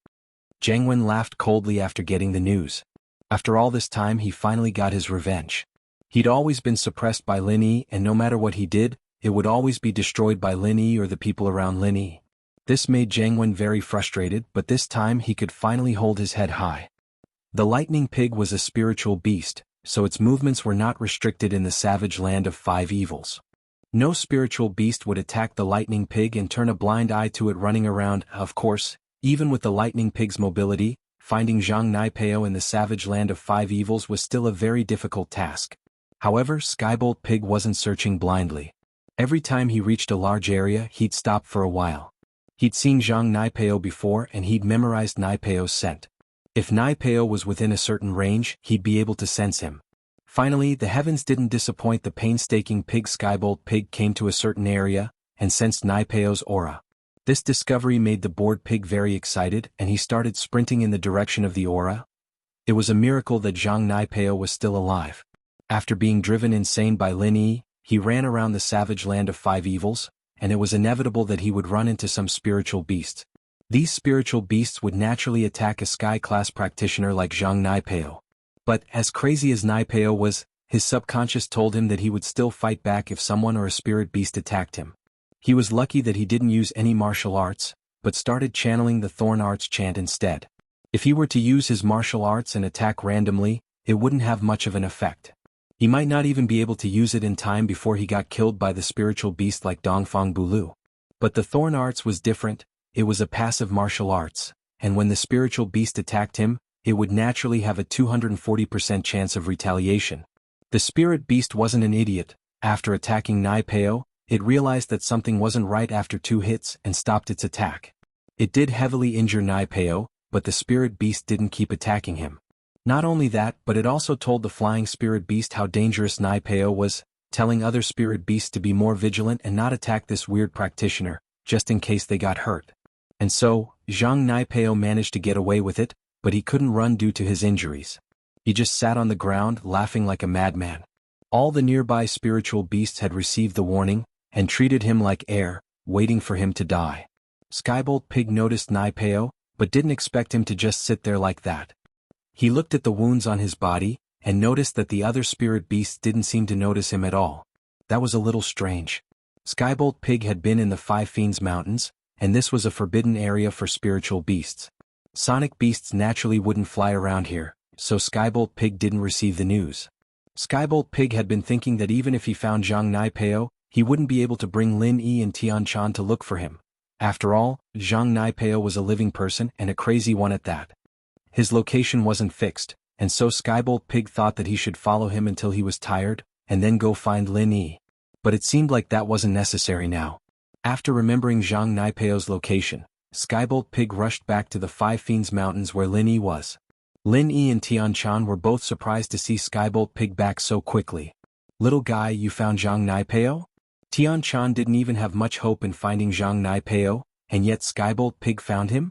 Jianghu laughed coldly after getting the news. After all this time he finally got his revenge. He'd always been suppressed by Linny, and no matter what he did, it would always be destroyed by Linny or the people around Linny. This made Jianghu very frustrated, but this time he could finally hold his head high. The lightning pig was a spiritual beast, so its movements were not restricted in the savage land of 5 evils. No spiritual beast would attack the lightning pig and turn a blind eye to it running around. Of course, even with the lightning pig's mobility, finding Zhang Naipeo in the savage land of 5 evils was still a very difficult task. However, Skybolt Pig wasn't searching blindly. Every time he reached a large area he'd stop for a while. He'd seen Zhang Naipeo before and he'd memorized Naipeo's scent. If Naipeo was within a certain range, he'd be able to sense him. Finally, the heavens didn't disappoint the painstaking pig. Skybolt Pig came to a certain area, and sensed Naipeo's aura. This discovery made the bored pig very excited, and he started sprinting in the direction of the aura. It was a miracle that Zhang Naipeo was still alive. After being driven insane by Lin Yi, he ran around the savage land of 5 evils, and it was inevitable that he would run into some spiritual beasts. These spiritual beasts would naturally attack a sky-class practitioner like Zhang Naipeo. But, as crazy as Naipeo was, his subconscious told him that he would still fight back if someone or a spirit beast attacked him. He was lucky that he didn't use any martial arts, but started channeling the Thorn Arts chant instead. If he were to use his martial arts and attack randomly, it wouldn't have much of an effect. He might not even be able to use it in time before he got killed by the spiritual beast like Dongfang Bulu. But the Thorn Arts was different. It was a passive martial arts, and when the spiritual beast attacked him, it would naturally have a 240% chance of retaliation. The spirit beast wasn't an idiot. After attacking Naipeo, it realized that something wasn't right after 2 hits and stopped its attack. It did heavily injure Naipeo, but the spirit beast didn't keep attacking him. Not only that, but it also told the flying spirit beast how dangerous Naipeo was, telling other spirit beasts to be more vigilant and not attack this weird practitioner, just in case they got hurt. And so, Zhang Naipeo managed to get away with it, but he couldn't run due to his injuries. He just sat on the ground, laughing like a madman. All the nearby spiritual beasts had received the warning, and treated him like air, waiting for him to die. Skybolt Pig noticed Naipeo, but didn't expect him to just sit there like that. He looked at the wounds on his body, and noticed that the other spirit beasts didn't seem to notice him at all. That was a little strange. Skybolt Pig had been in the 5 Fiends Mountains, and this was a forbidden area for spiritual beasts. Sonic beasts naturally wouldn't fly around here, so Skybolt Pig didn't receive the news. Skybolt Pig had been thinking that even if he found Zhang Naipeo, he wouldn't be able to bring Lin Yi and Tian Chan to look for him. After all, Zhang Naipeo was a living person and a crazy one at that. His location wasn't fixed, and so Skybolt Pig thought that he should follow him until he was tired, and then go find Lin Yi. But it seemed like that wasn't necessary now. After remembering Zhang Naipeo's location, Skybolt Pig rushed back to the 5 Fiends Mountains where Lin Yi was. Lin Yi and Tian Chan were both surprised to see Skybolt Pig back so quickly. "Little guy, you found Zhang Naipeo?" Tian Chan didn't even have much hope in finding Zhang Naipeo, and yet Skybolt Pig found him?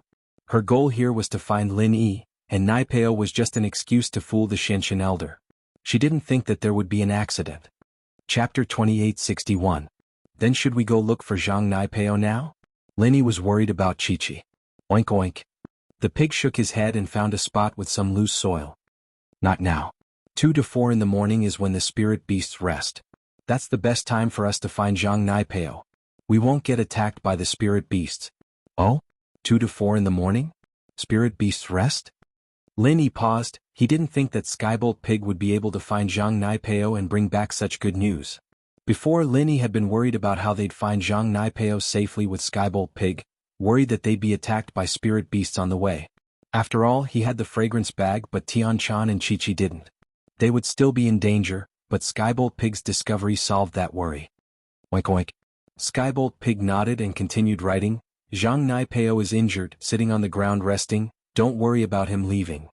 Her goal here was to find Lin Yi, and Naipeo was just an excuse to fool the Xinshan elder. She didn't think that there would be an accident. Chapter 2861. Then should we go look for Zhang Naipeo now? Lin Yi was worried about Chi-Chi. Oink oink. The pig shook his head and found a spot with some loose soil. Not now. 2 to 4 in the morning is when the spirit beasts rest. That's the best time for us to find Zhang Naipeo. We won't get attacked by the spirit beasts. Oh? 2 to 4 in the morning? Spirit beasts rest? Lin Yi paused. He didn't think that Skybolt Pig would be able to find Zhang Naipeo and bring back such good news. Before, Lin Yi had been worried about how they'd find Zhang Naipeo safely with Skybolt Pig, worried that they'd be attacked by spirit beasts on the way. After all, he had the fragrance bag, but Tian Chan and Chi-Chi didn't. They would still be in danger, but Skybolt Pig's discovery solved that worry. Oink oink. Skybolt Pig nodded and continued writing. Zhang Naipeo is injured, sitting on the ground resting. Don't worry about him leaving.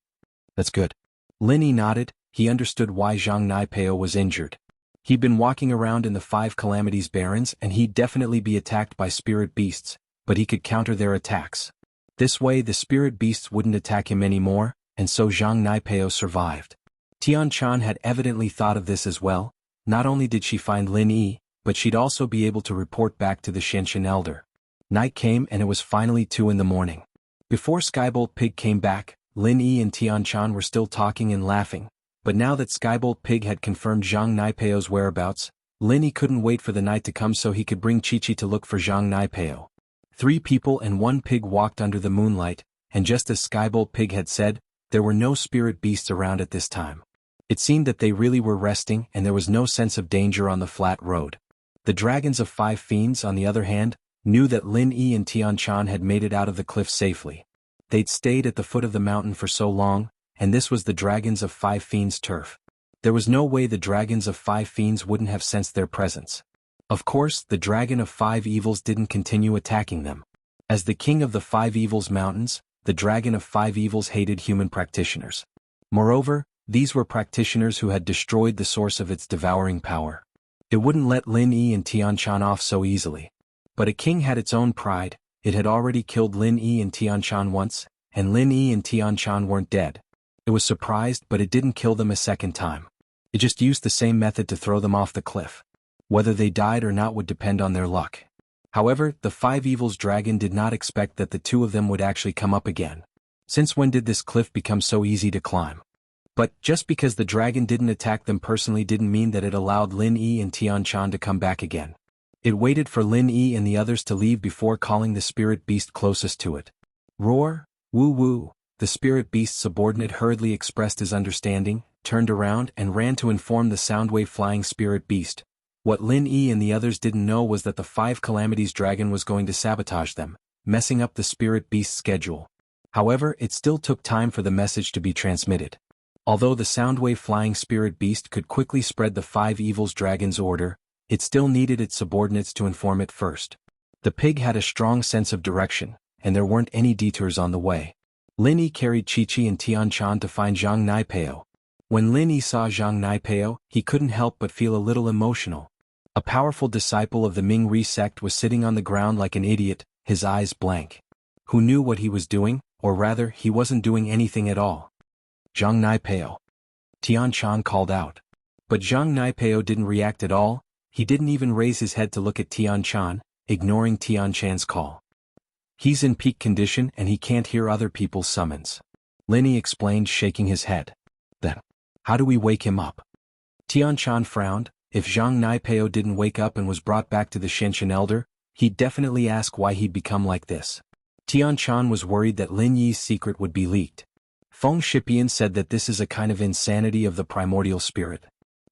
That's good. Lin Yi nodded. he understood why Zhang Naipeo was injured. He'd been walking around in the Five Calamities Barrens and he'd definitely be attacked by spirit beasts, but he could counter their attacks. This way the spirit beasts wouldn't attack him anymore, and so Zhang Naipeo survived. Tian Chan had evidently thought of this as well. Not only did she find Lin Yi, but she'd also be able to report back to the Xianxian elder. Night came and it was finally 2 in the morning. Before Skybolt Pig came back, Lin Yi and Tian Chan were still talking and laughing, but now that Skybolt Pig had confirmed Zhang Naipeo's whereabouts, Lin Yi couldn't wait for the night to come so he could bring Chi-Chi to look for Zhang Naipeo. 3 people and 1 pig walked under the moonlight, and just as Skybolt Pig had said, there were no spirit beasts around at this time. It seemed that they really were resting and there was no sense of danger on the flat road. The dragons of 5 fiends, on the other hand, knew that Lin Yi and Tian Chan had made it out of the cliff safely. They'd stayed at the foot of the mountain for so long, and this was the dragons of 5 fiends' turf. There was no way the dragons of 5 fiends wouldn't have sensed their presence. Of course, the dragon of 5 evils didn't continue attacking them. As the king of the 5 evils mountains, the dragon of 5 evils hated human practitioners. Moreover, these were practitioners who had destroyed the source of its devouring power. It wouldn't let Lin Yi and Tian Chan off so easily. But a king had its own pride. It had already killed Lin Yi and Tian Chan once, and Lin Yi and Tian Chan weren't dead. It was surprised, but it didn't kill them a second time. It just used the same method to throw them off the cliff. Whether they died or not would depend on their luck. However, the 5 evils dragon did not expect that the 2 of them would actually come up again. Since when did this cliff become so easy to climb? But just because the dragon didn't attack them personally didn't mean that it allowed Lin Yi and Tian Chan to come back again. It waited for Lin Yi and the others to leave before calling the spirit beast closest to it. Roar, woo woo. The spirit beast's subordinate hurriedly expressed his understanding, turned around and ran to inform the Soundwave flying spirit beast. What Lin Yi and the others didn't know was that the 5 Calamities dragon was going to sabotage them, messing up the spirit beast's schedule. However, it still took time for the message to be transmitted. Although the Soundwave flying spirit beast could quickly spread the 5 evils dragon's order, it still needed its subordinates to inform it first. The pig had a strong sense of direction, and there weren't any detours on the way. Lin Yi carried Chi-Chi and Tian Chan to find Zhang Naipeo. When Lin Yi saw Zhang Naipeo, he couldn't help but feel a little emotional. A powerful disciple of the Ming-Ri sect was sitting on the ground like an idiot, his eyes blank. Who knew what he was doing, or rather, he wasn't doing anything at all. Zhang Naipeo. Tian Chan called out. But Zhang Naipeo didn't react at all. He didn't even raise his head to look at Tian Chan, ignoring Tian Chan's call. He's in peak condition and he can't hear other people's summons. Lin Yi explained, shaking his head. Then, how do we wake him up? Tian Chan frowned. If Zhang Naipeo didn't wake up and was brought back to the Xianxian elder, he'd definitely ask why he'd become like this. Tian Chan was worried that Lin Yi's secret would be leaked. Feng Shipian said that this is a kind of insanity of the primordial spirit.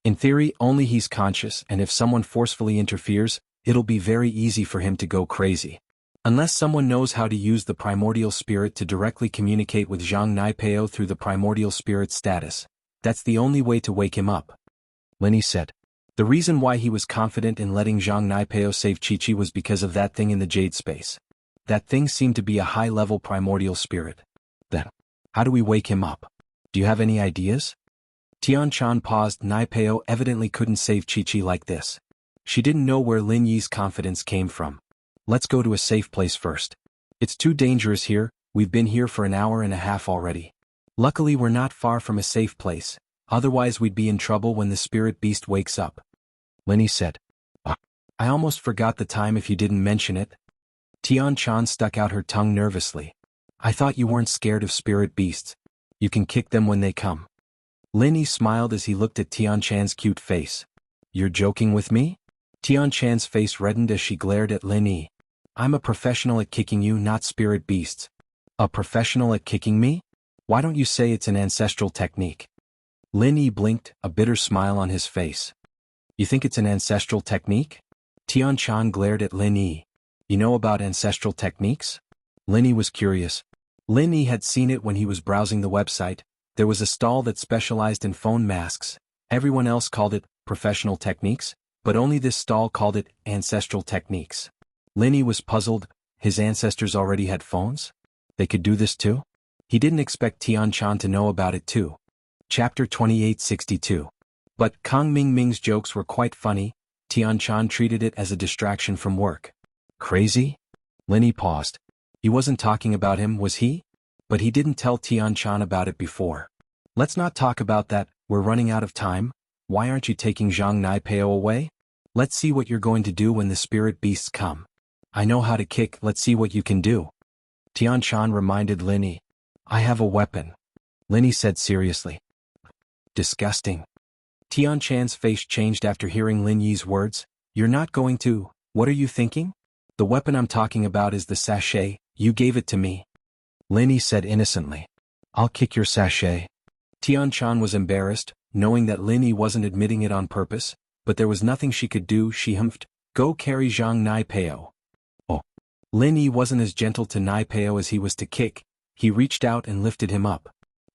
In theory, only he's conscious, and if someone forcefully interferes, it'll be very easy for him to go crazy. Unless someone knows how to use the primordial spirit to directly communicate with Zhang Naipeo through the primordial spirit status, that's the only way to wake him up. Lin Yi said. The reason why he was confident in letting Zhang Naipeo save Chi-Chi was because of that thing in the jade space. That thing seemed to be a high-level primordial spirit. Then, how do we wake him up? Do you have any ideas? Tian Chan paused. Naipeo evidently couldn't save Chi-Chi like this. She didn't know where Lin Yi's confidence came from. Let's go to a safe place first. It's too dangerous here. We've been here for an hour and a half already. Luckily we're not far from a safe place, otherwise we'd be in trouble when the spirit beast wakes up. Lin Yi said. I almost forgot the time if you didn't mention it. Tian Chan stuck out her tongue nervously. I thought you weren't scared of spirit beasts. You can kick them when they come. Lin Yi smiled as he looked at Tian Chan's cute face. You're joking with me? Tian Chan's face reddened as she glared at Lin Yi. I'm a professional at kicking you, not spirit beasts. A professional at kicking me? Why don't you say it's an ancestral technique? Lin Yi blinked, a bitter smile on his face. You think it's an ancestral technique? Tian Chan glared at Lin Yi. You know about ancestral techniques? Lin Yi was curious. Lin Yi had seen it when he was browsing the website. There was a stall that specialized in phone masks. Everyone else called it professional techniques, but only this stall called it ancestral techniques. Lin Yi was puzzled. His ancestors already had phones? They could do this too? He didn't expect Tian Chan to know about it too. Chapter 2862. But Kang Mingming's jokes were quite funny. Tian Chan treated it as a distraction from work. Crazy? Linny paused. He wasn't talking about him, was he? But he didn't tell Tian Chan about it before. Let's not talk about that, we're running out of time. Why aren't you taking Zhang Naipeo away? Let's see what you're going to do when the spirit beasts come. I know how to kick, let's see what you can do. Tian Chan reminded Linny. I have a weapon. Linny said seriously. Disgusting. Tian Chan's face changed after hearing Lin Yi's words. You're not going to, what are you thinking? The weapon I'm talking about is the sachet, you gave it to me. Linny said innocently. I'll kick your sachet. Tian Chan was embarrassed, knowing that Linny wasn't admitting it on purpose, but there was nothing she could do. She humphed, go carry Zhang Naipeo. Oh. Linny wasn't as gentle to Naipeo as he was to kick. He reached out and lifted him up.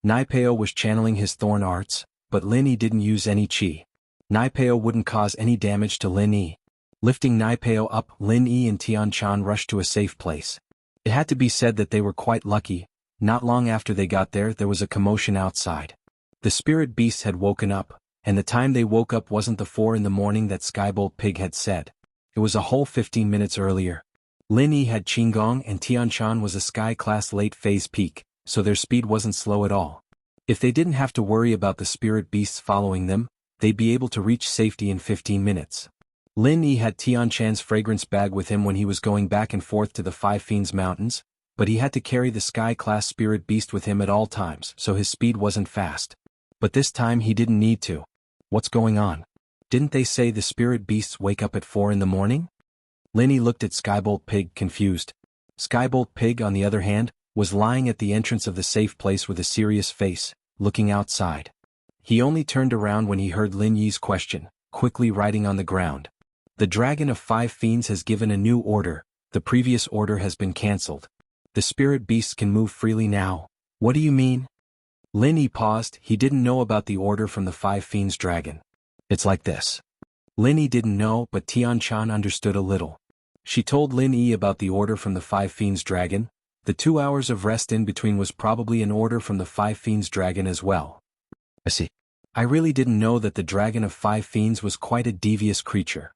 Naipeo was channeling his thorn arts, but Linny didn't use any chi. Naipeo wouldn't cause any damage to Lin Yi. Lifting Naipeo up, Lin Yi and Tian Chan rushed to a safe place. It had to be said that they were quite lucky. Not long after they got there was a commotion outside. The spirit beasts had woken up, and the time they woke up wasn't the 4 in the morning that Skybolt Pig had said. It was a whole 15 minutes earlier. Lin Yi had Qinggong and Tian Chan was a Sky-class late-phase peak, so their speed wasn't slow at all. If they didn't have to worry about the spirit beasts following them, they'd be able to reach safety in 15 minutes. Lin Yi had Tian Chan's fragrance bag with him when he was going back and forth to the Five Fiends Mountains, but he had to carry the Sky-class spirit beast with him at all times, so his speed wasn't fast. But this time he didn't need to. What's going on? Didn't they say the spirit beasts wake up at 4 in the morning? Lin Yi looked at Skybolt Pig, confused. Skybolt Pig, on the other hand, was lying at the entrance of the safe place with a serious face, looking outside. He only turned around when he heard Lin Yi's question, quickly writing on the ground. The Dragon of Five Fiends has given a new order, the previous order has been cancelled. The spirit beasts can move freely now. What do you mean? Lin Yi paused, he didn't know about the order from the Five Fiends Dragon. It's like this. Lin Yi didn't know, but Tian Chan understood a little. She told Lin Yi about the order from the Five Fiends Dragon. The 2 hours of rest in between was probably an order from the Five Fiends Dragon as well. I see. I really didn't know that the Dragon of Five Fiends was quite a devious creature.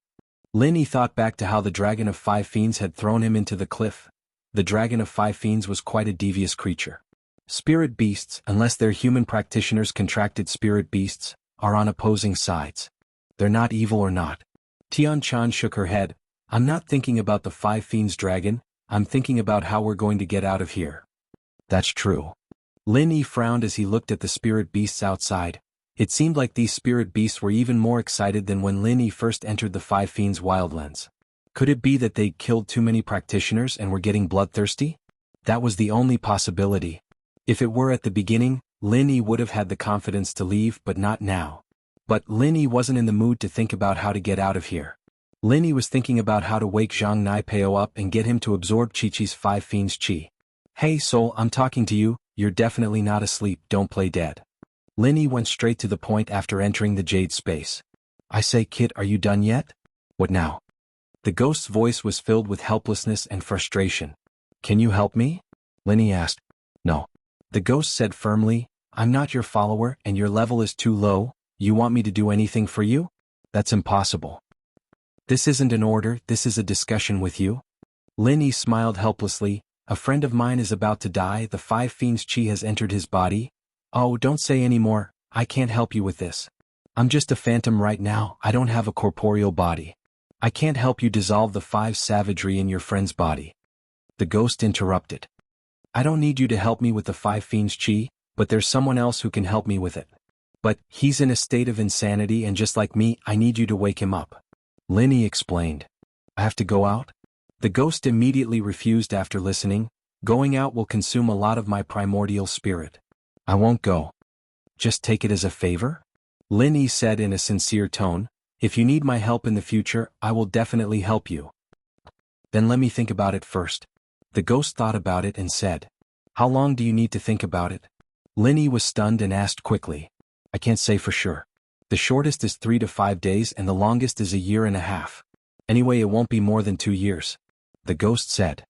Lin Yi thought back to how the Dragon of Five Fiends had thrown him into the cliff. The Dragon of Five Fiends was quite a devious creature. Spirit beasts, unless they're human practitioners contracted spirit beasts, are on opposing sides. They're not evil or not. Tian Chan shook her head. I'm not thinking about the Five Fiends Dragon, I'm thinking about how we're going to get out of here. That's true. Lin Yi frowned as he looked at the spirit beasts outside. It seemed like these spirit beasts were even more excited than when Lin Yi first entered the Five Fiends Wildlands. Could it be that they'd killed too many practitioners and were getting bloodthirsty? That was the only possibility. If it were at the beginning, Lin Yi would have had the confidence to leave, but not now. But Lin Yi wasn't in the mood to think about how to get out of here. Lin Yi was thinking about how to wake Zhang Naipeo up and get him to absorb Chi-Chi's Five Fiends Chi. Hey Soul, I'm talking to you, you're definitely not asleep, don't play dead. Lin Yi went straight to the point after entering the Jade space. I say kid, are you done yet? What now? The ghost's voice was filled with helplessness and frustration. Can you help me? Lin Yi asked. No. The ghost said firmly, I'm not your follower and your level is too low, you want me to do anything for you? That's impossible. This isn't an order, this is a discussion with you. Lin Yi smiled helplessly, a friend of mine is about to die, the Five Fiends Chi has entered his body. Oh, don't say any more, I can't help you with this. I'm just a phantom right now, I don't have a corporeal body. I can't help you dissolve the five savagery in your friend's body. The ghost interrupted. I don't need you to help me with the Five Fiends Chi, but there's someone else who can help me with it. But, he's in a state of insanity and just like me, I need you to wake him up. Lin Yi explained. I have to go out? The ghost immediately refused after listening. Going out will consume a lot of my primordial spirit. I won't go. Just take it as a favor? Lin Yi said in a sincere tone. If you need my help in the future, I will definitely help you. Then let me think about it first. The ghost thought about it and said. How long do you need to think about it? Lin Yi was stunned and asked quickly. I can't say for sure. The shortest is 3 to 5 days and the longest is a year and a half. Anyway, it won't be more than 2 years. The ghost said.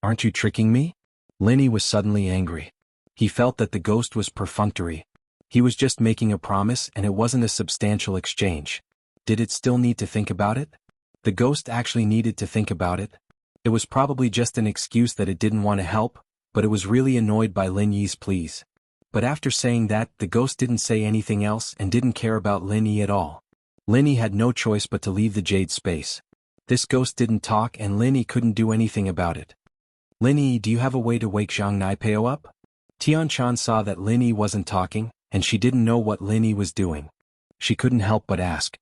Aren't you tricking me? Lin Yi was suddenly angry. He felt that the ghost was perfunctory. He was just making a promise and it wasn't a substantial exchange. Did it still need to think about it? The ghost actually needed to think about it. It was probably just an excuse that it didn't want to help, but it was really annoyed by Lin Yi's pleas. But after saying that, the ghost didn't say anything else and didn't care about Lin Yi at all. Lin Yi had no choice but to leave the jade space. This ghost didn't talk and Lin Yi couldn't do anything about it. Lin Yi, do you have a way to wake Zhang Naipeo up? Tianchan saw that Lin Yi wasn't talking, and she didn't know what Lin Yi was doing. She couldn't help but ask.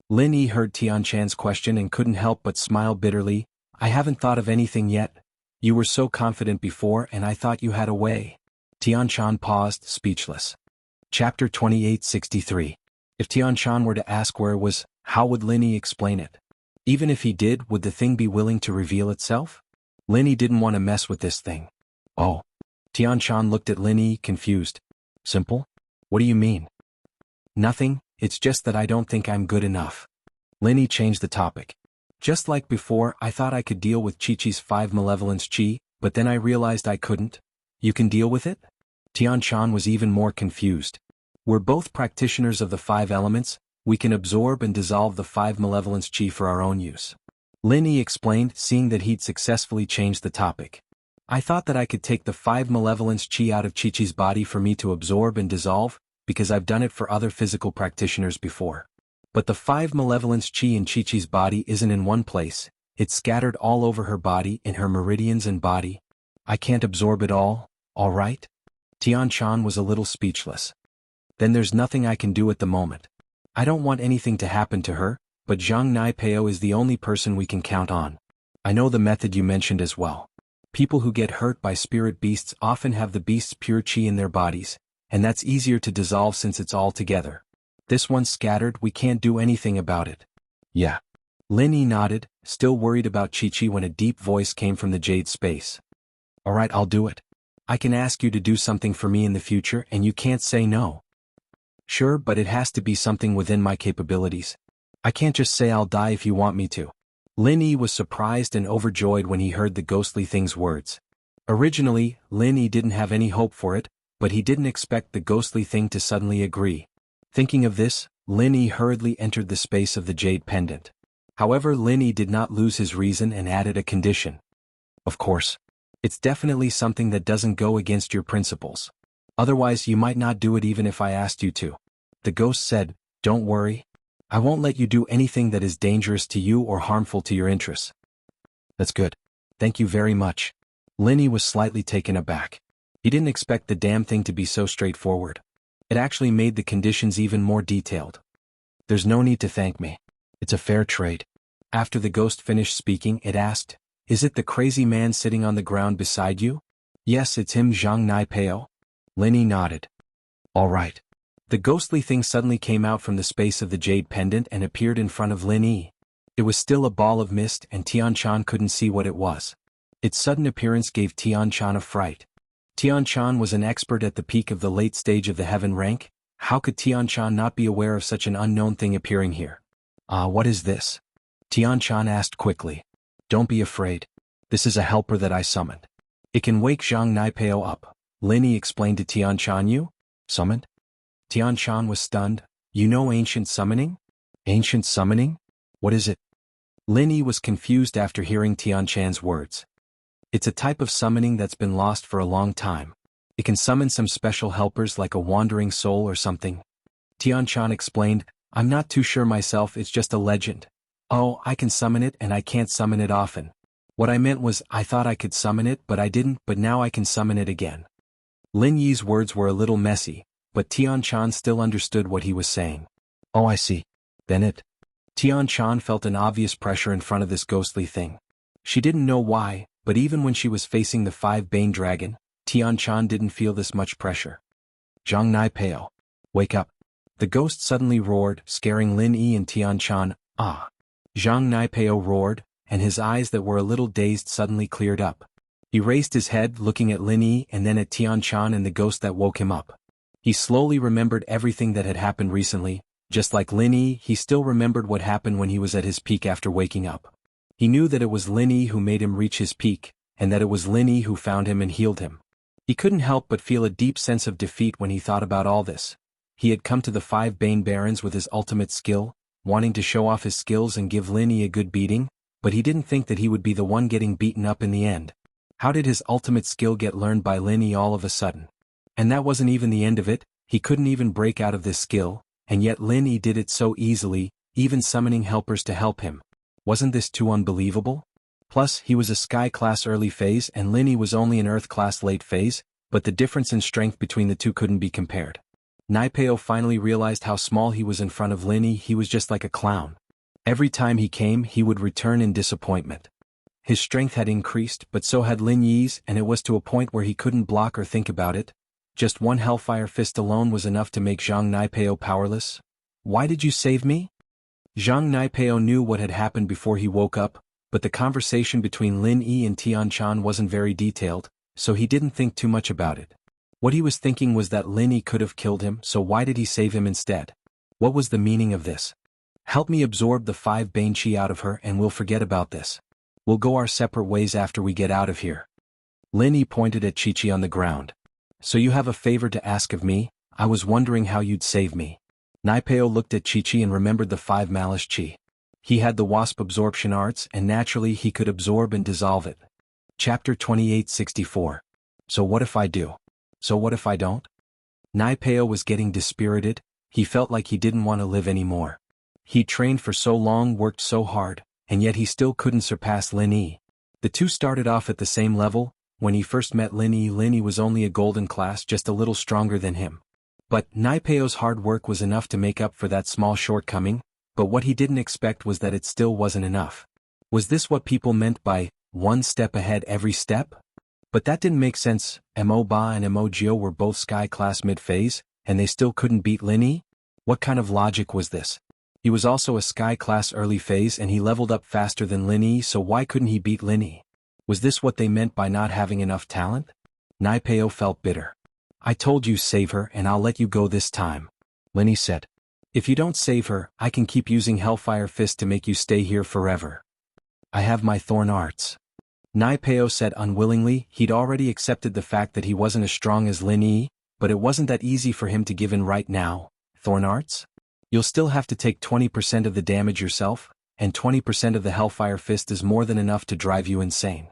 Lin Yi heard Tianchan's question and couldn't help but smile bitterly. I haven't thought of anything yet. You were so confident before and I thought you had a way. Tianchan paused, speechless. Chapter 2863. If Tianchan were to ask where it was, how would Lin Yi explain it? Even if he did, would the thing be willing to reveal itself? Lin Yi didn't want to mess with this thing. Oh. Tianchan looked at Lin Yi, confused. Simple? What do you mean? Nothing, it's just that I don't think I'm good enough. Lin Yi changed the topic. Just like before, I thought I could deal with Chi-Chi's 5 malevolence chi, but then I realized I couldn't. You can deal with it? Tianchan was even more confused. We're both practitioners of the 5 elements, we can absorb and dissolve the 5 malevolence chi for our own use. Lin Yi explained, seeing that he'd successfully changed the topic. I thought that I could take the 5 malevolence chi out of Chi-Chi's body for me to absorb and dissolve, because I've done it for other physical practitioners before. But the 5 malevolence chi in Chi-Chi's body isn't in one place, it's scattered all over her body, in her meridians and body. I can't absorb it all right? Tianchan was a little speechless. Then there's nothing I can do at the moment. I don't want anything to happen to her, but Zhang Naipeo is the only person we can count on. I know the method you mentioned as well. People who get hurt by spirit beasts often have the beast's pure chi in their bodies, and that's easier to dissolve since it's all together. This one's scattered, we can't do anything about it. Yeah. Lin Yi nodded, still worried about Chi-Chi when a deep voice came from the jade space. Alright, I'll do it. I can ask you to do something for me in the future and you can't say no. Sure, but it has to be something within my capabilities. I can't just say I'll die if you want me to. Lin Yi was surprised and overjoyed when he heard the ghostly thing's words. Originally, Lin Yi didn't have any hope for it, but he didn't expect the ghostly thing to suddenly agree. Thinking of this, Lin Yi hurriedly entered the space of the jade pendant. However, Lin Yi did not lose his reason and added a condition. Of course. It's definitely something that doesn't go against your principles. Otherwise you might not do it even if I asked you to. The ghost said, don't worry. I won't let you do anything that is dangerous to you or harmful to your interests. That's good. Thank you very much. Lin Yi was slightly taken aback. He didn't expect the damn thing to be so straightforward. It actually made the conditions even more detailed. There's no need to thank me. It's a fair trade. After the ghost finished speaking, it asked, is it the crazy man sitting on the ground beside you? Yes, it's him, Zhang Naipeo. Lin Yi nodded. All right. The ghostly thing suddenly came out from the space of the jade pendant and appeared in front of Lin Yi. It was still a ball of mist and Tianchan couldn't see what it was. Its sudden appearance gave Tianchan a fright. Tianchan was an expert at the peak of the late stage of the heaven rank. How could Tianchan not be aware of such an unknown thing appearing here? What is this? Tianchan asked quickly. Don't be afraid. This is a helper that I summoned. It can wake Zhang Naipeo up. Lin Yi explained to Tianchan. You? Summoned? Tianchan was stunned. You know ancient summoning? Ancient summoning? What is it? Lin Yi was confused after hearing Tianchan's words. It's a type of summoning that's been lost for a long time. It can summon some special helpers like a wandering soul or something. Tianchan explained, I'm not too sure myself, it's just a legend. Oh, I can summon it and I can't summon it often. What I meant was I thought I could summon it but I didn't, but now I can summon it again. Lin Yi's words were a little messy, but Tianchan still understood what he was saying. Oh, I see. Then it. Tianchan felt an obvious pressure in front of this ghostly thing. She didn't know why, but even when she was facing the 5 Bane Dragon, Tianchan didn't feel this much pressure. Zhang Naipeo. Wake up. The ghost suddenly roared, scaring Lin Yi and Tianchan. Ah. Zhang Naipeo roared, and his eyes that were a little dazed suddenly cleared up. He raised his head, looking at Lin Yi and then at Tianchan and the ghost that woke him up. He slowly remembered everything that had happened recently. Just like Lin Yi, he still remembered what happened when he was at his peak after waking up. He knew that it was Lin Yi who made him reach his peak, and that it was Lin Yi who found him and healed him. He couldn't help but feel a deep sense of defeat when he thought about all this. He had come to the 5 Bane Barons with his ultimate skill, wanting to show off his skills and give Lin Yi a good beating, but he didn't think that he would be the one getting beaten up in the end. How did his ultimate skill get learned by Lin Yi all of a sudden? And that wasn't even the end of it. He couldn't even break out of this skill, and yet Lin Yi did it so easily, even summoning helpers to help him. Wasn't this too unbelievable? Plus, he was a Sky Class early phase and Lin Yi was only an Earth Class late phase, but the difference in strength between the two couldn't be compared. Naipeo finally realized how small he was in front of Lin Yi. He was just like a clown. Every time he came, he would return in disappointment. His strength had increased, but so had Lin Yi's, and it was to a point where he couldn't block or think about it. Just one Hellfire Fist alone was enough to make Zhang Naipeo powerless. Why did you save me? Zhang Naipeo knew what had happened before he woke up, but the conversation between Lin Yi and Tian Chan wasn't very detailed, so he didn't think too much about it. What he was thinking was that Lin Yi could have killed him, so why did he save him instead? What was the meaning of this? Help me absorb the 5 Bane Chi out of her and we'll forget about this. We'll go our separate ways after we get out of here. Lin Yi pointed at Chi-Chi on the ground. So you have a favor to ask of me? I was wondering how you'd save me. Naipeo looked at Chi-Chi and remembered the 5 Malice Chi. He had the Wasp absorption arts and naturally he could absorb and dissolve it. Chapter 2864. So what if I do? So what if I don't? Naipeo was getting dispirited. He felt like he didn't want to live anymore. He trained for so long, worked so hard, and yet he still couldn't surpass Lin Yi. The two started off at the same level. When he first met Lin Yi was only a golden class, just a little stronger than him. But Naipeo's hard work was enough to make up for that small shortcoming, but what he didn't expect was that it still wasn't enough. Was this what people meant by, one step ahead every step? But that didn't make sense. Mo Ba and Mo Jio were both Sky Class mid-phase, and they still couldn't beat Lin Yi? What kind of logic was this? He was also a Sky Class early phase and he leveled up faster than Lin Yi, so why couldn't he beat Lin Yi? Was this what they meant by not having enough talent? Naipeo felt bitter. I told you save her and I'll let you go this time. Lin Yi said. If you don't save her, I can keep using Hellfire Fist to make you stay here forever. I have my Thorn Arts. Naipeo said unwillingly. He'd already accepted the fact that he wasn't as strong as Lin Yi, but it wasn't that easy for him to give in right now. Thorn Arts? You'll still have to take 20% of the damage yourself, and 20% of the Hellfire Fist is more than enough to drive you insane.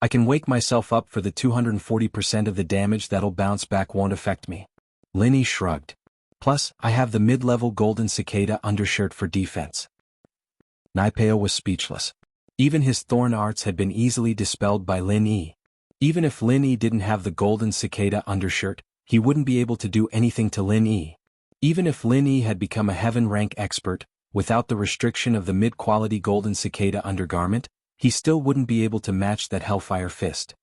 I can wake myself up for the 240% of the damage that'll bounce back won't affect me. Lin Yi shrugged. Plus, I have the mid-level Golden Cicada undershirt for defense. Naipeo was speechless. Even his Thorn Arts had been easily dispelled by Lin Yi. Even if Lin Yi didn't have the Golden Cicada undershirt, he wouldn't be able to do anything to Lin Yi. Even if Lin Yi had become a heaven rank expert, without the restriction of the mid-quality Golden Cicada undergarment, he still wouldn't be able to match that Hellfire Fist.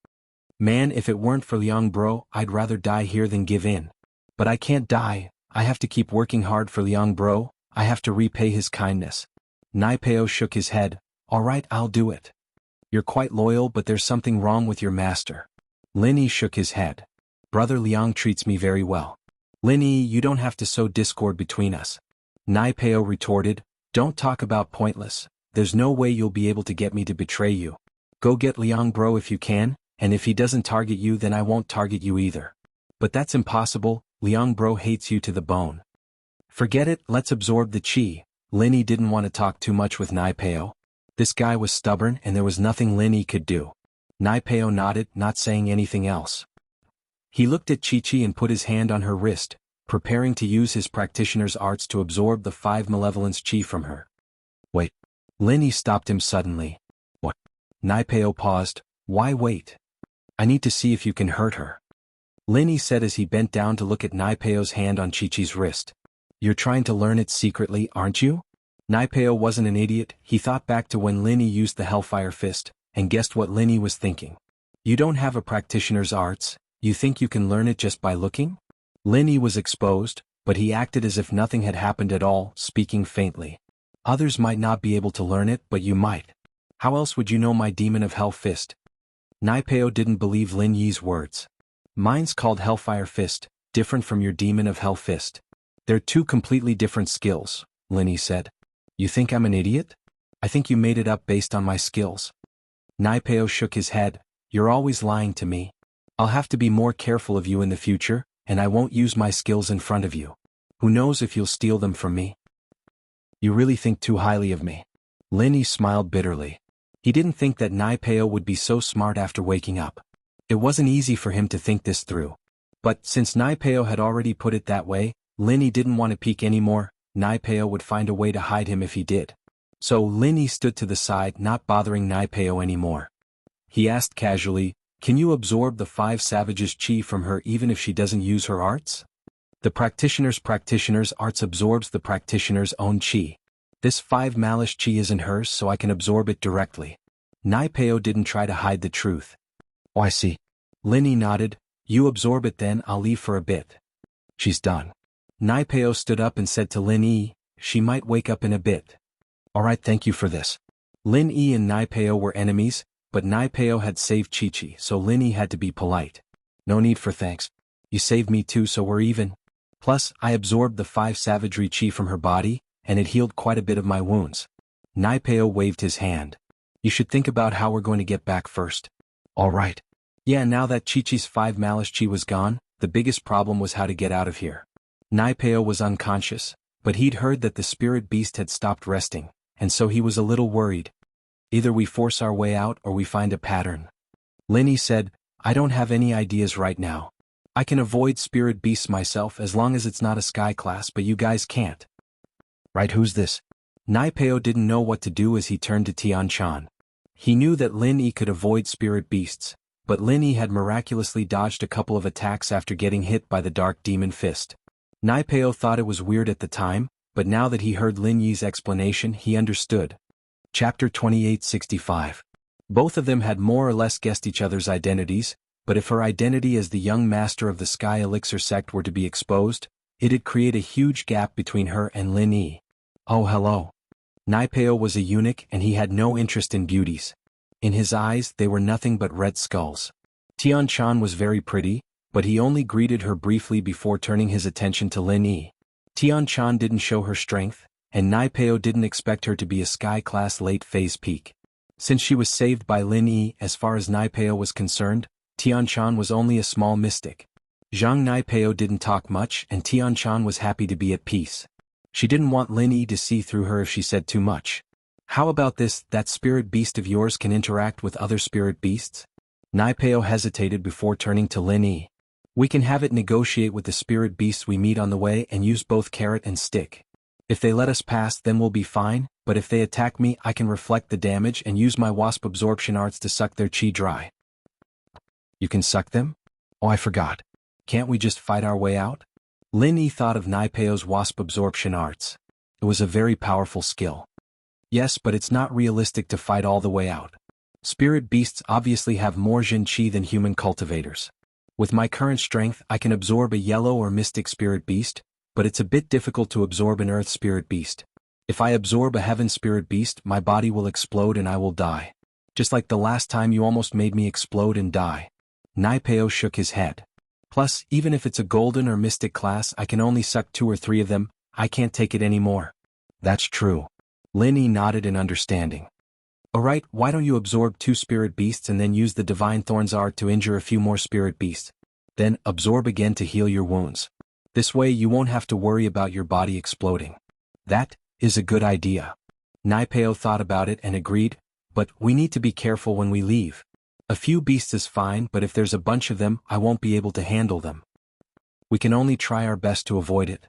Man, if it weren't for Liang Bro, I'd rather die here than give in. But I can't die, I have to keep working hard for Liang Bro, I have to repay his kindness. Naipeo shook his head. Alright, I'll do it. You're quite loyal, but there's something wrong with your master. Lin Yi shook his head. Brother Liang treats me very well. Lin Yi, you don't have to sow discord between us. Naipeo retorted. Don't talk about pointless. There's no way you'll be able to get me to betray you. Go get Liang Bro if you can, and if he doesn't target you then I won't target you either. But that's impossible, Liang Bro hates you to the bone. Forget it, let's absorb the chi. Lin Yi didn't want to talk too much with Naipeo. This guy was stubborn and there was nothing Lin Yi could do. Naipeo nodded, not saying anything else. He looked at Chi-Chi and put his hand on her wrist, preparing to use his practitioner's arts to absorb the 5 malevolence chi from her. Wait. Lin Yi stopped him suddenly. What? Naipeo paused. Why wait? I need to see if you can hurt her. Lin Yi said as he bent down to look at Naipeo's hand on Chi-Chi's wrist. You're trying to learn it secretly, aren't you? Naipeo wasn't an idiot. He thought back to when Lin Yi used the Hellfire Fist, and guessed what Lin Yi was thinking. You don't have a practitioner's arts, you think you can learn it just by looking? Lin Yi was exposed, but he acted as if nothing had happened at all, speaking faintly. Others might not be able to learn it, but you might. How else would you know my Demon of Hell Fist? Naipeo didn't believe Lin Yi's words. Mine's called Hellfire Fist, different from your Demon of Hell Fist. They're two completely different skills, Lin Yi said. You think I'm an idiot? I think you made it up based on my skills. Naipeo shook his head. You're always lying to me. I'll have to be more careful of you in the future, and I won't use my skills in front of you. Who knows if you'll steal them from me? You really think too highly of me. Lin Yi smiled bitterly. He didn't think that Nai Peo would be so smart after waking up. It wasn't easy for him to think this through. But since Nai Peo had already put it that way, Lin Yi didn't want to peek anymore. Nai Peo would find a way to hide him if he did. So Lin Yi stood to the side, not bothering Nai Peo anymore. He asked casually, "Can you absorb the 5 savages' chi from her even if she doesn't use her arts?" The practitioner's arts absorbs the practitioner's own chi. This 5 malice chi isn't hers, so I can absorb it directly. Nai Peo didn't try to hide the truth. Oh, I see. Lin Yi nodded. You absorb it then, I'll leave for a bit. She's done. Nai Peo stood up and said to Lin Yi, she might wake up in a bit. Alright, thank you for this. Lin Yi and Nai Peo were enemies, but Nai Peo had saved Chi-Chi, so Lin Yi had to be polite. No need for thanks. You saved me too, so we're even. Plus, I absorbed the 5 savagery chi from her body, and it healed quite a bit of my wounds. Nai Peo waved his hand. You should think about how we're going to get back first. Alright. Yeah, now that Chi-Chi's 5 malice chi was gone, the biggest problem was how to get out of here. Nai Peo was unconscious, but he'd heard that the spirit beast had stopped resting, and so he was a little worried. Either we force our way out or we find a pattern. Lin Yi said, I don't have any ideas right now. I can avoid spirit beasts myself as long as it's not a sky class, but you guys can't. Right, who's this? Nai Peo didn't know what to do as he turned to Tian Chan. He knew that Lin Yi could avoid spirit beasts, but Lin Yi had miraculously dodged a couple of attacks after getting hit by the dark demon fist. Nai Peo thought it was weird at the time, but now that he heard Lin Yi's explanation, he understood. Chapter 2865. Both of them had more or less guessed each other's identities, but if her identity as the young master of the Sky Elixir sect were to be exposed, it'd create a huge gap between her and Lin Yi. Oh hello. Nai Peo was a eunuch and he had no interest in beauties. In his eyes they were nothing but red skulls. Tian Chan was very pretty, but he only greeted her briefly before turning his attention to Lin Yi. Tian Chan didn't show her strength, and Nai Peo didn't expect her to be a sky-class late-phase peak. Since she was saved by Lin Yi, as far as Nai Peo was concerned, Tian Chan was only a small mystic. Zhang Nai Peo didn't talk much and Tian Chan was happy to be at peace. She didn't want Lin Yi to see through her if she said too much. How about this, that spirit beast of yours can interact with other spirit beasts? Nai Peo hesitated before turning to Lin Yi. We can have it negotiate with the spirit beasts we meet on the way and use both carrot and stick. If they let us pass then we'll be fine, but if they attack me I can reflect the damage and use my wasp absorption arts to suck their chi dry. You can suck them? Oh, I forgot. Can't we just fight our way out? Lin Yi thought of Nai Peo's wasp absorption arts. It was a very powerful skill. Yes, but it's not realistic to fight all the way out. Spirit beasts obviously have more Jin Chi than human cultivators. With my current strength I can absorb a yellow or mystic spirit beast, but it's a bit difficult to absorb an earth spirit beast. If I absorb a heaven spirit beast my body will explode and I will die. Just like the last time you almost made me explode and die. Nai Peo shook his head. Plus, even if it's a golden or mystic class I can only suck 2 or 3 of them, I can't take it anymore. That's true. Lin Yi nodded in understanding. Alright, why don't you absorb 2 spirit beasts and then use the Divine Thorns art to injure a few more spirit beasts. Then, absorb again to heal your wounds. This way you won't have to worry about your body exploding. That is a good idea. Nai Peo thought about it and agreed, but we need to be careful when we leave. A few beasts is fine, but if there's a bunch of them, I won't be able to handle them. We can only try our best to avoid it.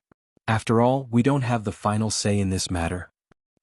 After all, we don't have the final say in this matter.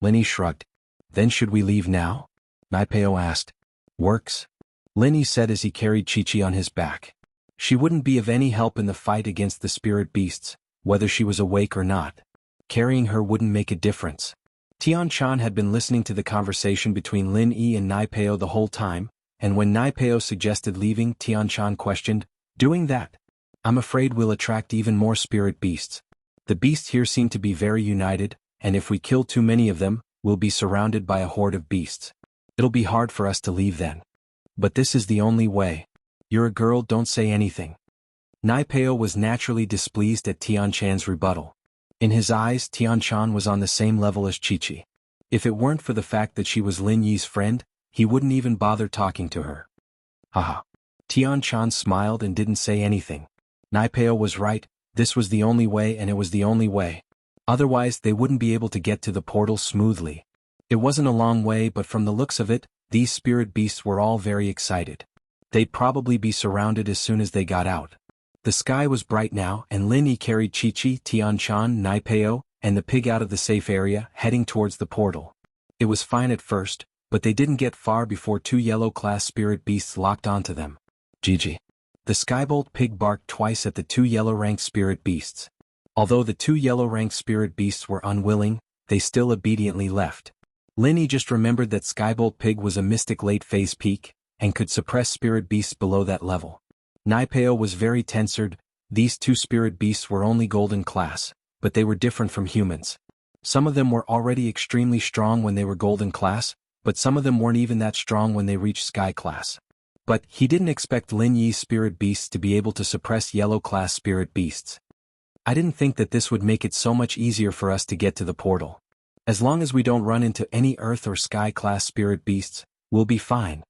Lin Yi shrugged. Then should we leave now? Nai Peo asked. Works. Lin Yi said as he carried Chi-Chi on his back. She wouldn't be of any help in the fight against the spirit beasts, whether she was awake or not. Carrying her wouldn't make a difference. Tian Chan had been listening to the conversation between Lin Yi and Nai Peo the whole time, and when Nai Peo suggested leaving, Tian Chan questioned, doing that? I'm afraid we'll attract even more spirit beasts. The beasts here seem to be very united, and if we kill too many of them, we'll be surrounded by a horde of beasts. It'll be hard for us to leave then. But this is the only way. You're a girl, don't say anything. Nai Peo was naturally displeased at Tian Chan's rebuttal. In his eyes, Tian Chan was on the same level as Chi-Chi. If it weren't for the fact that she was Lin Yi's friend, he wouldn't even bother talking to her. Haha. Tian Chan smiled and didn't say anything. Naipeo was right, this was the only way and it was the only way. Otherwise they wouldn't be able to get to the portal smoothly. It wasn't a long way, but from the looks of it, these spirit beasts were all very excited. They'd probably be surrounded as soon as they got out. The sky was bright now, and Lin Yi carried Chi-Chi, Tian-Chan, Naipeo, and the pig out of the safe area, heading towards the portal. It was fine at first, but they didn't get far before two yellow-class spirit beasts locked onto them. Gigi. The Skybolt pig barked twice at the two yellow-ranked spirit beasts. Although the two yellow-ranked spirit beasts were unwilling, they still obediently left. Lin Yi just remembered that Skybolt pig was a mystic late-phase peak, and could suppress spirit beasts below that level. Naipeo was very tensored. These two spirit beasts were only golden class, but they were different from humans. Some of them were already extremely strong when they were golden class, but some of them weren't even that strong when they reached sky class. But he didn't expect Lin Yi's spirit beasts to be able to suppress yellow class spirit beasts. I didn't think that this would make it so much easier for us to get to the portal. As long as we don't run into any earth or sky class spirit beasts, we'll be fine.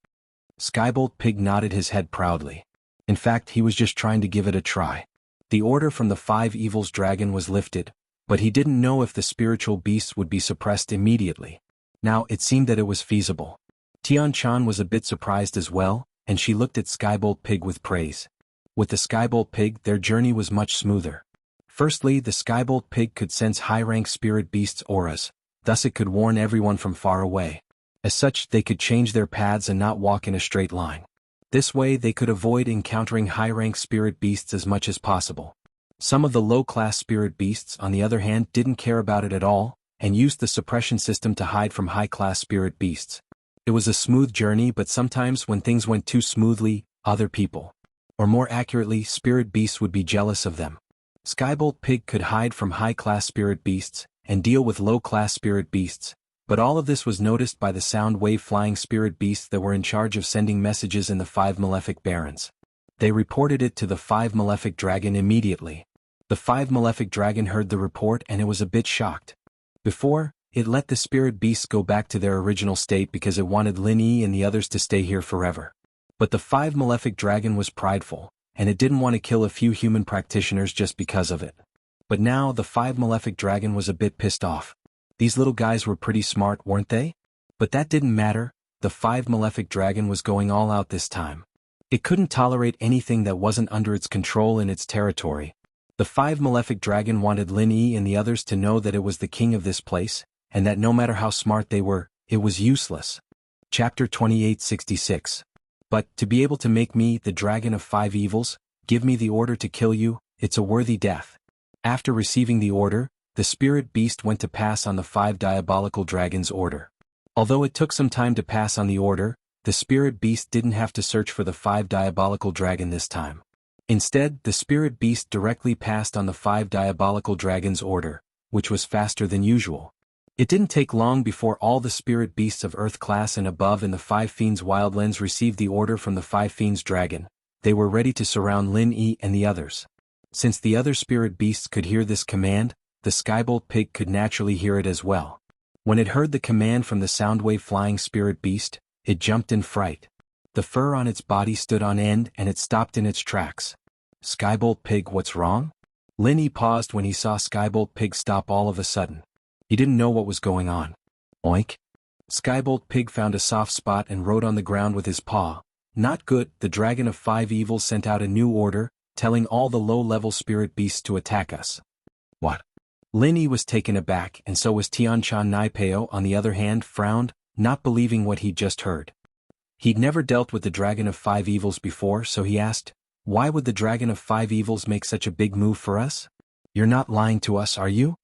Skybolt pig nodded his head proudly. In fact, he was just trying to give it a try. The order from the five evils dragon was lifted, but he didn't know if the spiritual beasts would be suppressed immediately. Now it seemed that it was feasible. Tian Chan was a bit surprised as well, and she looked at Skybolt pig with praise. With the Skybolt pig, their journey was much smoother. Firstly, the Skybolt pig could sense high-rank spirit beasts' auras, thus it could warn everyone from far away. As such, they could change their paths and not walk in a straight line. This way they could avoid encountering high-rank spirit beasts as much as possible. Some of the low-class spirit beasts, on the other hand, didn't care about it at all, and used the suppression system to hide from high-class spirit beasts. It was a smooth journey, but sometimes when things went too smoothly, other people, or more accurately, spirit beasts would be jealous of them. Skybolt pig could hide from high-class spirit beasts, and deal with low-class spirit beasts, but all of this was noticed by the sound wave flying spirit beasts that were in charge of sending messages in the five malefic barons. They reported it to the five malefic dragon immediately. The five malefic dragon heard the report and it was a bit shocked. Before, it let the spirit beasts go back to their original state because it wanted Lin Yi and the others to stay here forever. But the five malefic dragon was prideful, and it didn't want to kill a few human practitioners just because of it. But now the five malefic dragon was a bit pissed off. These little guys were pretty smart, weren't they? But that didn't matter. The five malefic dragon was going all out this time. It couldn't tolerate anything that wasn't under its control in its territory. The five malefic dragon wanted Lin Yi and the others to know that it was the king of this place, and that no matter how smart they were, it was useless. Chapter 2866. But, to be able to make me, the dragon of five evils, give me the order to kill you, it's a worthy death. After receiving the order, the spirit beast went to pass on the five diabolical dragons' order. Although it took some time to pass on the order, the spirit beast didn't have to search for the five diabolical dragon this time. Instead, the spirit beast directly passed on the five diabolical dragons' order, which was faster than usual. It didn't take long before all the spirit beasts of Earth class and above in the Five Fiends Wildlands received the order from the Five Fiends Dragon. They were ready to surround Lin Yi and the others. Since the other spirit beasts could hear this command, the Skybolt pig could naturally hear it as well. When it heard the command from the Soundwave flying spirit beast, it jumped in fright. The fur on its body stood on end and it stopped in its tracks. Skybolt pig, what's wrong? Lin Yi paused when he saw Skybolt pig stop all of a sudden. He didn't know what was going on. Oink. Skybolt pig found a soft spot and rode on the ground with his paw. Not good. The dragon of five evils sent out a new order, telling all the low-level spirit beasts to attack us. What? Lin Yi was taken aback, and so was Tianchan Naipeo on the other hand frowned, not believing what he'd just heard. He'd never dealt with the dragon of five evils before, so he asked, why would the dragon of five evils make such a big move for us? You're not lying to us, are you?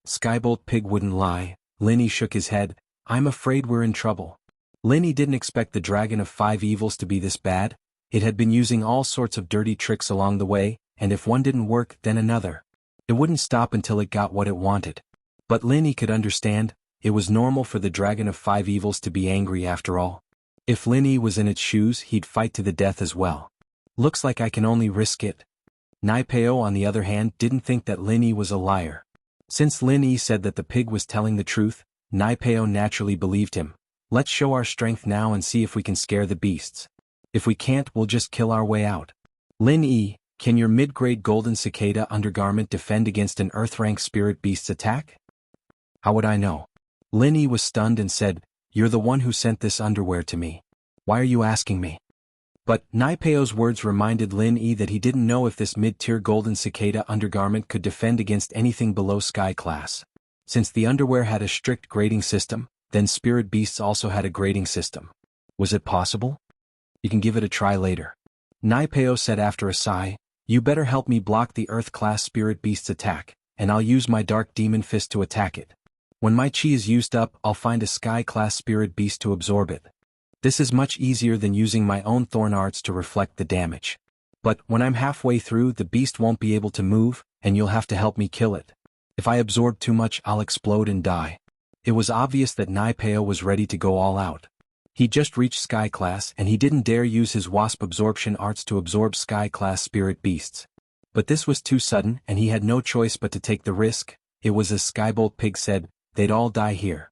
Skybolt pig wouldn't lie. Lin Yi shook his head. I'm afraid we're in trouble. Lin Yi didn't expect the dragon of five evils to be this bad. It had been using all sorts of dirty tricks along the way, and if one didn't work, then another. It wouldn't stop until it got what it wanted. But Lin Yi could understand, it was normal for the dragon of five evils to be angry after all. If Lin Yi was in its shoes, he'd fight to the death as well. Looks like I can only risk it. Naipeo on the other hand didn't think that Lin Yi was a liar. Since Lin Yi said that the pig was telling the truth, Naipeo naturally believed him. Let's show our strength now and see if we can scare the beasts. If we can't, we'll just kill our way out. Lin Yi, can your mid-grade golden cicada undergarment defend against an Earth-rank spirit beast's attack? How would I know? Lin Yi was stunned and said, You're the one who sent this underwear to me. Why are you asking me? But Naipeo's words reminded Lin Yi that he didn't know if this mid-tier golden cicada undergarment could defend against anything below sky class. Since the underwear had a strict grading system, then spirit beasts also had a grading system. Was it possible? You can give it a try later. Naipeo said after a sigh, You better help me block the Earth-class spirit beast's attack, and I'll use my dark demon fist to attack it. When my chi is used up, I'll find a sky-class spirit beast to absorb it. This is much easier than using my own thorn arts to reflect the damage. But when I'm halfway through, the beast won't be able to move, and you'll have to help me kill it. If I absorb too much, I'll explode and die. It was obvious that Naipeo was ready to go all out. He just reached sky class and he didn't dare use his wasp absorption arts to absorb sky-class spirit beasts. But this was too sudden and he had no choice but to take the risk. It was as Skybolt Pig said, they'd all die here.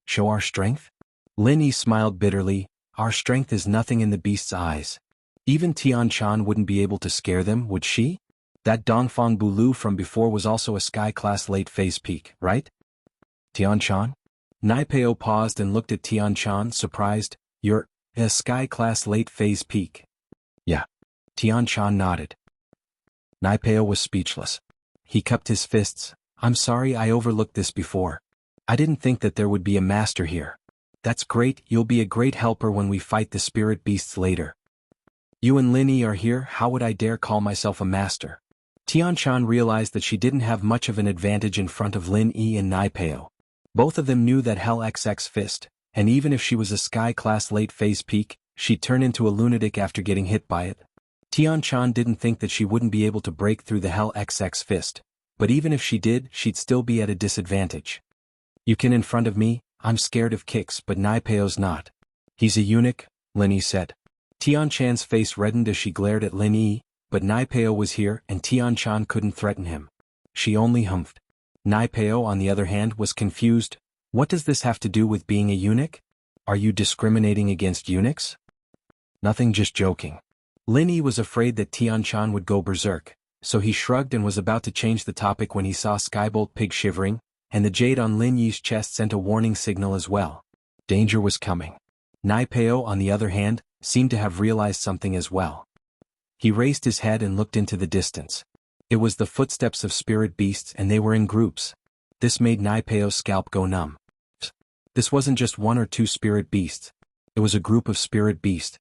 Show our strength? Lin Yi smiled bitterly, Our strength is nothing in the beast's eyes. Even Tian Chan wouldn't be able to scare them, would she? That Dongfang Bulu from before was also a sky-class late-phase peak, right? Tian Chan? Naipeo paused and looked at Tian Chan, surprised. You're a sky-class late-phase peak. Yeah. Tian Chan nodded. Naipeo was speechless. He cupped his fists. I'm sorry I overlooked this before. I didn't think that there would be a master here. That's great, you'll be a great helper when we fight the spirit beasts later. You and Lin Yi are here, how would I dare call myself a master? Tian Chan realized that she didn't have much of an advantage in front of Lin Yi and Naipeo. Both of them knew that Hell XX fist, and even if she was a sky-class late-phase peak, she'd turn into a lunatic after getting hit by it. Tian Chan didn't think that she wouldn't be able to break through the Hell XX fist, but even if she did, she'd still be at a disadvantage. You can in front of me, I'm scared of kicks, but Naipeo's not. He's a eunuch, Lin Yi said. Tian Chan's face reddened as she glared at Lin Yi, but Naipeo was here and Tian Chan couldn't threaten him. She only humphed. Naipeo, on the other hand, was confused. What does this have to do with being a eunuch? Are you discriminating against eunuchs? Nothing, just joking. Lin Yi was afraid that Tian Chan would go berserk, so he shrugged and was about to change the topic when he saw Skybolt Pig shivering, and the jade on Lin Yi's chest sent a warning signal as well. Danger was coming. Naipeo, on the other hand, seemed to have realized something as well. He raised his head and looked into the distance. It was the footsteps of spirit beasts and they were in groups. This made Naipeo's scalp go numb. This wasn't just one or two spirit beasts. It was a group of spirit beasts.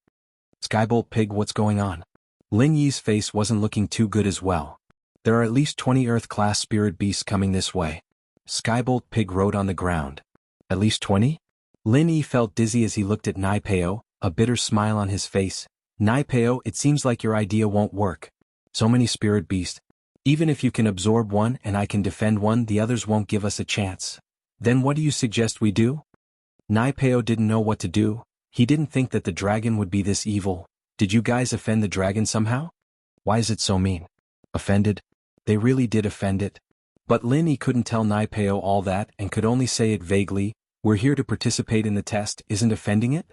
Skybolt Pig, what's going on? Lin Yi's face wasn't looking too good as well. There are at least 20 Earth-class spirit beasts coming this way. Skybolt Pig wrote on the ground. At least 20? Lin Yi felt dizzy as he looked at Naipeo, a bitter smile on his face. Naipeo, it seems like your idea won't work. So many spirit beasts. Even if you can absorb one and I can defend one, the others won't give us a chance. Then what do you suggest we do? Naipeo didn't know what to do. He didn't think that the dragon would be this evil. Did you guys offend the dragon somehow? Why is it so mean? Offended? They really did offend it. But Lin Yi couldn't tell Naipeo all that and could only say it vaguely. We're here to participate in the test, isn't offending it?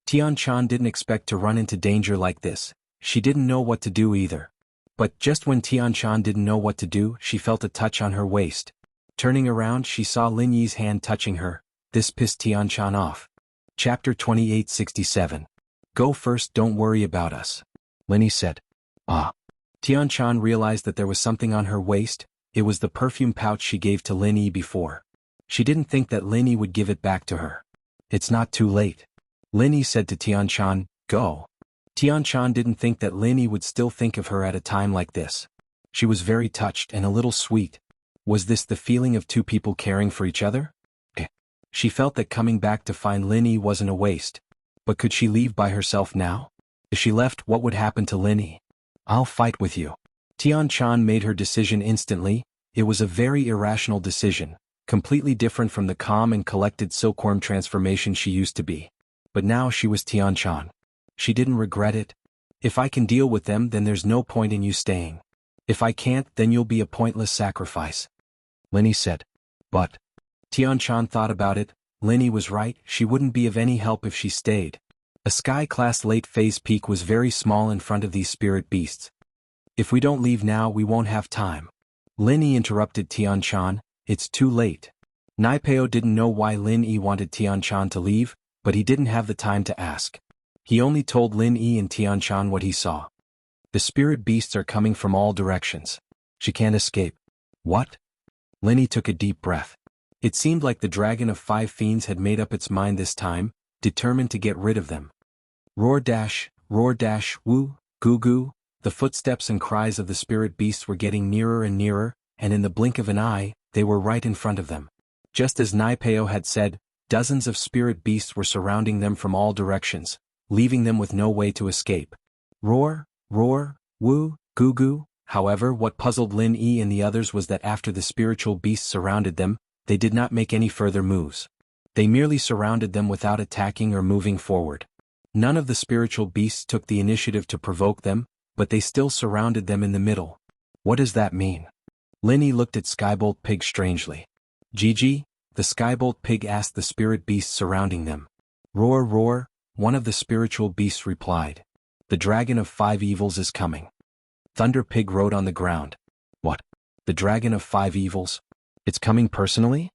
Tian Chan didn't expect to run into danger like this. She didn't know what to do either. But just when Tian Chan didn't know what to do, she felt a touch on her waist. Turning around, she saw Lin Yi's hand touching her. This pissed Tian Chan off. Chapter 2867. Go first, don't worry about us. Lin Yi said. Ah. Tian Chan realized that there was something on her waist. It was the perfume pouch she gave to Lin Yi before. She didn't think that Lin Yi would give it back to her. It's not too late. Lin Yi said to Tian Chan, go. Tian Chan didn't think that Lin Yi would still think of her at a time like this. She was very touched and a little sweet. Was this the feeling of two people caring for each other? She felt that coming back to find Lin Yi wasn't a waste. But could she leave by herself now? If she left, what would happen to Lin Yi? I'll fight with you. Tian Chan made her decision instantly. It was a very irrational decision, completely different from the calm and collected silkworm transformation she used to be. But now she was Tian Chan. She didn't regret it. If I can deal with them, then there's no point in you staying. If I can't, then you'll be a pointless sacrifice. Lin Yi said. But Tian Chan thought about it. Lin Yi was right, she wouldn't be of any help if she stayed. A sky-class late-phase peak was very small in front of these spirit beasts. If we don't leave now we won't have time. Lin Yi interrupted Tian Shan, it's too late. Naipeo didn't know why Lin Yi wanted Tian Shan to leave, but he didn't have the time to ask. He only told Lin Yi and Tian Shan what he saw. The spirit beasts are coming from all directions. She can't escape. What? Lin Yi took a deep breath. It seemed like the dragon of 5 fiends had made up its mind this time, determined to get rid of them. Roar dash, woo, goo goo. The footsteps and cries of the spirit beasts were getting nearer and nearer, and in the blink of an eye, they were right in front of them. Just as Naipeo had said, dozens of spirit beasts were surrounding them from all directions, leaving them with no way to escape. Roar, woo, goo goo. However, what puzzled Lin Yi and the others was that after the spiritual beasts surrounded them, they did not make any further moves. They merely surrounded them without attacking or moving forward. None of the spiritual beasts took the initiative to provoke them, but they still surrounded them in the middle. What does that mean? Lin Yi looked at Skybolt Pig strangely. Gigi, the Skybolt Pig asked the spirit beasts surrounding them. Roar, one of the spiritual beasts replied. The dragon of 5 evils is coming. Thunder Pig wrote on the ground. What? The dragon of 5 evils? It's coming personally?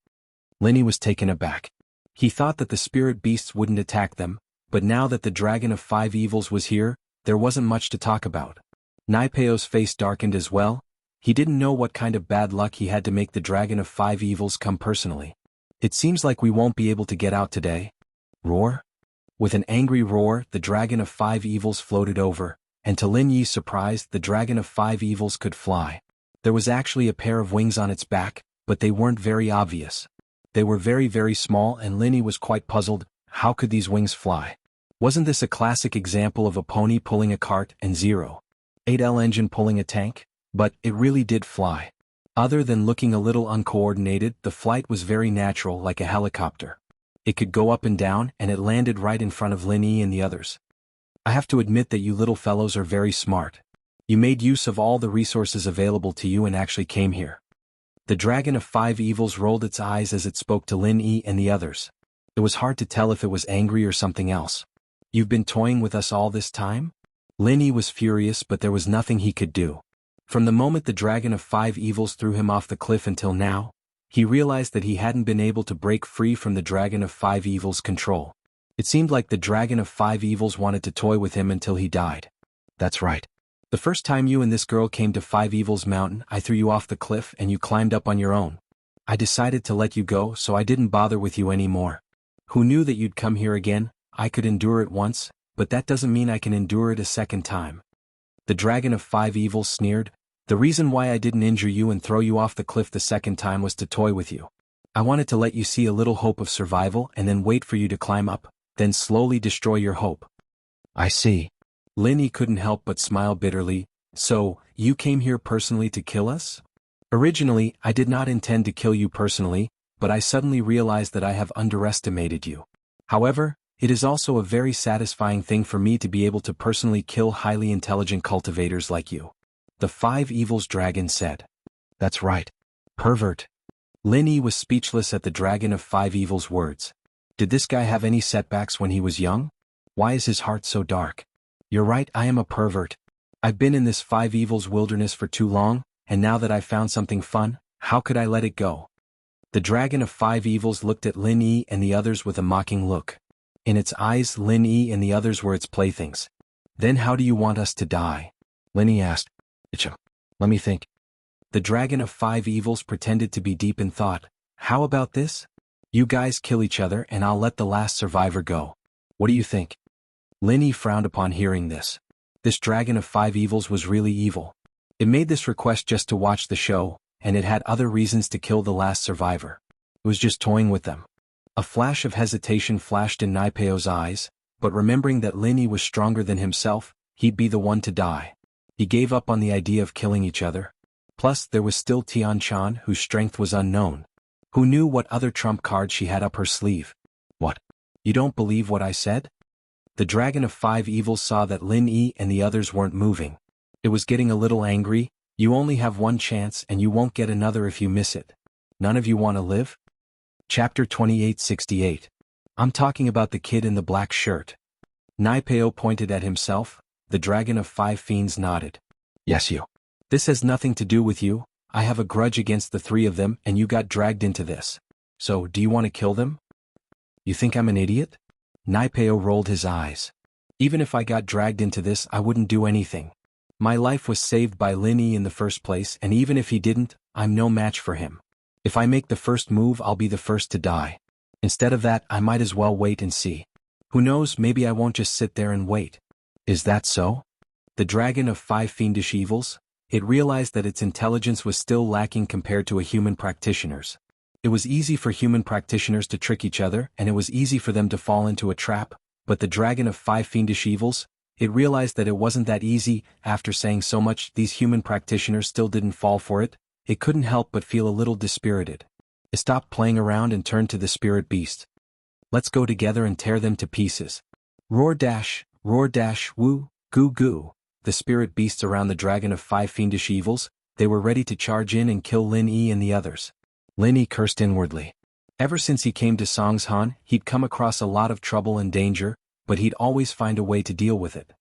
Lin Yi was taken aback. He thought that the spirit beasts wouldn't attack them, but now that the dragon of 5 evils was here, there wasn't much to talk about. Naipeo's face darkened as well. He didn't know what kind of bad luck he had to make the dragon of 5 evils come personally. It seems like we won't be able to get out today. Roar? With an angry roar, the dragon of 5 evils floated over, and to Lin Yi's surprise, the dragon of 5 evils could fly. There was actually a pair of wings on its back, but they weren't very obvious. They were very, very small, and Lin Yi was quite puzzled. How could these wings fly? Wasn't this a classic example of a pony pulling a cart and 0.8L engine pulling a tank? But it really did fly. Other than looking a little uncoordinated, the flight was very natural, like a helicopter. It could go up and down, and it landed right in front of Lin Yi and the others. I have to admit that you little fellows are very smart. You made use of all the resources available to you and actually came here. The dragon of 5 evils rolled its eyes as it spoke to Lin Yi and the others. It was hard to tell if it was angry or something else. You've been toying with us all this time? Lin Yi was furious, but there was nothing he could do. From the moment the dragon of 5 evils threw him off the cliff until now, he realized that he hadn't been able to break free from the dragon of 5 evils' control. It seemed like the dragon of 5 evils wanted to toy with him until he died. That's right. The first time you and this girl came to 5 Evils Mountain, I threw you off the cliff and you climbed up on your own. I decided to let you go, so I didn't bother with you anymore. Who knew that you'd come here again? I could endure it once, but that doesn't mean I can endure it a second time. The dragon of 5 evils sneered. The reason why I didn't injure you and throw you off the cliff the second time was to toy with you. I wanted to let you see a little hope of survival and then wait for you to climb up, then slowly destroy your hope. I see. Lin Yi couldn't help but smile bitterly. So, you came here personally to kill us? Originally, I did not intend to kill you personally, but I suddenly realized that I have underestimated you. However, it is also a very satisfying thing for me to be able to personally kill highly intelligent cultivators like you. The 5 Evils dragon said. That's right. Pervert. Lin Yi was speechless at the dragon of 5 Evils' words. Did this guy have any setbacks when he was young? Why is his heart so dark? You're right, I am a pervert. I've been in this 5 Evils wilderness for too long, and now that I've found something fun, how could I let it go? The dragon of 5 Evils looked at Lin Yi and the others with a mocking look. In its eyes, Lin Yi and the others were its playthings. Then how do you want us to die? Lin Yi asked. Let me think. The dragon of 5 Evils pretended to be deep in thought. How about this? You guys kill each other and I'll let the last survivor go. What do you think? Lin Yi frowned upon hearing this. This dragon of 5 Evils was really evil. It made this request just to watch the show, and it had other reasons to kill the last survivor. It was just toying with them. A flash of hesitation flashed in Naipeo's eyes, but remembering that Lin Yi was stronger than himself, he'd be the one to die. He gave up on the idea of killing each other. Plus, there was still Tian Shan, whose strength was unknown. Who knew what other trump card she had up her sleeve? What? You don't believe what I said? The dragon of 5 Evils saw that Lin Yi and the others weren't moving. It was getting a little angry. You only have one chance and you won't get another if you miss it. None of you want to live? Chapter 2868. I'm talking about the kid in the black shirt. Naipeo pointed at himself. The dragon of 5 fiends nodded. Yes, you. This has nothing to do with you. I have a grudge against the 3 of them and you got dragged into this. So, do you want to kill them? You think I'm an idiot? Naipeo rolled his eyes. Even if I got dragged into this, I wouldn't do anything. My life was saved by Lin Yi in the first place, and even if he didn't, I'm no match for him. If I make the first move, I'll be the first to die. Instead of that, I might as well wait and see. Who knows, maybe I won't just sit there and wait. Is that so? The dragon of 5 fiendish evils? It realized that its intelligence was still lacking compared to a human practitioner's. It was easy for human practitioners to trick each other, and it was easy for them to fall into a trap, but the dragon of 5 fiendish evils? It realized that it wasn't that easy. After saying so much, these human practitioners still didn't fall for it. It couldn't help but feel a little dispirited. It stopped playing around and turned to the spirit beast. Let's go together and tear them to pieces. Roar dash, woo, goo goo. The spirit beasts around the dragon of 5 fiendish evils, they were ready to charge in and kill Lin Yi and the others. Lin Yi cursed inwardly. Ever since he came to Songshan, he'd come across a lot of trouble and danger, but he'd always find a way to deal with it.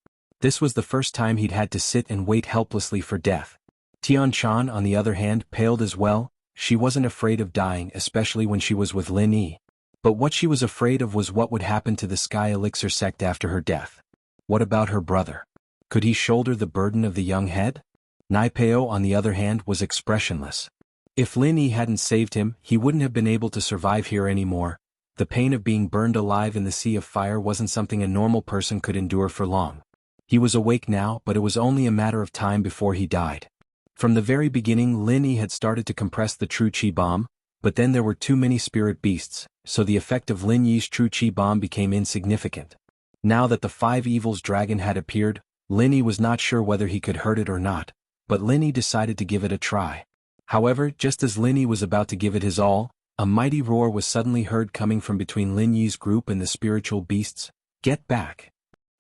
This was the first time he'd had to sit and wait helplessly for death. Tianchan, on the other hand, paled as well. She wasn't afraid of dying, especially when she was with Lin Yi. But what she was afraid of was what would happen to the Sky Elixir sect after her death. What about her brother? Could he shoulder the burden of the young head? Naipeo, on the other hand, was expressionless. If Lin Yi hadn't saved him, he wouldn't have been able to survive here anymore. The pain of being burned alive in the sea of fire wasn't something a normal person could endure for long. He was awake now, but it was only a matter of time before he died. From the very beginning, Lin Yi had started to compress the true Qi bomb, but then there were too many spirit beasts, so the effect of Lin Yi's true Qi bomb became insignificant. Now that the 5 evils dragon had appeared, Lin Yi was not sure whether he could hurt it or not, but Lin Yi decided to give it a try. However, just as Lin Yi was about to give it his all, a mighty roar was suddenly heard coming from between Lin Yi's group and the spiritual beasts. Get back!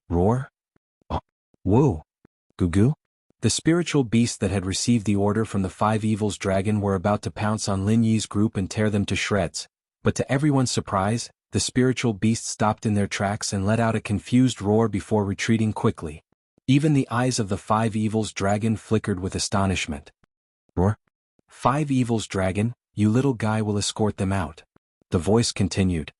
Roar? Oh. Woo! Goo goo? The spiritual beasts that had received the order from the 5 evils dragon were about to pounce on Lin Yi's group and tear them to shreds, but to everyone's surprise, the spiritual beasts stopped in their tracks and let out a confused roar before retreating quickly. Even the eyes of the 5 evils dragon flickered with astonishment. Roar? 5 evils dragon, you little guy will escort them out. The voice continued.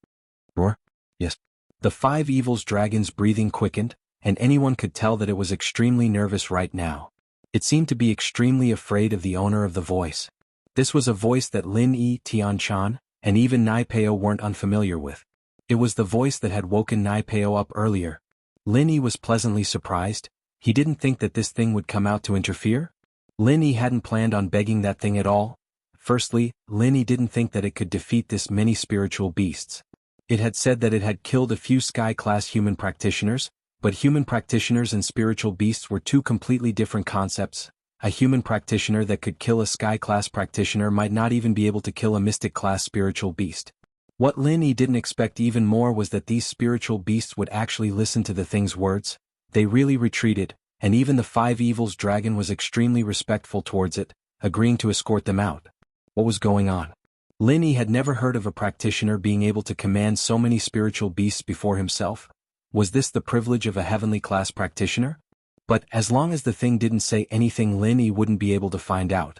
Roar? Yes. The 5 evils dragon's breathing quickened, and anyone could tell that it was extremely nervous right now. It seemed to be extremely afraid of the owner of the voice. This was a voice that Lin Yi, Tianchan, and even Naipeo weren't unfamiliar with. It was the voice that had woken Naipeo up earlier. Lin Yi was pleasantly surprised. He didn't think that this thing would come out to interfere. Lin Yi hadn't planned on begging that thing at all. Firstly, Lin Yi didn't think that it could defeat this many spiritual beasts. It had said that it had killed a few sky-class human practitioners, but human practitioners and spiritual beasts were 2 completely different concepts. A human practitioner that could kill a sky-class practitioner might not even be able to kill a mystic-class spiritual beast. What Lin Yi didn't expect even more was that these spiritual beasts would actually listen to the thing's words. They really retreated, and even the 5 evils dragon was extremely respectful towards it, agreeing to escort them out. What was going on? Lin Yi had never heard of a practitioner being able to command so many spiritual beasts before himself. Was this the privilege of a heavenly class practitioner? But as long as the thing didn't say anything, Lin Yi wouldn't be able to find out.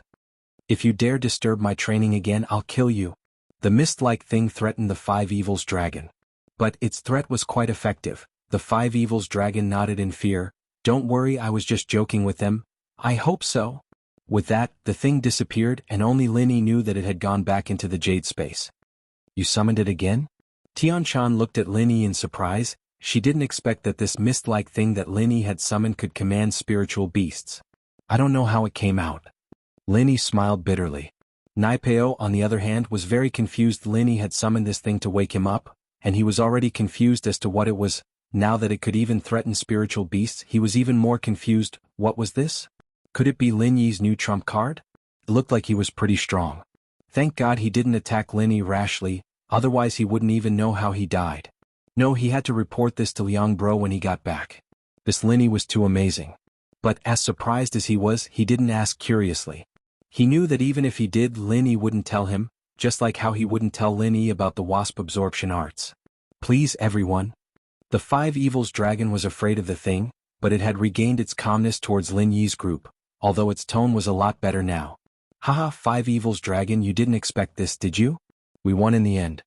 If you dare disturb my training again, I'll kill you. The mist-like thing threatened the 5 evils dragon. But its threat was quite effective. The 5 evils dragon nodded in fear. Don't worry, I was just joking with them. I hope so. With that, the thing disappeared and only Lin Yi knew that it had gone back into the jade space. You summoned it again? Tianchan looked at Lin Yi in surprise. She didn't expect that this mist-like thing that Lin Yi had summoned could command spiritual beasts. I don't know how it came out. Lin Yi smiled bitterly. Naipeo, on the other hand, was very confused. Lin Yi had summoned this thing to wake him up, and he was already confused as to what it was. Now that it could even threaten spiritual beasts, he was even more confused. What was this? Could it be Lin Yi's new trump card? It looked like he was pretty strong. Thank God he didn't attack Lin Yi rashly, otherwise he wouldn't even know how he died. No, he had to report this to Liang Bro when he got back. This Lin Yi was too amazing. But as surprised as he was, he didn't ask curiously. He knew that even if he did, Lin Yi wouldn't tell him, just like how he wouldn't tell Lin Yi about the wasp absorption arts. Please everyone. The Five Evils dragon was afraid of the thing, but it had regained its calmness towards Lin Yi's group, although its tone was a lot better now. Haha, Five Evils dragon, you didn't expect this, did you? We won in the end.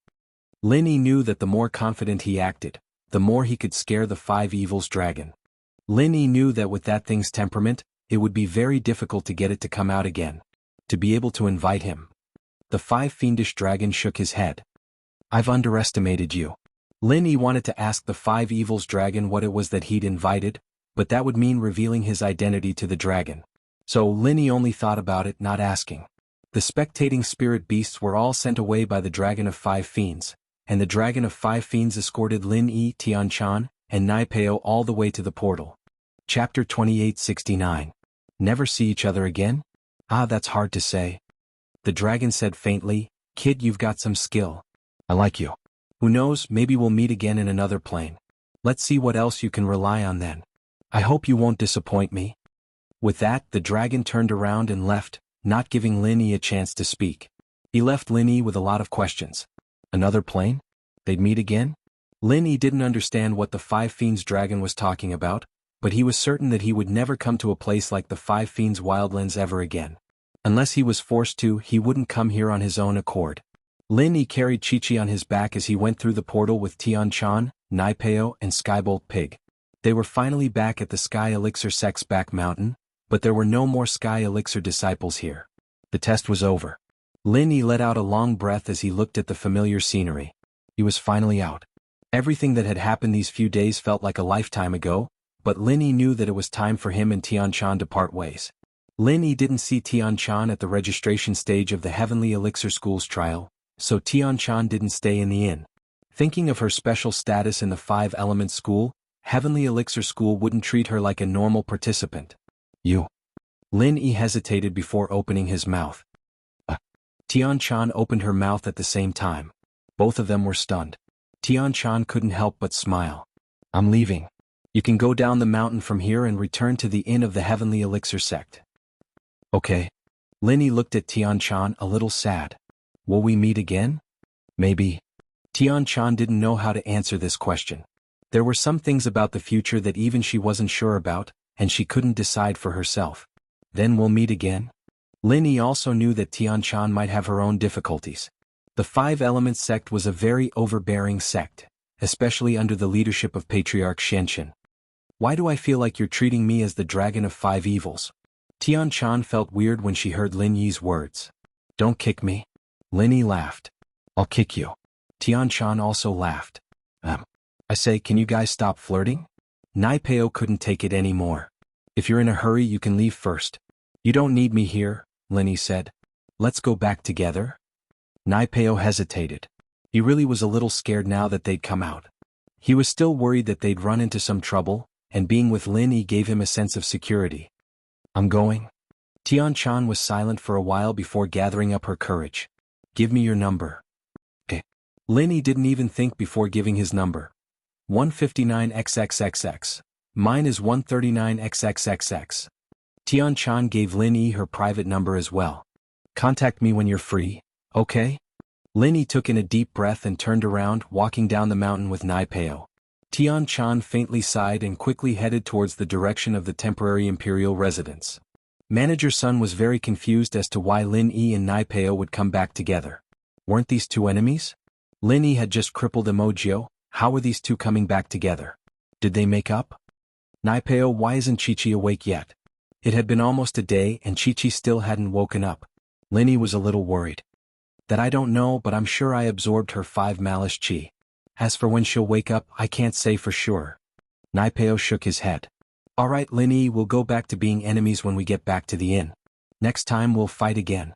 Lin Yi knew that the more confident he acted, the more he could scare the Five Evils dragon. Lin Yi knew that with that thing's temperament, it would be very difficult to get it to come out again. To be able to invite him. The Five Fiendish dragon shook his head. I've underestimated you. Lin Yi wanted to ask the Five Evils dragon what it was that he'd invited, but that would mean revealing his identity to the dragon. So Lin Yi only thought about it, not asking. The spectating spirit beasts were all sent away by the Dragon of Five Fiends, and the Dragon of Five Fiends escorted Lin Yi, Tianchan, and Nai Peo all the way to the portal. Chapter 2869. Never see each other again? Ah, that's hard to say. The dragon said faintly, Kid, you've got some skill. I like you. Who knows, maybe we'll meet again in another plane. Let's see what else you can rely on then. I hope you won't disappoint me. With that, the dragon turned around and left, not giving Lin Yi a chance to speak. He left Lin Yi with a lot of questions. Another plane? They'd meet again? Lin Yi didn't understand what the Five Fiends dragon was talking about, but he was certain that he would never come to a place like the Five Fiends Wildlands ever again. Unless he was forced to, he wouldn't come here on his own accord. Lin Yi carried Chi-Chi on his back as he went through the portal with Tian-Chan, Nai Peo, and Skybolt Pig. They were finally back at the Sky Elixir Sect's back mountain, but there were no more Sky Elixir disciples here. The test was over. Lin Yi let out a long breath as he looked at the familiar scenery. He was finally out. Everything that had happened these few days felt like a lifetime ago, but Lin Yi knew that it was time for him and Tian-Chan to part ways. Lin Yi didn't see Tian-Chan at the registration stage of the Heavenly Elixir School's trial, so Tian-Chan didn't stay in the inn. Thinking of her special status in the Five Elements School, Heavenly Elixir School wouldn't treat her like a normal participant. You. Lin Yi hesitated before opening his mouth. Tian-Chan opened her mouth at the same time. Both of them were stunned. Tian-Chan couldn't help but smile. I'm leaving. You can go down the mountain from here and return to the inn of the Heavenly Elixir Sect. Okay. Lin Yi looked at Tian-Chan a little sad. Will we meet again? Maybe. Tian-Chan didn't know how to answer this question. There were some things about the future that even she wasn't sure about, and she couldn't decide for herself. Then we'll meet again? Lin Yi also knew that Tian-Chan might have her own difficulties. The Five Elements sect was a very overbearing sect, especially under the leadership of Patriarch Shenshin. Why do I feel like you're treating me as the Dragon of Five Evils? Tian-Chan felt weird when she heard Lin Yi's words. Don't kick me. Lin Yi laughed. I'll kick you. Tian-Chan also laughed. I say, can you guys stop flirting? Nai Peo couldn't take it anymore. If you're in a hurry, you can leave first. You don't need me here, Lin Yi said. Let's go back together? Nai Peo hesitated. He really was a little scared now that they'd come out. He was still worried that they'd run into some trouble, and being with Lin Yi gave him a sense of security. I'm going. Tian-Chan was silent for a while before gathering up her courage. Give me your number. Okay. Lin Yi didn't even think before giving his number. 159XXXX. Mine is 139XXXX. Tian-Chan gave Lin Yi her private number as well. Contact me when you're free, okay? Lin Yi took in a deep breath and turned around, walking down the mountain with Nai Peo. Tian-Chan faintly sighed and quickly headed towards the direction of the temporary imperial residence. Manager Sun was very confused as to why Lin Yi and Nai Peo would come back together. Weren't these two enemies? Lin Yi had just crippled Emojio. How were these two coming back together? Did they make up? Nai Peo, why isn't Chi-Chi awake yet? It had been almost a day and Chi-Chi still hadn't woken up. Lin Yi was a little worried. That I don't know, but I'm sure I absorbed her 5 malice chi. As for when she'll wake up, I can't say for sure. Nai Peo shook his head. Alright Lin Yi, we'll go back to being enemies when we get back to the inn. Next time we'll fight again.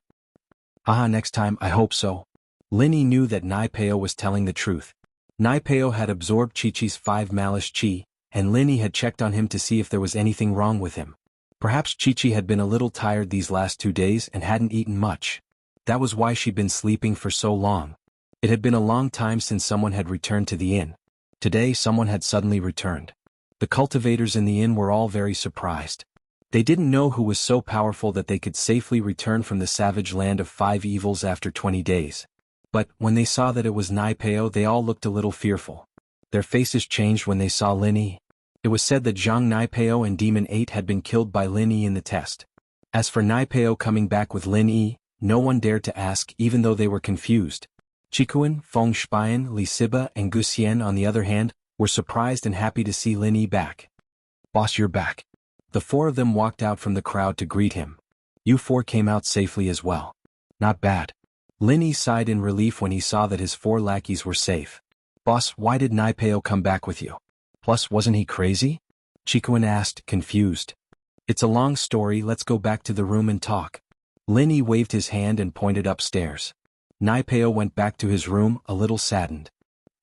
Next time, I hope so. Lin Yi knew that Nai Peo was telling the truth. Nai Peo had absorbed Chi-Chi's 5 malice chi, and Lin Yi had checked on him to see if there was anything wrong with him. Perhaps Chi-Chi had been a little tired these last 2 days and hadn't eaten much. That was why she'd been sleeping for so long. It had been a long time since someone had returned to the inn. Today someone had suddenly returned. The cultivators in the inn were all very surprised. They didn't know who was so powerful that they could safely return from the savage land of 5 evils after 20 days. But, when they saw that it was Nai Peo, they all looked a little fearful. Their faces changed when they saw Lin Yi. It was said that Zhang Naipeo and Demon 8 had been killed by Lin Yi in the test. As for Naipeo coming back with Lin Yi, no one dared to ask even though they were confused. Qikuan, Feng Shiban, Li Siba and Gu Xian on the other hand, were surprised and happy to see Lin Yi back. "Boss, you're back." The four of them walked out from the crowd to greet him. "You four came out safely as well." "Not bad." Lin Yi sighed in relief when he saw that his four lackeys were safe. "Boss, why did Naipeo come back with you? Plus, wasn't he crazy?" Qikuan asked, confused. "It's a long story, let's go back to the room and talk." Lin Yi waved his hand and pointed upstairs. Naipeo went back to his room, a little saddened.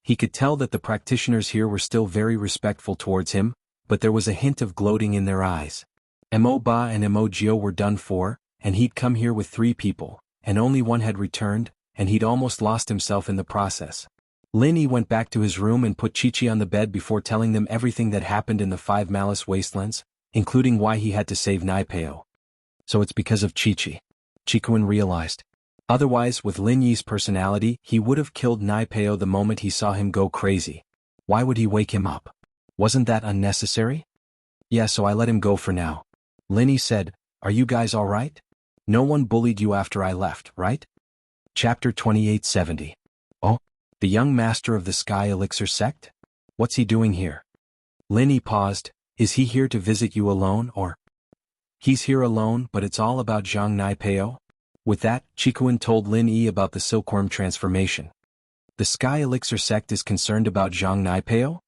He could tell that the practitioners here were still very respectful towards him, but there was a hint of gloating in their eyes. Mo Ba and Mo Jio were done for, and he'd come here with 3 people, and only one had returned, and he'd almost lost himself in the process. Lin Yi went back to his room and put Chi-Chi on the bed before telling them everything that happened in the 5 Malice Wastelands, including why he had to save Naipeo. So it's because of Chi-Chi. Qikuan realized. Otherwise, with Lin Yi's personality, he would have killed Naipeo the moment he saw him go crazy. Why would he wake him up? Wasn't that unnecessary? "Yeah, so I let him go for now." Lin Yi said, "Are you guys alright? No one bullied you after I left, right?" Chapter 2870. Oh? The young master of the Sky Elixir sect? What's he doing here? Lin Yi paused. Is he here to visit you alone or? He's here alone, but it's all about Zhang Naipeo? With that, Qikuan told Lin Yi about the silkworm transformation. The Sky Elixir sect is concerned about Zhang Naipeo?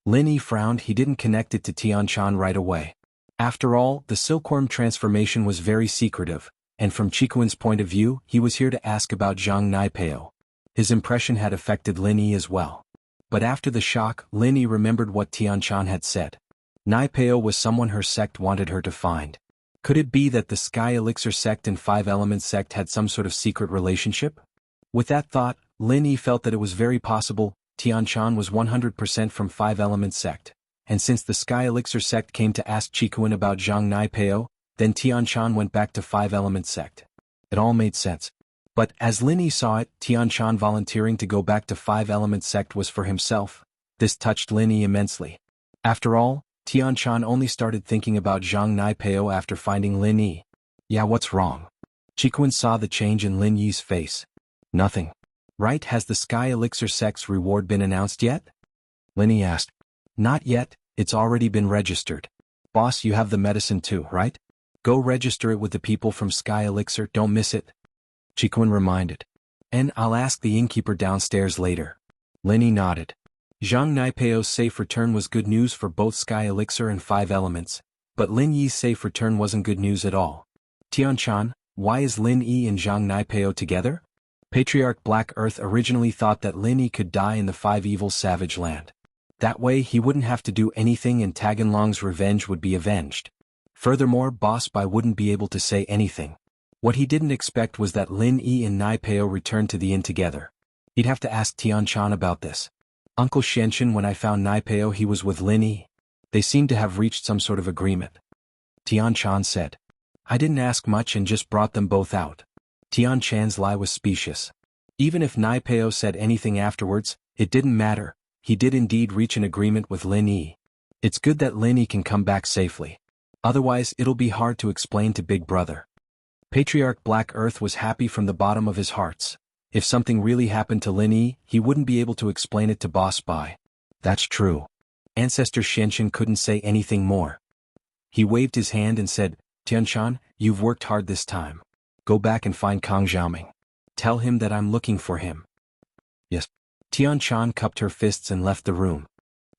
Lin Yi frowned. He didn't connect it to Tianchan right away. After all, the silkworm transformation was very secretive, and from Qikuan's point of view, he was here to ask about Zhang Naipeo. His impression had affected Lin Yi as well. But after the shock, Lin Yi remembered what Tianchan had said. Naipeo was someone her sect wanted her to find. Could it be that the Sky Elixir sect and 5 Elements sect had some sort of secret relationship? With that thought, Lin Yi felt that it was very possible Tianchan was 100% from 5 Elements sect, and since the Sky Elixir sect came to ask Qikuan about Zhang Naipeo, then Tianchan went back to 5 Elements sect. It all made sense. But as Lin Yi saw it, Tianchan volunteering to go back to 5 Elements sect was for himself. This touched Lin Yi immensely. After all, Tianchan only started thinking about Zhang Naipeo after finding Lin Yi. Yeah, what's wrong? Qikuan saw the change in Lin Yi's face. Nothing. Right, has the Sky Elixir sect's reward been announced yet? Lin Yi asked. Not yet, it's already been registered. Boss, you have the medicine too, right? Go register it with the people from Sky Elixir, don't miss it. Qikuan reminded. And I'll ask the innkeeper downstairs later. Lin Yi nodded. Zhang Naipeo's safe return was good news for both Sky Elixir and 5 Elements, but Lin Yi's safe return wasn't good news at all. Tianchan, why is Lin Yi and Zhang Naipeo together? Patriarch Black Earth originally thought that Lin Yi could die in the 5 Evil Savage Land. That way he wouldn't have to do anything and Taganlong's revenge would be avenged. Furthermore, Boss Bai wouldn't be able to say anything. What he didn't expect was that Lin Yi and Naipeo returned to the inn together. He'd have to ask Tianchan about this. Uncle Shenshin, when I found Naipeo he was with Lin Yi. They seemed to have reached some sort of agreement. Tianchan said. I didn't ask much and just brought them both out. Tianchan's lie was specious. Even if Naipeo said anything afterwards, it didn't matter. He did indeed reach an agreement with Lin Yi. It's good that Lin Yi can come back safely. Otherwise it'll be hard to explain to Big Brother. Patriarch Black Earth was happy from the bottom of his heart. If something really happened to Lin Yi, he wouldn't be able to explain it to Boss Bai. That's true. Ancestor Shenshin couldn't say anything more. He waved his hand and said, Tianchan, you've worked hard this time. Go back and find Kang Xiaoming. Tell him that I'm looking for him. Yes. Tianchan cupped her fists and left the room.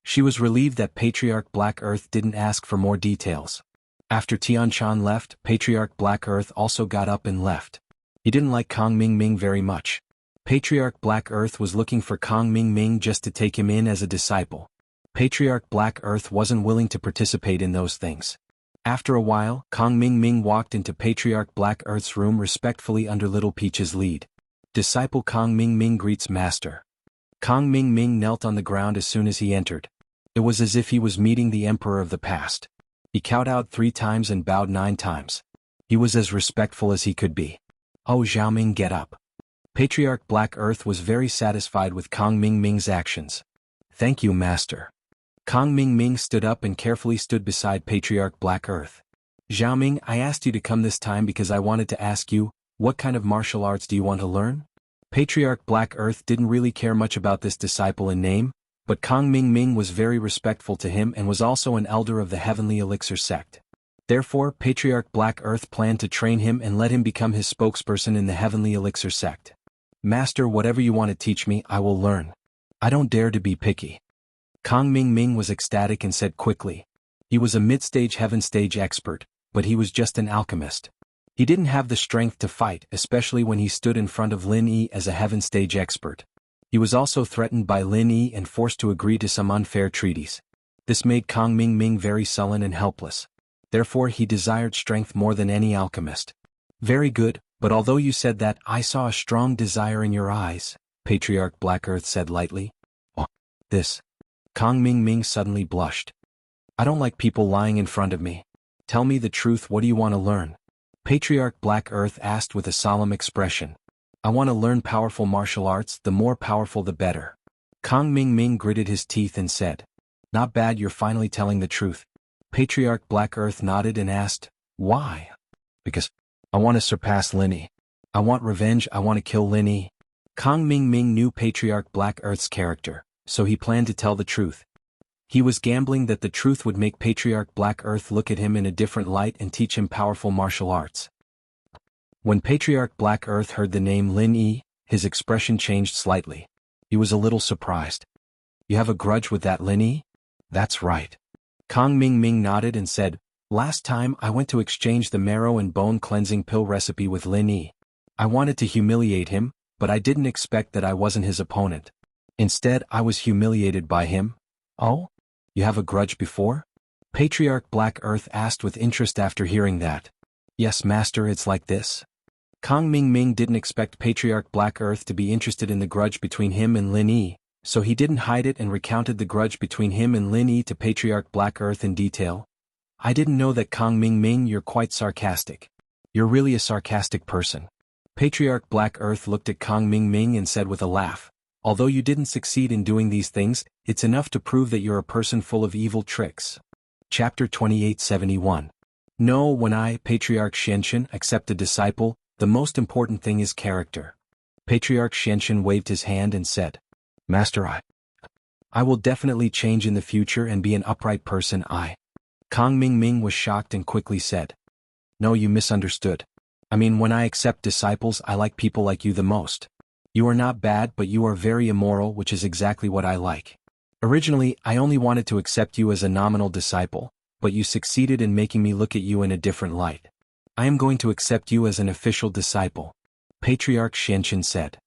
She was relieved that Patriarch Black Earth didn't ask for more details. After Tianchan left, Patriarch Black Earth also got up and left. He didn't like Kang Mingming very much. Patriarch Black Earth was looking for Kang Mingming just to take him in as a disciple. Patriarch Black Earth wasn't willing to participate in those things. After a while, Kang Mingming walked into Patriarch Black Earth's room respectfully under Little Peach's lead. Disciple Kang Mingming greets Master. Kang Mingming knelt on the ground as soon as he entered. It was as if he was meeting the Emperor of the past. He kowed out 3 times and bowed 9 times. He was as respectful as he could be. Oh Xiaoming, get up. Patriarch Black Earth was very satisfied with Kang Mingming's actions. Thank you, Master. Kong Ming Ming stood up and carefully stood beside Patriarch Black Earth. Zhao Ming, I asked you to come this time because I wanted to ask you, what kind of martial arts do you want to learn? Patriarch Black Earth didn't really care much about this disciple in name, but Kong Ming Ming was very respectful to him and was also an elder of the Heavenly Elixir sect. Therefore, Patriarch Black Earth planned to train him and let him become his spokesperson in the Heavenly Elixir sect. Master, whatever you want to teach me, I will learn. I don't dare to be picky. Kong Ming Ming was ecstatic and said quickly. He was a mid-stage heaven stage expert, but he was just an alchemist. He didn't have the strength to fight, especially when he stood in front of Lin Yi as a heaven stage expert. He was also threatened by Lin Yi and forced to agree to some unfair treaties. This made Kong Ming Ming very sullen and helpless. Therefore he desired strength more than any alchemist. Very good, but although you said that, I saw a strong desire in your eyes, Patriarch Black Earth said lightly. Oh, this. Kong Ming Ming suddenly blushed. I don't like people lying in front of me. Tell me the truth, what do you want to learn? Patriarch Black Earth asked with a solemn expression. I want to learn powerful martial arts, the more powerful the better. Kong Ming Ming gritted his teeth and said. Not bad, you're finally telling the truth. Patriarch Black Earth nodded and asked, why? Because I want to surpass Lin Yi. I want revenge, I want to kill Lin Yi. Kong Ming Ming knew Patriarch Black Earth's character, so he planned to tell the truth. He was gambling that the truth would make Patriarch Black Earth look at him in a different light and teach him powerful martial arts. When Patriarch Black Earth heard the name Lin Yi, his expression changed slightly. He was a little surprised. You have a grudge with that Lin Yi? That's right. Kong Ming Ming nodded and said, last time I went to exchange the marrow and bone cleansing pill recipe with Lin Yi. I wanted to humiliate him, but I didn't expect that I wasn't his opponent. Instead, I was humiliated by him. Oh? You have a grudge before? Patriarch Black Earth asked with interest after hearing that. Yes, Master, it's like this. Kong Ming Ming didn't expect Patriarch Black Earth to be interested in the grudge between him and Lin Yi, so he didn't hide it and recounted the grudge between him and Lin Yi to Patriarch Black Earth in detail. I didn't know that, Kong Ming Ming, you're quite sarcastic. You're really a sarcastic person. Patriarch Black Earth looked at Kong Ming Ming and said with a laugh, although you didn't succeed in doing these things, it's enough to prove that you're a person full of evil tricks. Chapter 2871. No, when I, Patriarch Xianxin, accept a disciple, the most important thing is character. Patriarch Xianxin waved his hand and said, Master, I will definitely change in the future and be an upright person. Kong Ming Ming was shocked and quickly said, no, you misunderstood. I mean, when I accept disciples, I like people like you the most. You are not bad, but you are very immoral, which is exactly what I like. Originally, I only wanted to accept you as a nominal disciple, but you succeeded in making me look at you in a different light. I am going to accept you as an official disciple. Patriarch Xianxin said.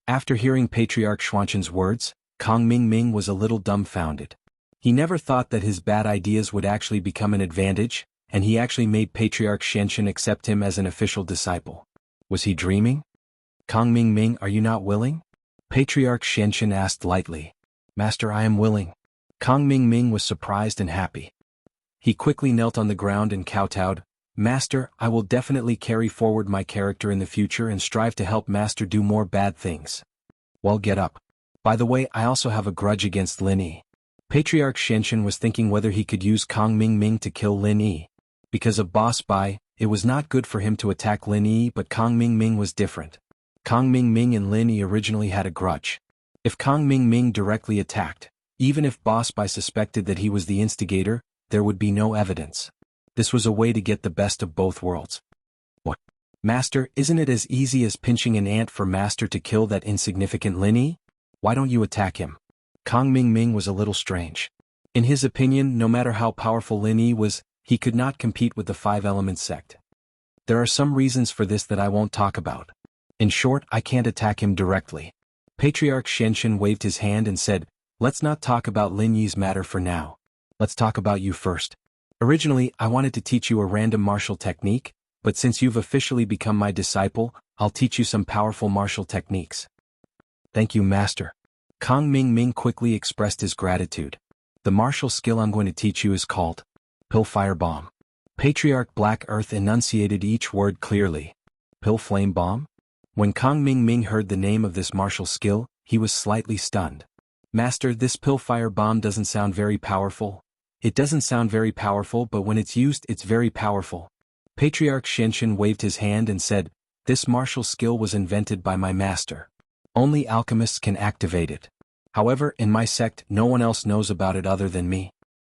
After hearing Patriarch Xuanqin's words, Kong Ming Ming was a little dumbfounded. He never thought that his bad ideas would actually become an advantage, and he actually made Patriarch Xianxin accept him as an official disciple. Was he dreaming? Kong Ming Ming, are you not willing? Patriarch Xianxin asked lightly. Master, I am willing. Kong Ming Ming was surprised and happy. He quickly knelt on the ground and kowtowed. Master, I will definitely carry forward my character in the future and strive to help Master do more bad things. Well, get up. By the way, I also have a grudge against Lin Yi. Patriarch Xianxin was thinking whether he could use Kong Ming Ming to kill Lin Yi. Because of Boss Bai, it was not good for him to attack Lin Yi, but Kong Ming Ming was different. Kong Ming Ming and Lin Yi originally had a grudge. If Kong Ming Ming directly attacked, even if Boss Bai suspected that he was the instigator, there would be no evidence. This was a way to get the best of both worlds. What? Master, isn't it as easy as pinching an ant for Master to kill that insignificant Lin Yi? Why don't you attack him? Kong Ming Ming was a little strange. In his opinion, no matter how powerful Lin Yi was, he could not compete with the Five Elements sect. There are some reasons for this that I won't talk about. In short, I can't attack him directly. Patriarch Xianxin waved his hand and said, let's not talk about Lin Yi's matter for now. Let's talk about you first. Originally, I wanted to teach you a random martial technique, but since you've officially become my disciple, I'll teach you some powerful martial techniques. Thank you, Master. Kong Ming Ming quickly expressed his gratitude. The martial skill I'm going to teach you is called Pill Fire Bomb. Patriarch Black Earth enunciated each word clearly. Pill Flame Bomb? When Kong Ming Ming heard the name of this martial skill, he was slightly stunned. Master, this pill-fire bomb doesn't sound very powerful. It doesn't sound very powerful, but when it's used, it's very powerful. Patriarch Xianxun waved his hand and said, "This martial skill was invented by my master. Only alchemists can activate it. However, in my sect, no one else knows about it other than me.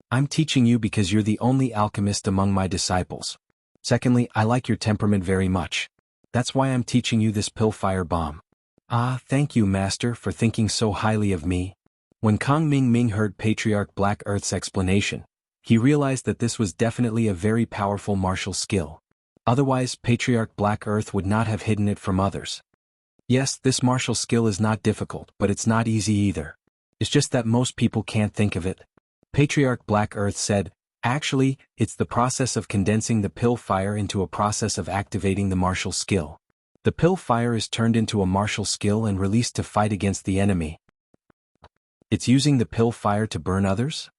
I'm teaching you because you're the only alchemist among my disciples. Secondly, I like your temperament very much. That's why I'm teaching you this pill-fire bomb." "Ah, thank you, Master, for thinking so highly of me." When Kang Ming heard Patriarch Black Earth's explanation, he realized that this was definitely a very powerful martial skill. Otherwise, Patriarch Black Earth would not have hidden it from others. Yes, this martial skill is not difficult, but it's not easy either. It's just that most people can't think of it. Patriarch Black Earth said, "Actually, it's the process of condensing the pill fire into a process of activating the martial skill. The pill fire is turned into a martial skill and released to fight against the enemy." "It's using the pill fire to burn others?"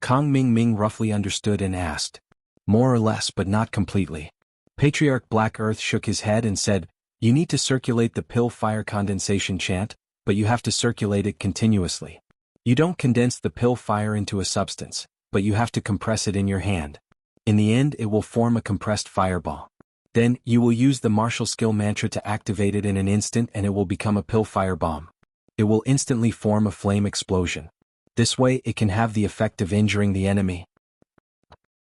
Kang Ming roughly understood and asked. "More or less, but not completely." Patriarch Black Earth shook his head and said, "You need to circulate the pill fire condensation chant, but you have to circulate it continuously. You don't condense the pill fire into a substance, but you have to compress it in your hand. In the end, it will form a compressed fireball. Then, you will use the martial skill mantra to activate it in an instant and it will become a pill fire bomb. It will instantly form a flame explosion. This way, it can have the effect of injuring the enemy."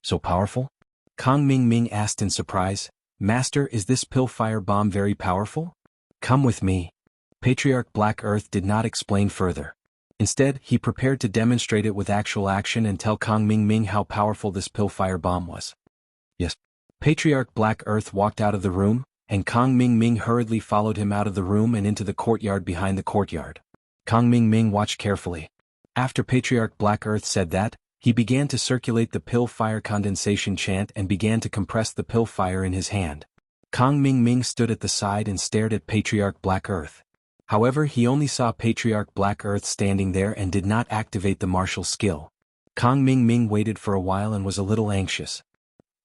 "So powerful?" Kang Ming asked in surprise. "Master, is this pill fire bomb very powerful?" "Come with me." Patriarch Black Earth did not explain further. Instead, he prepared to demonstrate it with actual action and tell Kang Ming how powerful this pill fire bomb was. "Yes." Patriarch Black Earth walked out of the room, and Kang Ming hurriedly followed him out of the room and into the courtyard behind the courtyard. Kang Ming watched carefully. After Patriarch Black Earth said that, he began to circulate the pill fire condensation chant and began to compress the pill fire in his hand. Kang Ming stood at the side and stared at Patriarch Black Earth. However, he only saw Patriarch Black Earth standing there and did not activate the martial skill. Kang Ming waited for a while and was a little anxious.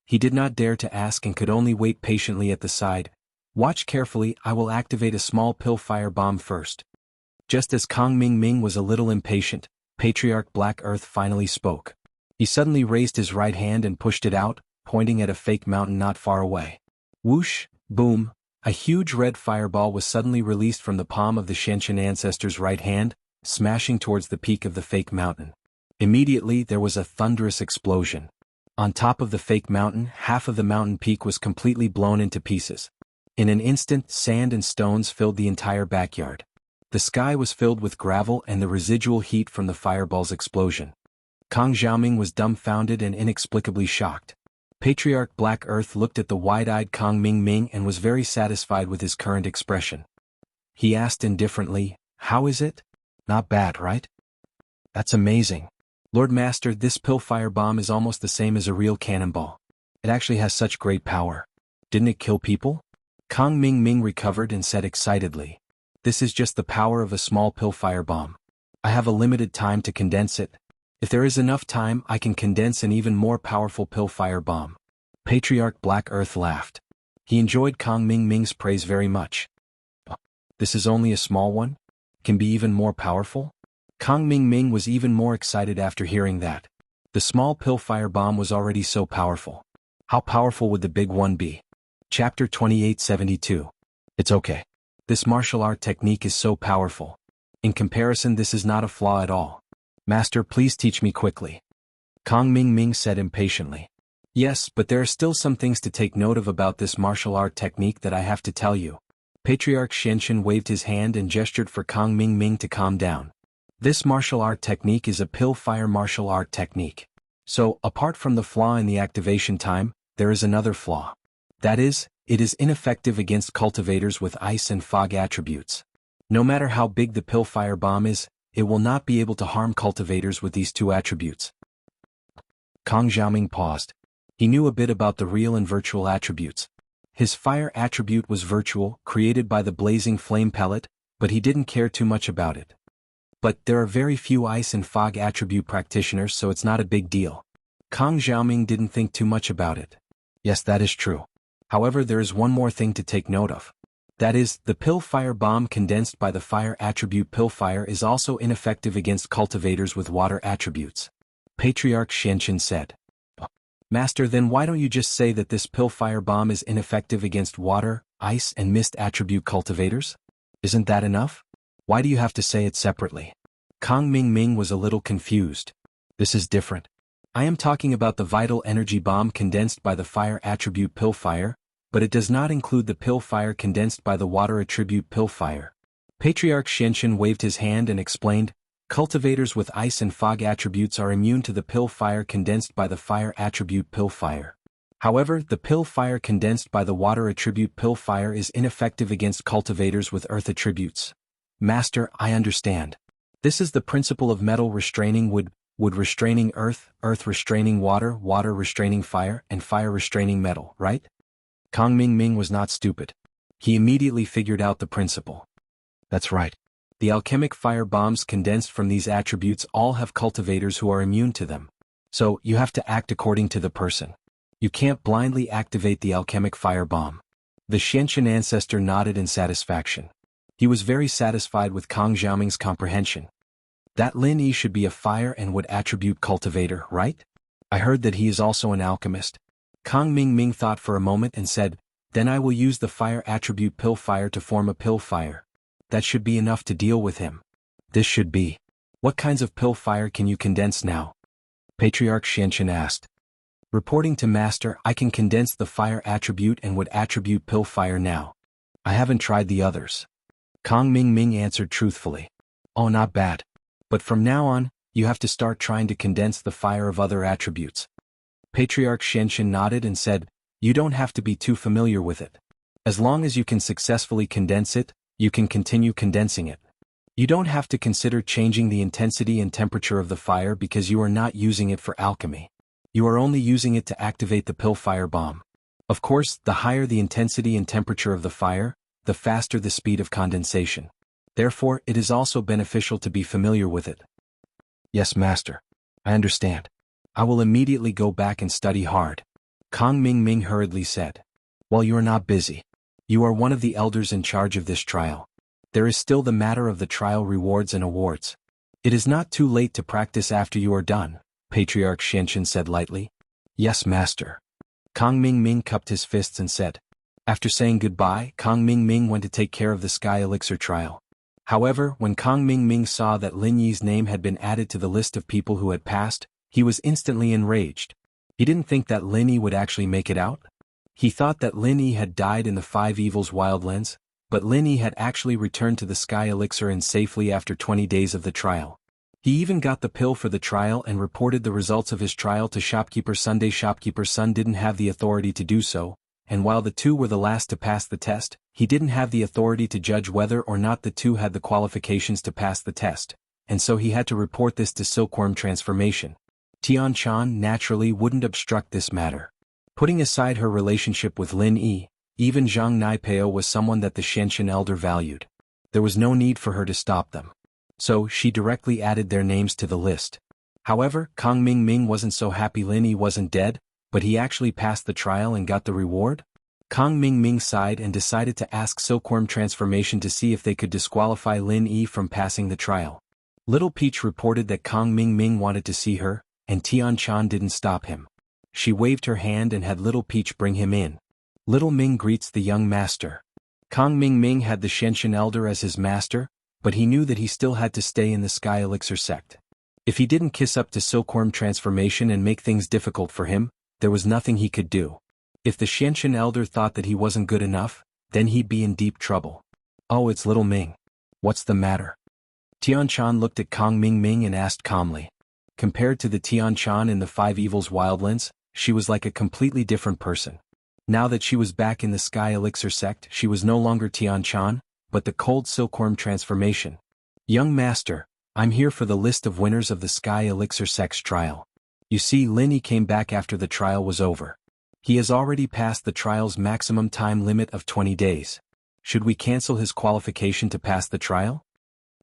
He did not dare to ask and could only wait patiently at the side. "Watch carefully, I will activate a small pill fire bomb first." Just as Kang Ming was a little impatient, Patriarch Black Earth finally spoke. He suddenly raised his right hand and pushed it out, pointing at a fake mountain not far away. Whoosh, boom, a huge red fireball was suddenly released from the palm of the Xianxun ancestor's right hand, smashing towards the peak of the fake mountain. Immediately there was a thunderous explosion. On top of the fake mountain, half of the mountain peak was completely blown into pieces. In an instant, sand and stones filled the entire backyard. The sky was filled with gravel and the residual heat from the fireball's explosion. Kang Xiaoming was dumbfounded and inexplicably shocked. Patriarch Black Earth looked at the wide-eyed Kang Ming and was very satisfied with his current expression. He asked indifferently, "How is it? Not bad, right?" "That's amazing. Lord Master, this pill fire bomb is almost the same as a real cannonball. It actually has such great power. Didn't it kill people?" Kang Ming recovered and said excitedly, "This is just the power of a small pill fire bomb. I have a limited time to condense it. If there is enough time, I can condense an even more powerful pill fire bomb." Patriarch Black Earth laughed. He enjoyed Kang Ming's praise very much. "This is only a small one? Can be even more powerful?" Kang Ming was even more excited after hearing that. The small pill fire bomb was already so powerful. How powerful would the big one be? Chapter 2872. It's okay. This martial art technique is so powerful. In comparison, this is not a flaw at all. Master, please teach me quickly. Kang Ming said impatiently. "Yes, but there are still some things to take note of about this martial art technique that I have to tell you." Patriarch Xianxun waved his hand and gestured for Kang Ming to calm down. This martial art technique is a pill fire martial art technique. So, apart from the flaw in the activation time, there is another flaw. That is, it is ineffective against cultivators with ice and fog attributes. No matter how big the pill fire bomb is, it will not be able to harm cultivators with these two attributes. Kang Xiaoming paused. He knew a bit about the real and virtual attributes. His fire attribute was virtual, created by the blazing flame pellet, but he didn't care too much about it. But there are very few ice and fog attribute practitioners, so it's not a big deal. Kang Xiaoming didn't think too much about it. Yes, that is true. However, there is one more thing to take note of. That is, the pill fire bomb condensed by the fire attribute pill fire is also ineffective against cultivators with water attributes. Patriarch Xianqin said. Master, then why don't you just say that this pill fire bomb is ineffective against water, ice and mist attribute cultivators? Isn't that enough? Why do you have to say it separately? Kang Ming was a little confused. This is different. I am talking about the vital energy bomb condensed by the fire attribute pill fire, but it does not include the pill fire condensed by the water attribute pill fire. Patriarch Xianqin waved his hand and explained, cultivators with ice and fog attributes are immune to the pill fire condensed by the fire attribute pill fire. However, the pill fire condensed by the water attribute pill fire is ineffective against cultivators with earth attributes. Master, I understand. This is the principle of metal restraining wood, wood restraining earth, earth restraining water, water restraining fire, and fire restraining metal, right? Kang Ming was not stupid. He immediately figured out the principle. That's right. The alchemic fire bombs condensed from these attributes all have cultivators who are immune to them. So, you have to act according to the person. You can't blindly activate the alchemic fire bomb. The Xianqin ancestor nodded in satisfaction. He was very satisfied with Kang Xiaoming's comprehension. That Lin Yi should be a fire and wood attribute cultivator, right? I heard that he is also an alchemist. Kang Ming thought for a moment and said, then I will use the fire attribute pill fire to form a pill fire. That should be enough to deal with him. This should be. What kinds of pill fire can you condense now? Patriarch Xianqin asked. Reporting to Master, I can condense the fire attribute and wood attribute pill fire now. I haven't tried the others. Kang Ming answered truthfully. Oh, not bad. But from now on, you have to start trying to condense the fire of other attributes. Patriarch Xianqin nodded and said, you don't have to be too familiar with it. As long as you can successfully condense it, you can continue condensing it. You don't have to consider changing the intensity and temperature of the fire because you are not using it for alchemy. You are only using it to activate the pill fire bomb. Of course, the higher the intensity and temperature of the fire, the faster the speed of condensation. Therefore, it is also beneficial to be familiar with it. Yes, Master. I understand. I will immediately go back and study hard. Kang Ming hurriedly said. While you are not busy. You are one of the elders in charge of this trial. There is still the matter of the trial rewards and awards. It is not too late to practice after you are done, Patriarch Xianqin said lightly. Yes, Master. Kang Ming cupped his fists and said. After saying goodbye, Kang Ming went to take care of the Sky Elixir trial. However, when Kang Ming saw that Lin Yi's name had been added to the list of people who had passed, he was instantly enraged. He didn't think that Lin Yi would actually make it out. He thought that Lin Yi had died in the Five Evils Wildlands, but Lin Yi had actually returned to the Sky Elixir Inn safely after 20 days of the trial. He even got the pill for the trial and reported the results of his trial to Shopkeeper Sunday. Shopkeeper Sun didn't have the authority to do so, and while the two were the last to pass the test, he didn't have the authority to judge whether or not the two had the qualifications to pass the test, and so he had to report this to Silkworm Transformation. Tian Chan naturally wouldn't obstruct this matter. Putting aside her relationship with Lin Yi, even Zhang Naipeo was someone that the Xianqin elder valued. There was no need for her to stop them. So she directly added their names to the list. However, Kang Ming wasn't so happy Lin Yi wasn't dead, but he actually passed the trial and got the reward? Kang Ming sighed and decided to ask Silkworm Transformation to see if they could disqualify Lin Yi from passing the trial. Little Peach reported that Kang Ming wanted to see her, and Tian Chan didn't stop him. She waved her hand and had Little Peach bring him in. Little Ming greets the young master. Kang Ming had the Xianqin elder as his master, but he knew that he still had to stay in the Sky Elixir sect. If he didn't kiss up to Silkworm Transformation and make things difficult for him, there was nothing he could do. If the Xianqin elder thought that he wasn't good enough, then he'd be in deep trouble. Oh, it's Little Ming. What's the matter? Tian Chan looked at Kang Ming and asked calmly. Compared to the Tian Chan in the Five Evils Wildlands, she was like a completely different person. Now that she was back in the Sky Elixir sect, she was no longer Tian Chan, but the cold Silkworm Transformation. Young master, I'm here for the list of winners of the Sky Elixir sect's trial. You see, Lin Yi came back after the trial was over. He has already passed the trial's maximum time limit of 20 days. Should we cancel his qualification to pass the trial?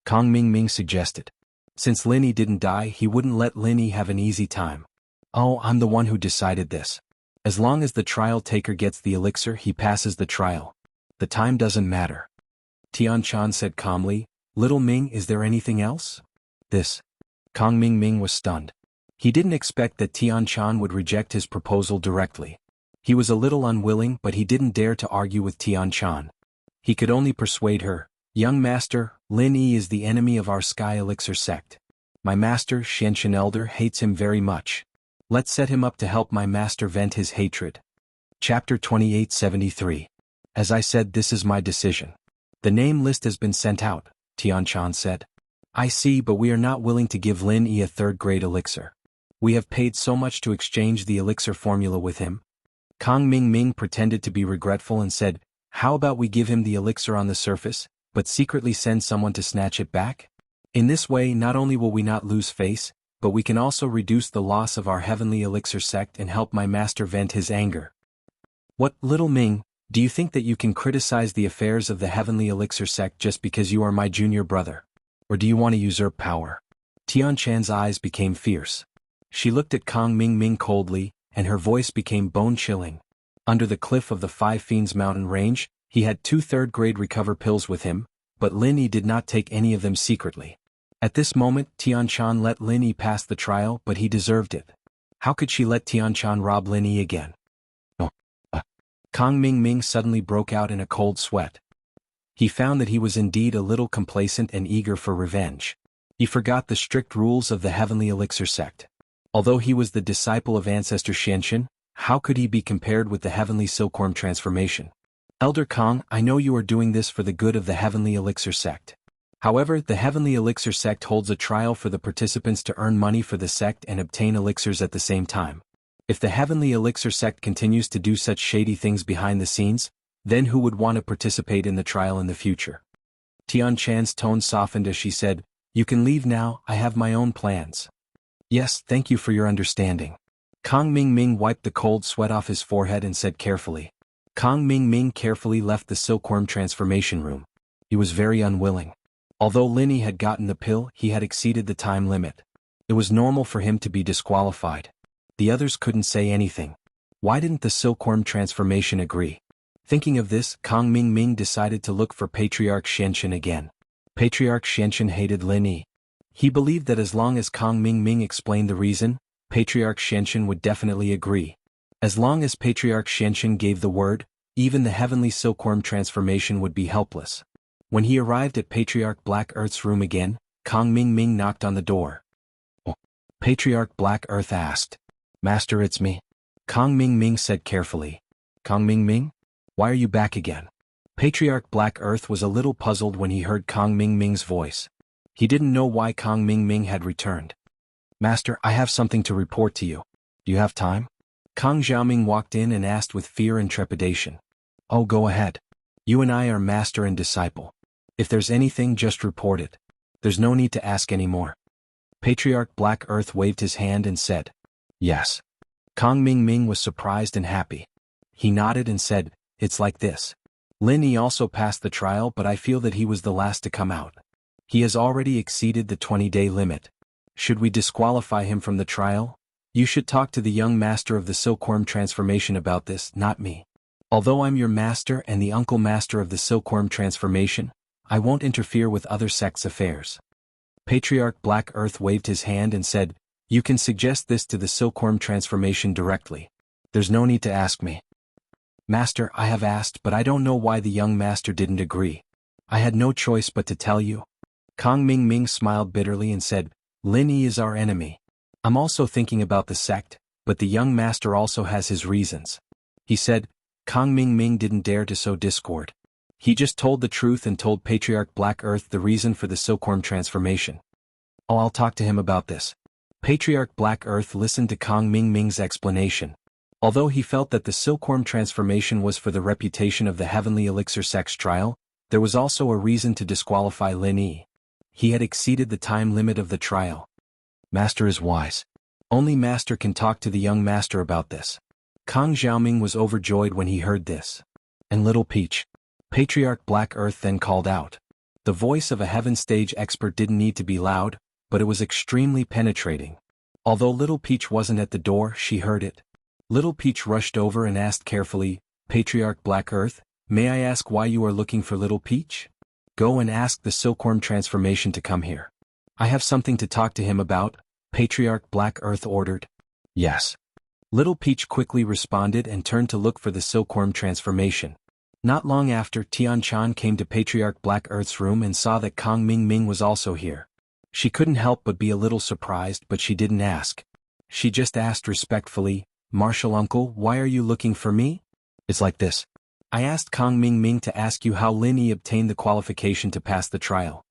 Kang Ming suggested. Since Lin Yi didn't die, he wouldn't let Lin Yi have an easy time. Oh, I'm the one who decided this. As long as the trial taker gets the elixir, he passes the trial. The time doesn't matter. Tian Chan said calmly, Little Ming, is there anything else? This. Kong Ming Ming was stunned. He didn't expect that Tian Chan would reject his proposal directly. He was a little unwilling, but he didn't dare to argue with Tian Chan. He could only persuade her, Young master, Lin Yi is the enemy of our Sky Elixir sect. My master, Xianxian Elder, hates him very much. Let's set him up to help my master vent his hatred. Chapter 2873. As I said, this is my decision. The name list has been sent out, Tian Chan said. I see, but we are not willing to give Lin Yi a third-grade elixir. We have paid so much to exchange the elixir formula with him. Kong Ming Ming pretended to be regretful and said, How about we give him the elixir on the surface, but secretly send someone to snatch it back? In this way, not only will we not lose face, but we can also reduce the loss of our heavenly elixir sect and help my master vent his anger. What, Little Ming, do you think that you can criticize the affairs of the heavenly elixir sect just because you are my junior brother? Or do you want to usurp power? Tian Chan's eyes became fierce. She looked at Kong Ming Ming coldly, and her voice became bone-chilling. Under the cliff of the Five Fiends mountain range, he had 2 third-grade recover pills with him, but Lin Yi did not take any of them secretly. At this moment, Tian Chan let Lin Yi pass the trial, but he deserved it. How could she let Tian Chan rob Lin Yi again? Oh. Kong Ming Ming suddenly broke out in a cold sweat. He found that he was indeed a little complacent and eager for revenge. He forgot the strict rules of the heavenly elixir sect. Although he was the disciple of ancestor Xianxian, how could he be compared with the heavenly silkworm transformation? Elder Kong, I know you are doing this for the good of the heavenly elixir sect. However, the heavenly elixir sect holds a trial for the participants to earn money for the sect and obtain elixirs at the same time. If the heavenly elixir sect continues to do such shady things behind the scenes, then who would want to participate in the trial in the future? Tian Chan's tone softened as she said, You can leave now, I have my own plans. Yes, thank you for your understanding. Kong Ming Ming wiped the cold sweat off his forehead and said carefully. Kong Ming Ming carefully left the silkworm transformation room. He was very unwilling. Although Lin Yi had gotten the pill, he had exceeded the time limit. It was normal for him to be disqualified. The others couldn't say anything. Why didn't the silkworm transformation agree? Thinking of this, Kong Ming Ming decided to look for Patriarch Xianxian again. Patriarch Xianxian hated Lin Yi. He believed that as long as Kong Ming Ming explained the reason, Patriarch Xianxian would definitely agree. As long as Patriarch Xianxian gave the word, even the heavenly silkworm transformation would be helpless. When he arrived at Patriarch Black Earth's room again, Kong Ming Ming knocked on the door. Oh. Patriarch Black Earth asked. Master, it's me. Kong Ming Ming said carefully. Kong Ming Ming? Why are you back again? Patriarch Black Earth was a little puzzled when he heard Kong Ming Ming's voice. He didn't know why Kong Ming Ming had returned. Master, I have something to report to you. Do you have time? Kong Xiaoming walked in and asked with fear and trepidation. Oh, go ahead. You and I are master and disciple. If there's anything, just report it. There's no need to ask any more. Patriarch Black Earth waved his hand and said, Yes. Kong Ming Ming was surprised and happy. He nodded and said, It's like this. Lin Yi also passed the trial, but I feel that he was the last to come out. He has already exceeded the 20-day limit. Should we disqualify him from the trial? You should talk to the young master of the silkworm transformation about this, not me. Although I'm your master and the uncle master of the silkworm transformation, I won't interfere with other sects' affairs. Patriarch Black Earth waved his hand and said, You can suggest this to the silkworm transformation directly. There's no need to ask me. Master, I have asked, but I don't know why the young master didn't agree. I had no choice but to tell you. Kong Ming Ming smiled bitterly and said, Lin Yi is our enemy. I'm also thinking about the sect, but the young master also has his reasons. He said. Kong Ming Ming didn't dare to sow discord. He just told the truth and told Patriarch Black Earth the reason for the silkworm transformation. Oh, I'll talk to him about this. Patriarch Black Earth listened to Kong Ming Ming's explanation. Although he felt that the silkworm transformation was for the reputation of the heavenly elixir sect's trial, there was also a reason to disqualify Lin Yi. He had exceeded the time limit of the trial. Master is wise. Only Master can talk to the young master about this. Kong Xiaoming was overjoyed when he heard this. And Little Peach. Patriarch Black Earth then called out. The voice of a heaven stage expert didn't need to be loud, but it was extremely penetrating. Although Little Peach wasn't at the door, she heard it. Little Peach rushed over and asked carefully, Patriarch Black Earth, May I ask why you are looking for Little Peach? Go and ask the Silkworm transformation to come here. I have something to talk to him about, Patriarch Black Earth ordered. Yes. Little Peach quickly responded and turned to look for the Silkworm transformation. Not long after, Tian-chan came to Patriarch Black Earth's room and saw that Kong Ming was also here. She couldn't help but be a little surprised, but she didn't ask. She just asked respectfully, Martial Uncle, why are you looking for me? It's like this. I asked Kong Ming to ask you how Lin Yi obtained the qualification to pass the trial.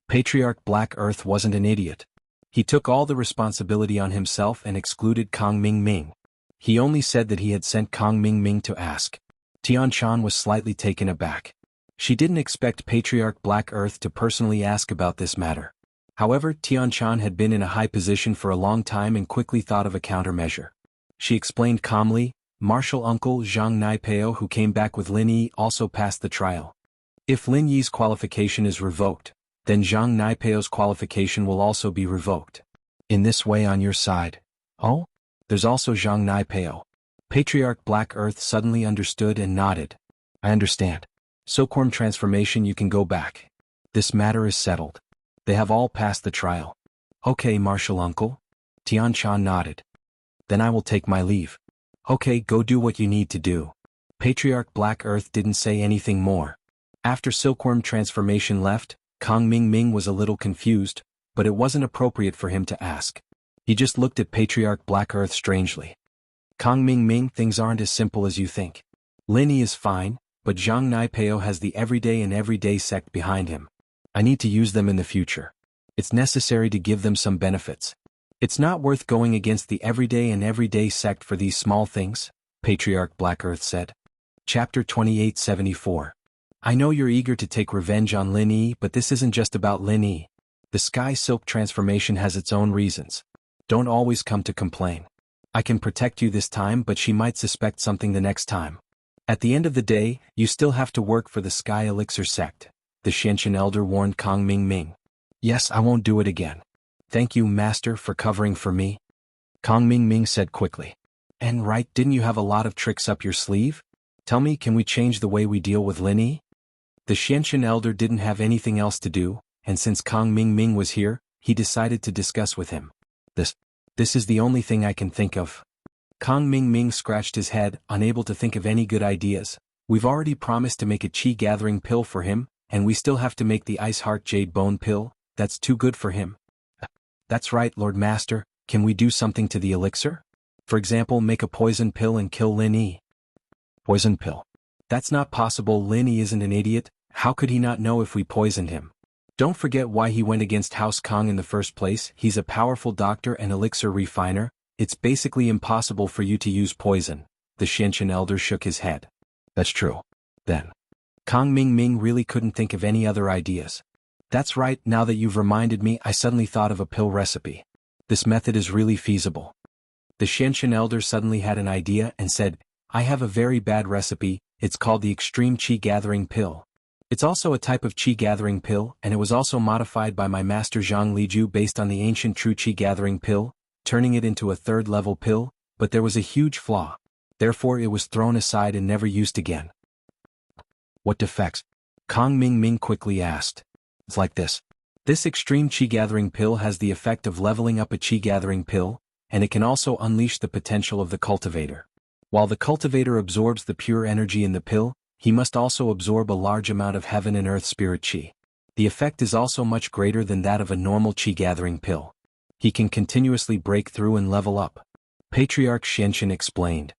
Patriarch Black Earth wasn't an idiot. He took all the responsibility on himself and excluded Kong Ming. He only said that he had sent Kong Ming to ask. Tian-chan was slightly taken aback. She didn't expect Patriarch Black Earth to personally ask about this matter. However, Tian-chan had been in a high position for a long time and quickly thought of a countermeasure. She explained calmly, Martial Uncle Zhang Naipeo, who came back with Lin Yi, also passed the trial. If Lin Yi's qualification is revoked, then Zhang Naipeo's qualification will also be revoked. In this way on your side. Oh? There's also Zhang Naipeo. Patriarch Black Earth suddenly understood and nodded. I understand. Silkworm transformation, you can go back. This matter is settled. They have all passed the trial. Okay, Martial Uncle. Tian-chan nodded. Then I will take my leave. Okay, go do what you need to do. Patriarch Black Earth didn't say anything more. After Silkworm transformation left, Kong Ming was a little confused, but it wasn't appropriate for him to ask. He just looked at Patriarch Black Earth strangely. Kong Ming, things aren't as simple as you think. Lin Yi is fine, but Zhang Naipeo has the everyday sect behind him. I need to use them in the future. It's necessary to give them some benefits. It's not worth going against the everyday sect for these small things, Patriarch Black Earth said. Chapter 2874. I know you're eager to take revenge on Lin Yi, but this isn't just about Lin Yi. The Sky Silk transformation has its own reasons. Don't always come to complain. I can protect you this time, but she might suspect something the next time. At the end of the day, you still have to work for the Sky Elixir sect, the Xianqian Elder warned Kong Ming. Yes, I won't do it again. Thank you, Master, for covering for me. Kong Ming said quickly. And right, didn't you have a lot of tricks up your sleeve? Tell me, can we change the way we deal with Lin Yi? The Xianqian Elder didn't have anything else to do, and since Kong Ming was here, he decided to discuss with him. This is the only thing I can think of. Kong Ming scratched his head, unable to think of any good ideas. We've already promised to make a chi gathering pill for him, and we still have to make the Ice Heart Jade Bone pill. That's too good for him. That's right, Lord Master. Can we do something to the elixir? For example, make a poison pill and kill Lin Yi. Poison pill. That's not possible. Lin Yi isn't an idiot. How could he not know if we poisoned him? Don't forget why he went against House Kong in the first place. He's a powerful doctor and elixir refiner. It's basically impossible for you to use poison. The Xianqian Elder shook his head. That's true. Then. Kong Ming really couldn't think of any other ideas. That's right, now that you've reminded me, I suddenly thought of a pill recipe. This method is really feasible. The Xianqian Elder suddenly had an idea and said, I have a very bad recipe. It's called the Extreme Chi Gathering Pill. It's also a type of Chi Gathering Pill, and it was also modified by my master Zhang Liju based on the ancient True Chi Gathering Pill, turning it into a third-level pill, but there was a huge flaw. Therefore it was thrown aside and never used again. What defects? Kong Ming quickly asked. It's like this. This Extreme Chi Gathering Pill has the effect of leveling up a Chi Gathering Pill, and it can also unleash the potential of the cultivator. While the cultivator absorbs the pure energy in the pill, he must also absorb a large amount of heaven and earth spirit chi. The effect is also much greater than that of a normal chi gathering pill. He can continuously break through and level up. Patriarch Xianqian explained.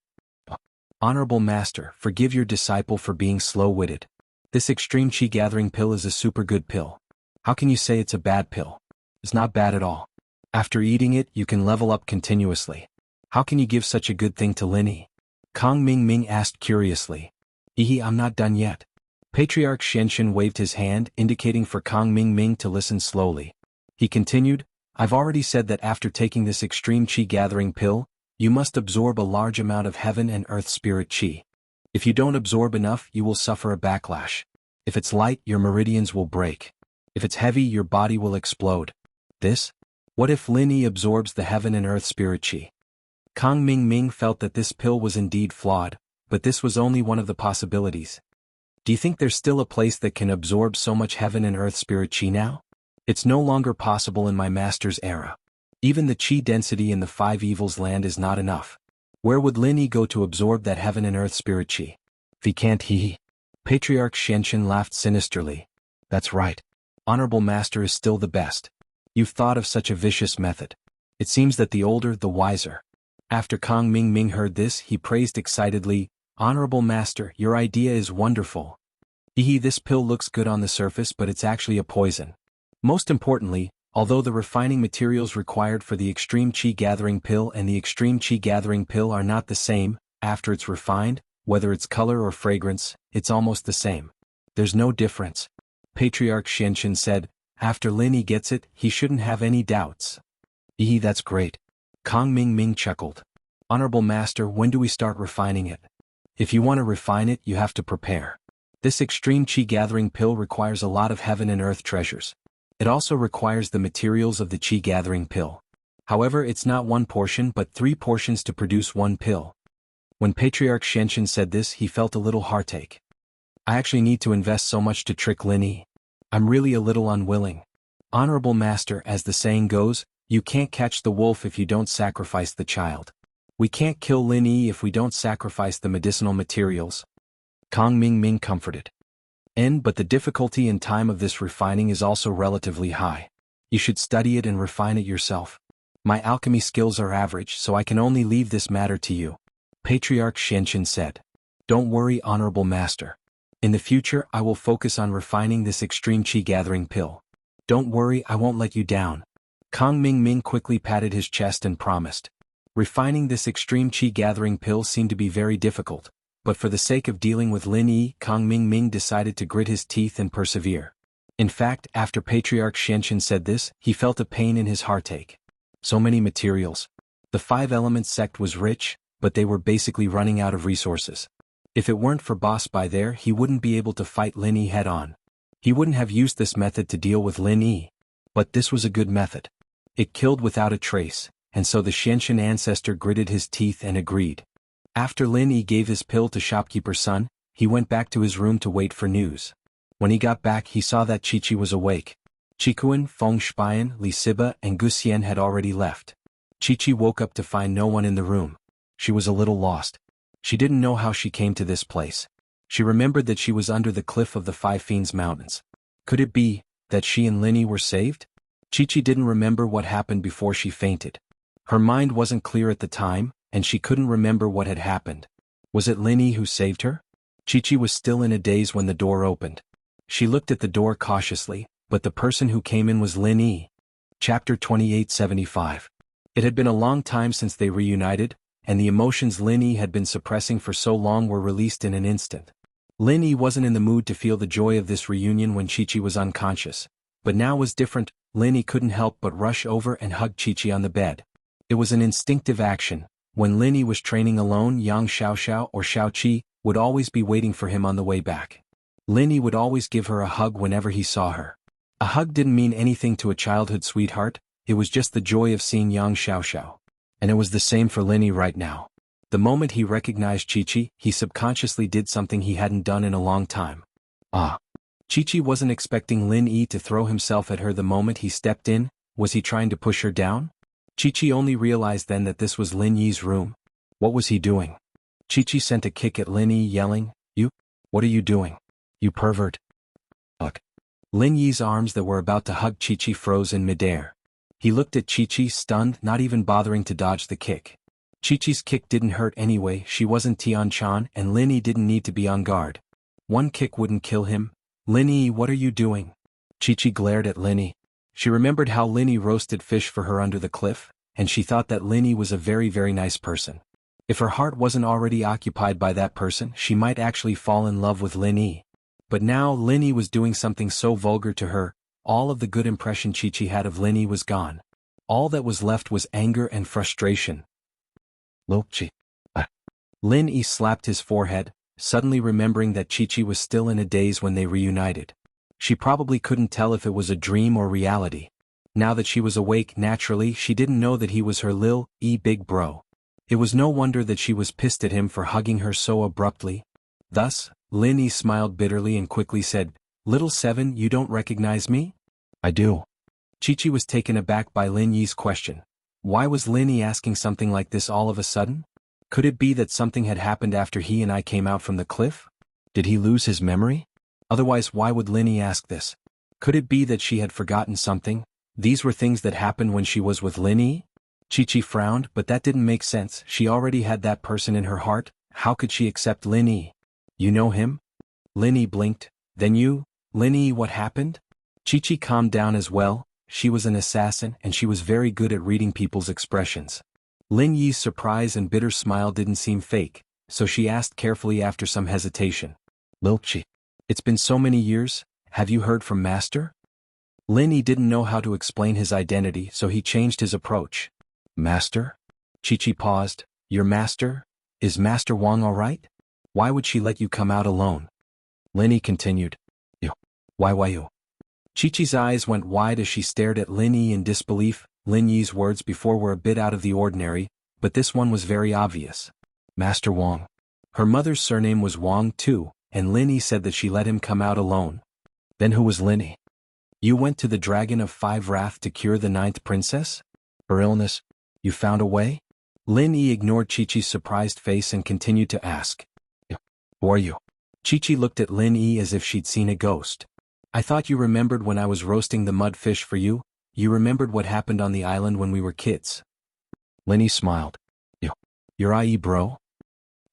Honorable Master, forgive your disciple for being slow-witted. This Extreme Chi Gathering Pill is a super good pill. How can you say it's a bad pill? It's not bad at all. After eating it, you can level up continuously. How can you give such a good thing to Lin Yi? Kong Ming asked curiously. I'm not done yet. Patriarch Xianqian waved his hand, indicating for Kong Ming to listen slowly. He continued, I've already said that after taking this Extreme Chi Gathering Pill, you must absorb a large amount of heaven and earth spirit chi. If you don't absorb enough, you will suffer a backlash. If it's light, your meridians will break. If it's heavy, your body will explode. What if Lin Yi absorbs the heaven and earth spirit chi? Kong Ming felt that this pill was indeed flawed, but this was only one of the possibilities. Do you think there's still a place that can absorb so much heaven and earth spirit chi now? It's no longer possible in my master's era. Even the chi density in the five evils land is not enough. Where would Lin Yi go to absorb that heaven and earth spirit chi? If he can't, he. Patriarch Xianxin laughed sinisterly. That's right. Honorable Master is still the best. You've thought of such a vicious method. It seems that the older, the wiser. After Kang Ming heard this, he praised excitedly, Honorable Master, your idea is wonderful. This pill looks good on the surface, but it's actually a poison. Most importantly, although the refining materials required for the extreme chi gathering pill and the extreme chi gathering pill are not the same, after it's refined, whether it's color or fragrance, it's almost the same. There's no difference. Patriarch Xianxin said, after Lin Yi gets it, he shouldn't have any doubts. That's great. Kang Ming chuckled. Honorable Master, when do we start refining it? If you want to refine it, you have to prepare. This extreme chi gathering pill requires a lot of heaven and earth treasures. It also requires the materials of the chi gathering pill. However, it's not one portion but 3 portions to produce one pill. When Patriarch Xianxin said this, he felt a little heartache. I actually need to invest so much to trick Lin Yi. I'm really a little unwilling. Honorable Master, as the saying goes, you can't catch the wolf if you don't sacrifice the child. We can't kill Lin Yi if we don't sacrifice the medicinal materials. Kang Ming comforted. But the difficulty and time of this refining is also relatively high. You should study it and refine it yourself. My alchemy skills are average, so I can only leave this matter to you. Patriarch Xianxin said. Don't worry, Honorable Master. In the future, I will focus on refining this extreme chi gathering pill. Don't worry, I won't let you down. Kang Ming quickly patted his chest and promised. Refining this extreme chi gathering pill seemed to be very difficult, but for the sake of dealing with Lin Yi, Kang Ming decided to grit his teeth and persevere. In fact, after Patriarch Xianxin said this, he felt a pain in his heartache. So many materials. The 5 Elements sect was rich, but they were basically running out of resources. If it weren't for Boss Bai there, he wouldn't be able to fight Lin Yi head-on. He wouldn't have used this method to deal with Lin Yi. But this was a good method. It killed without a trace, and so the Xianxin ancestor gritted his teeth and agreed. After Lin Yi gave his pill to shopkeeper's son, he went back to his room to wait for news. When he got back, he saw that Chi was awake. Qikuan, Feng Shiban, Li Siba, and Gu Xian had already left. Chi woke up to find no one in the room. She was a little lost. She didn't know how she came to this place. She remembered that she was under the cliff of the 5 Fiends Mountains. Could it be that she and Lin Yi were saved? Chi didn't remember what happened before she fainted. Her mind wasn't clear at the time, and she couldn't remember what had happened. Was it Lin Yi who saved her? Chi was still in a daze when the door opened. She looked at the door cautiously, but the person who came in was Lin Yi. Chapter 2875. It had been a long time since they reunited, and the emotions Lin Yi had been suppressing for so long were released in an instant. Lin Yi wasn't in the mood to feel the joy of this reunion when Chi was unconscious, but now was different. Lin Yi couldn't help but rush over and hug Chi on the bed. It was an instinctive action. When Lin Yi was training alone, Yang Xiaoxiao or Xiaoqi would always be waiting for him on the way back. Lin Yi would always give her a hug whenever he saw her. A hug didn't mean anything to a childhood sweetheart, it was just the joy of seeing Yang Xiaoxiao. And it was the same for Lin Yi right now. The moment he recognized Chi, he subconsciously did something he hadn't done in a long time. Chi wasn't expecting Lin Yi to throw himself at her the moment he stepped in. Was he trying to push her down? Chi only realized then that this was Lin Yi's room. What was he doing? Chi sent a kick at Lin Yi, yelling, "You? What are you doing? You pervert!" Ugh. Lin Yi's arms that were about to hug Chi froze in midair. He looked at Chi, stunned, not even bothering to dodge the kick. Chi-Chi's kick didn't hurt anyway, she wasn't Tian Chan, and Lin Yi didn't need to be on guard. One kick wouldn't kill him. "Lin Yi, what are you doing?" Chi glared at Lin Yi. She remembered how Lin Yi roasted fish for her under the cliff, and she thought that Lin Yi was a very, very nice person. If her heart wasn't already occupied by that person, she might actually fall in love with Lin Yi. But now Lin Yi was doing something so vulgar to her, all of the good impression Chi had of Lin Yi was gone. All that was left was anger and frustration. Chi. Lin Yi slapped his forehead, suddenly remembering that Chi was still in a daze when they reunited. She probably couldn't tell if it was a dream or reality. Now that she was awake, naturally, she didn't know that he was her Lil E big bro. It was no wonder that she was pissed at him for hugging her so abruptly. Thus, Lin Yi smiled bitterly and quickly said, "Little Seven, you don't recognize me?" "I do." Chi-Chi was taken aback by Lin Yi's question. Why was Lin Yi asking something like this all of a sudden? Could it be that something had happened after he and I came out from the cliff? Did he lose his memory? Otherwise, why would Lin Yi ask this? Could it be that she had forgotten something? These were things that happened when she was with Lin Yi? Chi-Chi frowned, but that didn't make sense. She already had that person in her heart. How could she accept Lin Yi? You know him? Lin Yi blinked. Then you? Lin Yi, what happened? Chi-Chi calmed down as well. She was an assassin and she was very good at reading people's expressions. Lin Yi's surprise and bitter smile didn't seem fake, so she asked carefully after some hesitation. Lil Chi, it's been so many years, have you heard from Master? Lin Yi didn't know how to explain his identity, so he changed his approach. Master? Chi-Chi paused. Your master? Is Master Wang all right? Why would she let you come out alone? Lin Yi continued. You. Why you? Chi-Chi's eyes went wide as she stared at Lin Yi in disbelief. Lin Yi's words before were a bit out of the ordinary, but this one was very obvious. Master Wang. Her mother's surname was Wang too, and Lin Yi said that she let him come out alone. Then who was Lin Yi? You went to the Dragon of Five Wrath to cure the ninth princess? Her illness? You found a way? Lin Yi ignored Chi-Chi's surprised face and continued to ask. Who are you? Chi-Chi looked at Lin Yi as if she'd seen a ghost. I thought you remembered when I was roasting the mud fish for you. You remembered what happened on the island when we were kids. Lin Yi smiled. Your IE bro?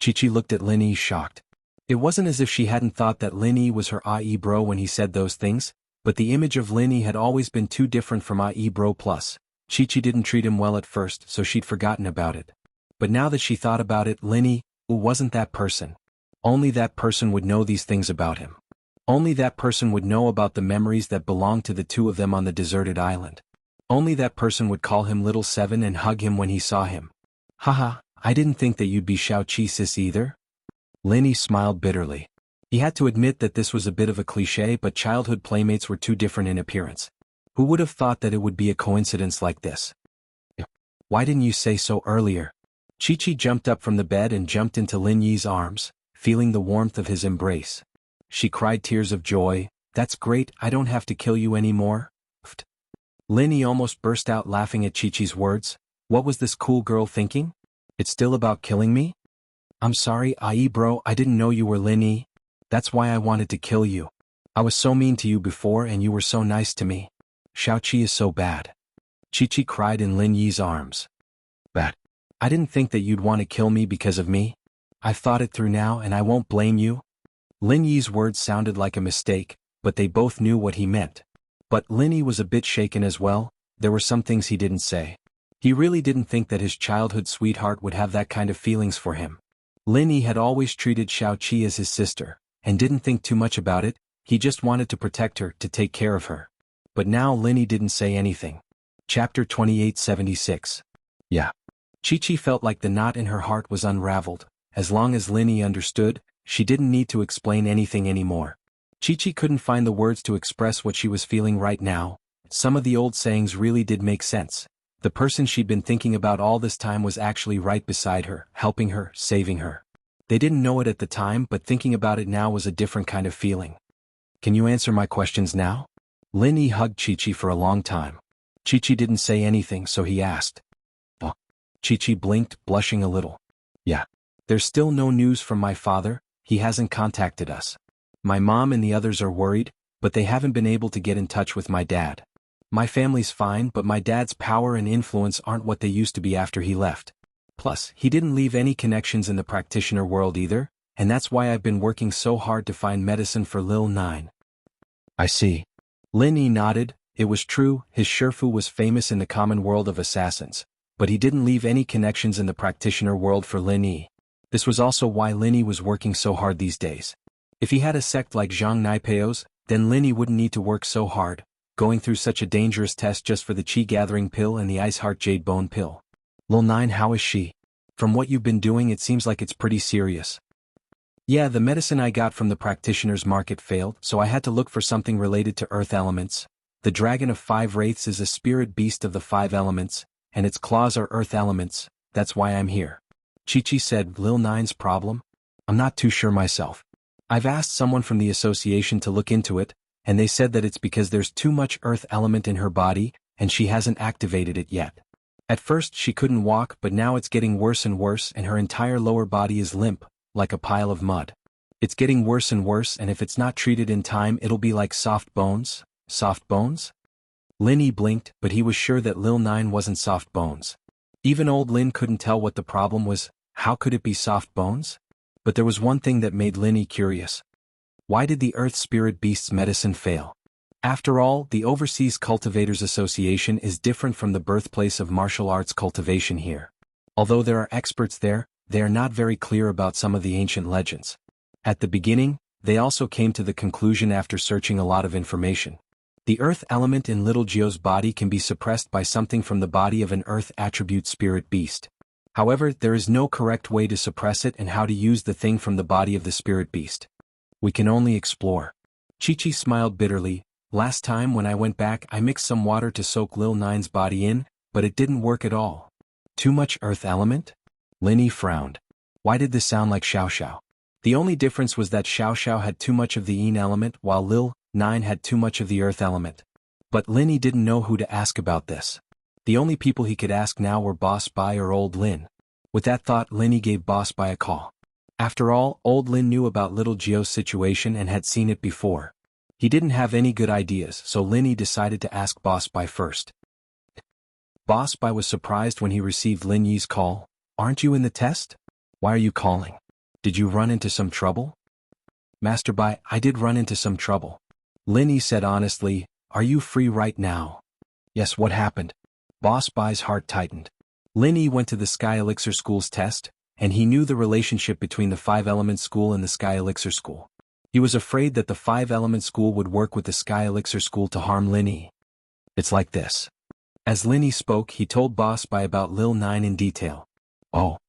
Chi-Chi looked at Lin Yi shocked. It wasn't as if she hadn't thought that Lin Yi was her IE bro when he said those things, but the image of Lin Yi had always been too different from IE bro plus. Chi-Chi didn't treat him well at first, so she'd forgotten about it. But now that she thought about it, Lin Yi wasn't that person. Only that person would know these things about him. Only that person would know about the memories that belonged to the two of them on the deserted island. Only that person would call him Little Seven and hug him when he saw him. Haha, I didn't think that you'd be Xiao Qi sis either. Lin Yi smiled bitterly. He had to admit that this was a bit of a cliché, but childhood playmates were too different in appearance. Who would have thought that it would be a coincidence like this? Why didn't you say so earlier? Chi-Chi jumped up from the bed and jumped into Lin Yi's arms, feeling the warmth of his embrace. She cried tears of joy. That's great, I don't have to kill you anymore. Lin Yi almost burst out laughing at Chi-Chi's words. What was this cool girl thinking? It's still about killing me? I'm sorry, IE bro, I didn't know you were Lin Yi. That's why I wanted to kill you. I was so mean to you before and you were so nice to me. Xiao Qi is so bad. Chi-Chi cried in Lin Yi's arms. Bad. I didn't think that you'd want to kill me because of me. I've thought it through now and I won't blame you. Lin Yi's words sounded like a mistake, but they both knew what he meant. But Lin Yi was a bit shaken as well. There were some things he didn't say. He really didn't think that his childhood sweetheart would have that kind of feelings for him. Lin Yi had always treated Xiao Qi as his sister, and didn't think too much about it. He just wanted to protect her, to take care of her. But now Lin Yi didn't say anything. Chapter 2876. Yeah. Chi-Chi felt like the knot in her heart was unraveled. As long as Lin Yi understood, she didn't need to explain anything anymore. Chi-Chi couldn't find the words to express what she was feeling right now. Some of the old sayings really did make sense. The person she'd been thinking about all this time was actually right beside her, helping her, saving her. They didn't know it at the time, but thinking about it now was a different kind of feeling. Can you answer my questions now? Lin Yi hugged Chi-Chi for a long time. Chi-Chi didn't say anything, so he asked. Oh. Chi-Chi blinked, blushing a little. Yeah. There's still no news from my father. He hasn't contacted us. My mom and the others are worried, but they haven't been able to get in touch with my dad. My family's fine, but my dad's power and influence aren't what they used to be after he left. Plus, he didn't leave any connections in the practitioner world either, and that's why I've been working so hard to find medicine for Lil Nine. I see. Lin Yi nodded. It was true, his Shifu was famous in the common world of assassins, but he didn't leave any connections in the practitioner world for Lin Yi. This was also why Lin Yi was working so hard these days. If he had a sect like Zhang Naipeo's, then Lin Yi wouldn't need to work so hard, going through such a dangerous test just for the Qi Gathering pill and the Ice Heart Jade Bone pill. Lil Nine, how is she? From what you've been doing, it seems like it's pretty serious. Yeah, the medicine I got from the practitioner's market failed, so I had to look for something related to earth elements. The Dragon of Five Wraiths is a spirit beast of the five elements, and its claws are earth elements. That's why I'm here. Chi-Chi said. Lil Nine's problem? I'm not too sure myself. I've asked someone from the association to look into it, and they said that it's because there's too much earth element in her body, and she hasn't activated it yet. At first she couldn't walk, but now it's getting worse and worse, and her entire lower body is limp, like a pile of mud. It's getting worse and worse, and if it's not treated in time it'll be like soft bones. Soft bones? Lin blinked, but he was sure that Lil 9 wasn't soft bones. Even old Lin couldn't tell what the problem was. How could it be soft bones? But there was one thing that made Lin curious. Why did the Earth Spirit Beast's medicine fail? After all, the Overseas Cultivators Association is different from the birthplace of martial arts cultivation here. Although there are experts there, they are not very clear about some of the ancient legends. At the beginning, they also came to the conclusion after searching a lot of information. The earth element in little Gio's body can be suppressed by something from the body of an earth attribute spirit beast. However, there is no correct way to suppress it and how to use the thing from the body of the spirit beast. We can only explore. Chi-Chi smiled bitterly. Last time when I went back I mixed some water to soak Lil 9's body in, but it didn't work at all. Too much earth element? Lin frowned. Why did this sound like Xiao Xiao? The only difference was that Xiao Xiao had too much of the yin element while Lil 9 had too much of the earth element. But Lin didn't know who to ask about this. The only people he could ask now were Boss Bai or Old Lin. With that thought, Lin gave Boss Bai a call. After all, Old Lin knew about little Gio's situation and had seen it before. He didn't have any good ideas, so Lin decided to ask Boss Bai first. Boss Bai was surprised when he received Lin Yi's call. Aren't you in the test? Why are you calling? Did you run into some trouble? Master Bai, I did run into some trouble. Lin Yi said honestly. Are you free right now? Yes, what happened? Boss Bai's heart tightened. Lin Yi went to the Sky Elixir School's test, and he knew the relationship between the 5 Element School and the Sky Elixir School. He was afraid that the 5 Element School would work with the Sky Elixir School to harm Lin Yi. It's like this. As Lin Yi spoke, he told Boss Bai about Lil 9 in detail. Oh.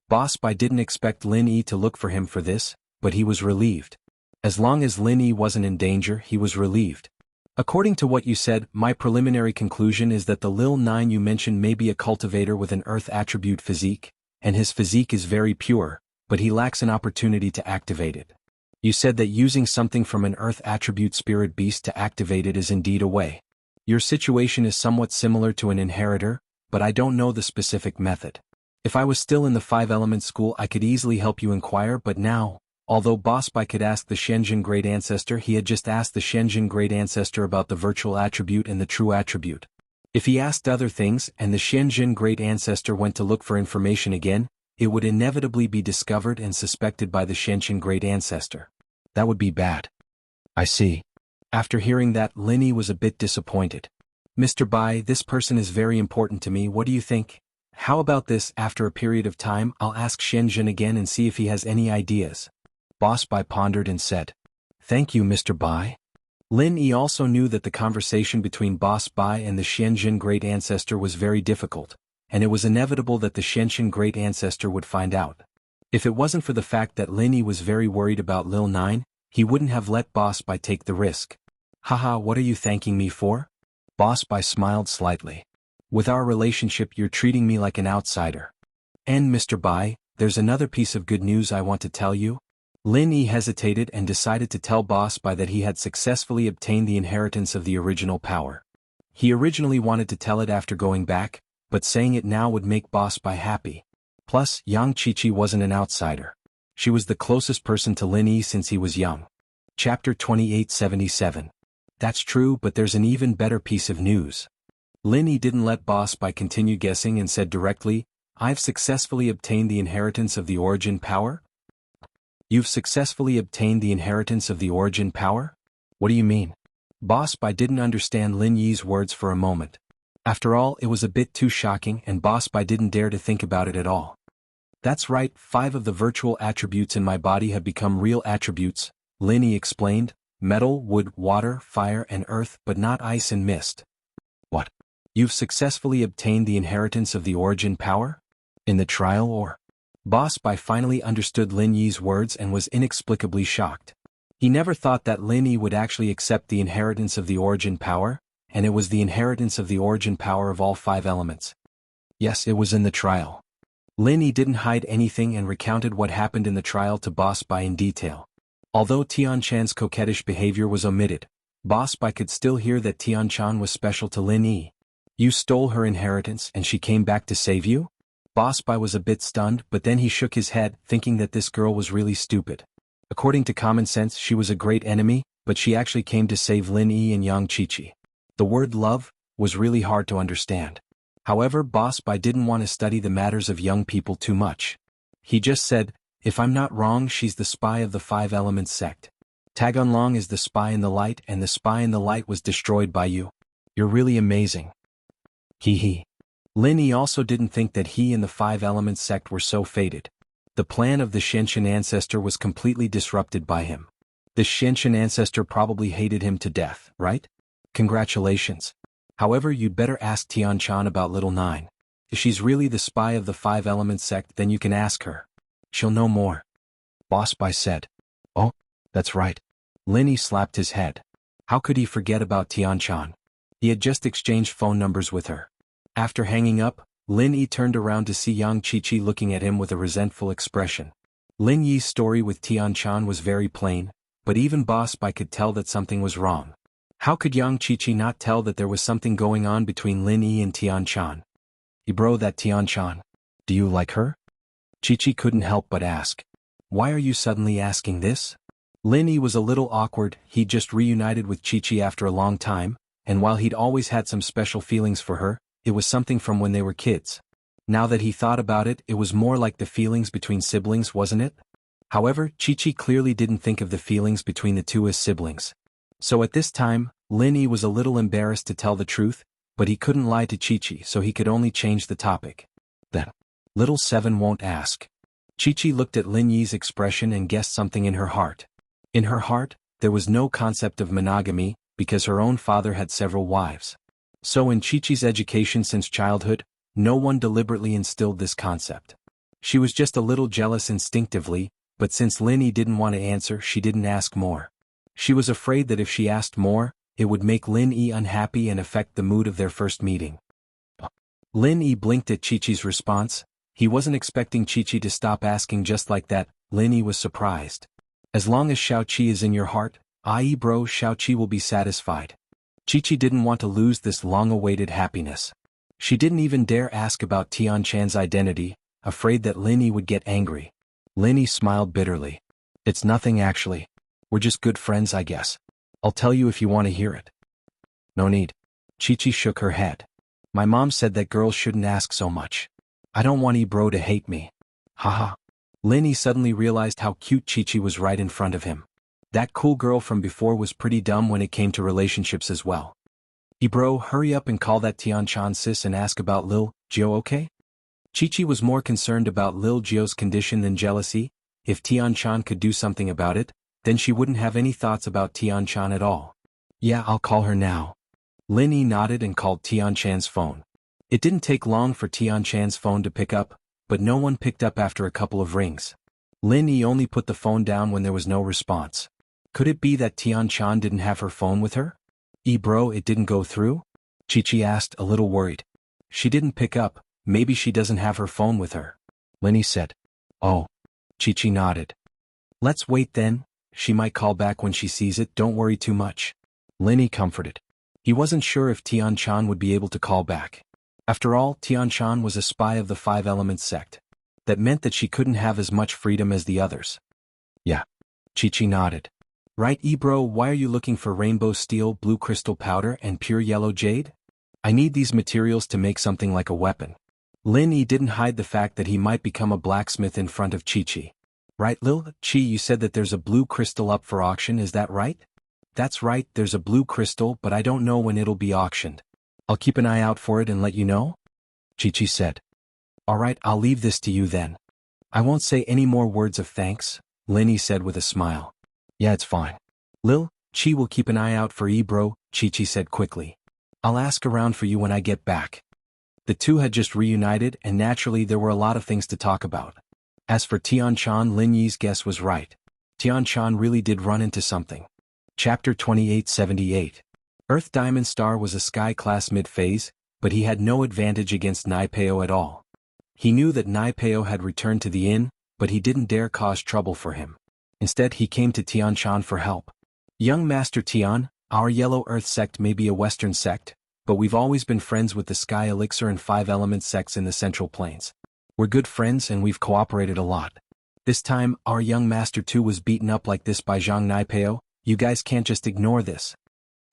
Boss Bai didn't expect Lin Yi to look for him for this, but he was relieved. As long as Lin Yi wasn't in danger, he was relieved. According to what you said, my preliminary conclusion is that the Lil 9 you mentioned may be a cultivator with an earth attribute physique, and his physique is very pure, but he lacks an opportunity to activate it. You said that using something from an earth attribute spirit beast to activate it is indeed a way. Your situation is somewhat similar to an inheritor, but I don't know the specific method. If I was still in the 5 Element School I could easily help you inquire, but now, although Boss Bai could ask the Shenzhen Great Ancestor, he had just asked the Shenzhen Great Ancestor about the virtual attribute and the true attribute. If he asked other things and the Shenzhen Great Ancestor went to look for information again, it would inevitably be discovered and suspected by the Shenzhen Great Ancestor. That would be bad. I see. After hearing that, Lin Yi was a bit disappointed. Mr. Bai, this person is very important to me, what do you think? How about this, after a period of time, I'll ask Shenzhen again and see if he has any ideas. Boss Bai pondered and said. Thank you, Mr. Bai. Lin Yi also knew that the conversation between Boss Bai and the Shenzhen Great Ancestor was very difficult, and it was inevitable that the Shenzhen Great Ancestor would find out. If it wasn't for the fact that Lin Yi was very worried about Lil 9, he wouldn't have let Boss Bai take the risk. Haha, what are you thanking me for? Boss Bai smiled slightly. With our relationship you're treating me like an outsider. And Mr. Bai, there's another piece of good news I want to tell you. Lin Yi hesitated and decided to tell Boss Bai that he had successfully obtained the inheritance of the original power. He originally wanted to tell it after going back, but saying it now would make Boss Bai happy. Plus, Yang Chi-Chi wasn't an outsider. She was the closest person to Lin Yi since he was young. Chapter 2877. That's true, but there's an even better piece of news. Lin Yi didn't let Boss Bai continue guessing and said directly, I've successfully obtained the inheritance of the origin power? You've successfully obtained the inheritance of the origin power? What do you mean? Boss Bai didn't understand Lin Yi's words for a moment. After all, it was a bit too shocking and Boss Bai didn't dare to think about it at all. That's right, 5 of the virtual attributes in my body have become real attributes, Lin Yi explained, metal, wood, water, fire and earth, but not ice and mist. What? You've successfully obtained the inheritance of the origin power? In the trial or? Boss Bai finally understood Lin Yi's words and was inexplicably shocked. He never thought that Lin Yi would actually accept the inheritance of the origin power, and it was the inheritance of the origin power of all 5 elements. Yes, it was in the trial. Lin Yi didn't hide anything and recounted what happened in the trial to Boss Bai in detail. Although Tianchan's coquettish behavior was omitted, Boss Bai could still hear that Tianchan was special to Lin Yi. You stole her inheritance and she came back to save you? Boss Bai was a bit stunned, but then he shook his head, thinking that this girl was really stupid. According to common sense, she was a great enemy, but she actually came to save Lin Yi and Yang Qiqi. The word love was really hard to understand. However, Boss Bai didn't want to study the matters of young people too much. He just said, if I'm not wrong, she's the spy of the Five Elements sect. Tagunlong is the spy in the light, and the spy in the light was destroyed by you. You're really amazing. Hee hee. Lin Yi also didn't think that he and the Five Elements sect were so fated. The plan of the Xianxian ancestor was completely disrupted by him. The Xianxian ancestor probably hated him to death, right? Congratulations. However, you'd better ask Tianchan about Little Nine. If she's really the spy of the Five Elements sect, then you can ask her. She'll know more. Boss Bai said. Oh, that's right. Lin Yi slapped his head. How could he forget about Tianchan? He had just exchanged phone numbers with her. After hanging up, Lin Yi turned around to see Yang Qiqi looking at him with a resentful expression. Lin Yi's story with Tianchan was very plain, but even Boss Bai could tell that something was wrong. How could Yang Qiqi not tell that there was something going on between Lin Yi and Tianchan? Bro, that Tianchan. Do you like her? Qiqi couldn't help but ask. Why are you suddenly asking this? Lin Yi was a little awkward. He'd just reunited with Qiqi after a long time, and while he'd always had some special feelings for her, it was something from when they were kids. Now that he thought about it, it was more like the feelings between siblings, wasn't it? However, Qiqi clearly didn't think of the feelings between the two as siblings. So at this time, Lin Yi was a little embarrassed to tell the truth, but he couldn't lie to Qiqi, so he could only change the topic. Then, Little Seven won't ask. Qiqi looked at Lin Yi's expression and guessed something in her heart. In her heart, there was no concept of monogamy, because her own father had several wives. So in Qiqi's education since childhood, no one deliberately instilled this concept. She was just a little jealous instinctively, but since Lin Yi didn't want to answer, she didn't ask more. She was afraid that if she asked more, it would make Lin Yi unhappy and affect the mood of their first meeting. Lin Yi blinked at Qiqi's response. He wasn't expecting Qiqi to stop asking just like that. Lin Yi was surprised. As long as Xiaoqi is in your heart, i.e. bro, Xiaoqi will be satisfied. Qiqi didn't want to lose this long-awaited happiness. She didn't even dare ask about Tianchan's identity, afraid that Lin Yi would get angry. Lin Yi smiled bitterly. It's nothing actually. We're just good friends, I guess. I'll tell you if you want to hear it. No need. Qiqi shook her head. My mom said that girls shouldn't ask so much. I don't want bro to hate me. Haha. Lin Yi suddenly realized how cute Qiqi was right in front of him. That cool girl from before was pretty dumb when it came to relationships as well. Bro, hurry up and call that Tianchan sis and ask about Lil Jio, okay? Qiqi was more concerned about Lil Jio's condition than jealousy. If Tianchan could do something about it, then she wouldn't have any thoughts about Tianchan at all. Yeah, I'll call her now. Lin Yi nodded and called Tianchan's phone. It didn't take long for Tianchan's phone to pick up, but no one picked up after a couple of rings. Lin Yi only put the phone down when there was no response. Could it be that Tianchan didn't have her phone with her? Bro, it didn't go through? Qiqi asked, a little worried. She didn't pick up, maybe she doesn't have her phone with her. Lin Yi said. Oh. Qiqi nodded. Let's wait then, she might call back when she sees it, don't worry too much. Lin Yi comforted. He wasn't sure if Tianchan would be able to call back. After all, Tianchan was a spy of the Five Elements sect. That meant that she couldn't have as much freedom as the others. Yeah. Qiqi nodded. Right, bro, why are you looking for rainbow steel, blue crystal powder, and pure yellow jade? I need these materials to make something like a weapon. Lin Yi didn't hide the fact that he might become a blacksmith in front of Qiqi. Right, Lil Qi, you said that there's a blue crystal up for auction, is that right? That's right, there's a blue crystal, but I don't know when it'll be auctioned. I'll keep an eye out for it and let you know? Qiqi said. Alright, I'll leave this to you then. I won't say any more words of thanks, Lin Yi said with a smile. Yeah, it's fine. Lil Qi will keep an eye out for bro, Qiqi said quickly. I'll ask around for you when I get back. The two had just reunited and naturally there were a lot of things to talk about. As for Tianchan, Lin Yi's guess was right. Tianchan really did run into something. Chapter 2878. Earth Diamond Star was a sky class mid-phase, but he had no advantage against Naipeo at all. He knew that Naipeo had returned to the inn, but he didn't dare cause trouble for him. Instead he came to Tianshan for help. Young Master Tian, our Yellow Earth sect may be a Western sect, but we've always been friends with the Sky Elixir and Five Element sects in the Central Plains. We're good friends and we've cooperated a lot. This time, our young Master too was beaten up like this by Zhang Naipeo. You guys can't just ignore this.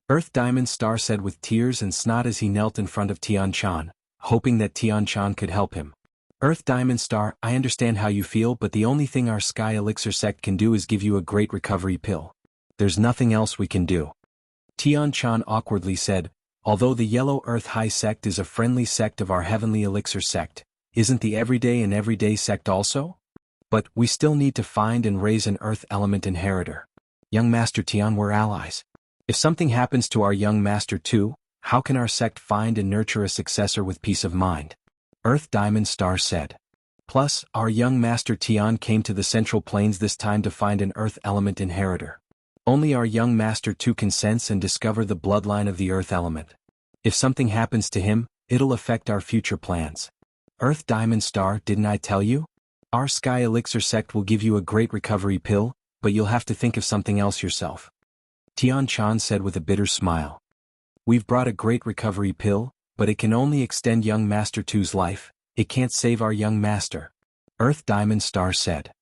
Earth Diamond Star said with tears and snot as he knelt in front of Tianshan, hoping that Tianshan could help him. Earth Diamond Star, I understand how you feel, but the only thing our Sky Elixir sect can do is give you a great recovery pill. There's nothing else we can do. Tianshan awkwardly said, although the Yellow Earth High sect is a friendly sect of our Heavenly Elixir sect, isn't the Everyday and Everyday sect also? But we still need to find and raise an Earth Element inheritor. Young Master Tian, we're allies. If something happens to our young Master too, how can our sect find and nurture a successor with peace of mind? Earth Diamond Star said. Plus, our young Master Tian came to the Central Plains this time to find an Earth Element inheritor. Only our young Master too can sense and discover the bloodline of the Earth Element. If something happens to him, it'll affect our future plans. Earth Diamond Star, didn't I tell you? Our Sky Elixir sect will give you a great recovery pill, but you'll have to think of something else yourself. Tianshan said with a bitter smile. We've brought a great recovery pill, but it can only extend young Master 2's life, it can't save our young Master. Earth Diamond Star said.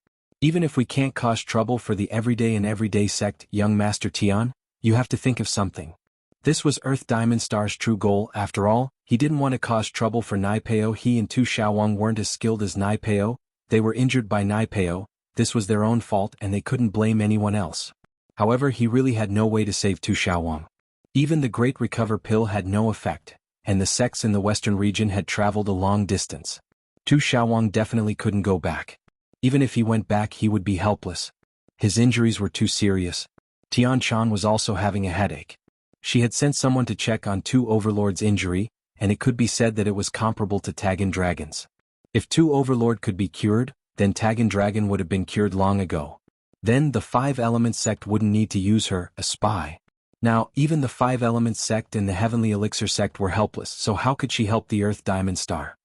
Even if we can't cause trouble for the Everyday and Everyday sect, young Master Tian, you have to think of something. This was Earth Diamond Star's true goal. After all, he didn't want to cause trouble for Naipeo. He and Tu Xiaowang weren't as skilled as Naipeo, they were injured by Naipeo, this was their own fault and they couldn't blame anyone else. However, he really had no way to save Tu Xiaowang. Even the Great Recover Pill had no effect, and the sects in the western region had traveled a long distance. Tu Xiaowang definitely couldn't go back. Even if he went back he would be helpless. His injuries were too serious. Tianshan was also having a headache. She had sent someone to check on two overlords' injury, and it could be said that it was comparable to Tagan Dragon's. If two overlord could be cured, then Tagan Dragon would have been cured long ago. Then the Five Elements sect wouldn't need to use her, a spy. Now, even the Five Elements sect and the Heavenly Elixir sect were helpless, so how could she help the Earth Diamond Star?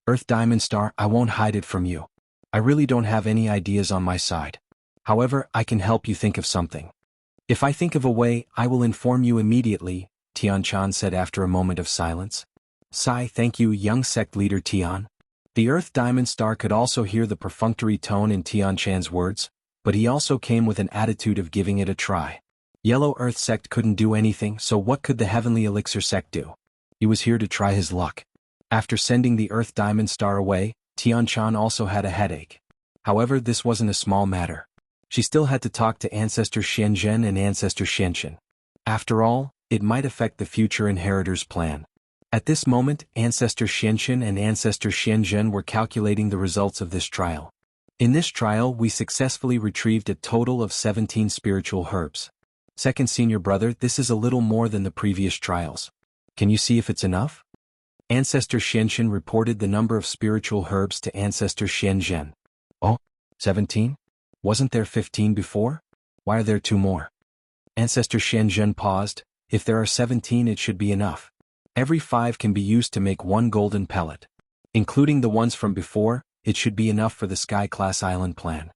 Earth Diamond Star, I won't hide it from you. I really don't have any ideas on my side. However, I can help you think of something. If I think of a way, I will inform you immediately, Tianshan said after a moment of silence. Sigh, thank you, young sect leader Tian. The Earth Diamond Star could also hear the perfunctory tone in Tianshan's words, but he also came with an attitude of giving it a try. Yellow Earth sect couldn't do anything, so what could the Heavenly Elixir sect do? He was here to try his luck. After sending the Earth Diamond Star away, Tianshan also had a headache. However, this wasn't a small matter. She still had to talk to Ancestor Xianzhen and Ancestor Xianxin. After all, it might affect the future inheritor's plan. At this moment, Ancestor Xianxin and Ancestor Xianzhen were calculating the results of this trial. In this trial we successfully retrieved a total of 17 spiritual herbs. Second senior brother, this is a little more than the previous trials. Can you see if it's enough? Ancestor Xianxin reported the number of spiritual herbs to Ancestor Xianzhen. Oh, 17? Wasn't there 15 before? Why are there 2 more? Ancestor Xianzhen paused. If there are 17 it should be enough. Every 5 can be used to make 1 golden pellet. Including the ones from before, it should be enough for the Sky Class Island plan.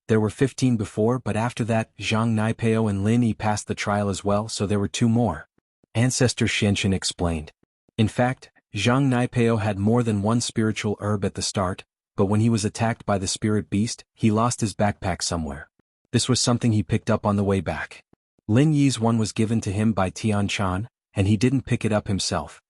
There were 15 before, but after that, Zhang Naipeo and Lin Yi passed the trial as well, so there were 2 more. Ancestor Xianxin explained. In fact, Zhang Naipeo had more than 1 spiritual herb at the start, but when he was attacked by the spirit beast, he lost his backpack somewhere. This was something he picked up on the way back. Lin Yi's one was given to him by Tianshan, and he didn't pick it up himself.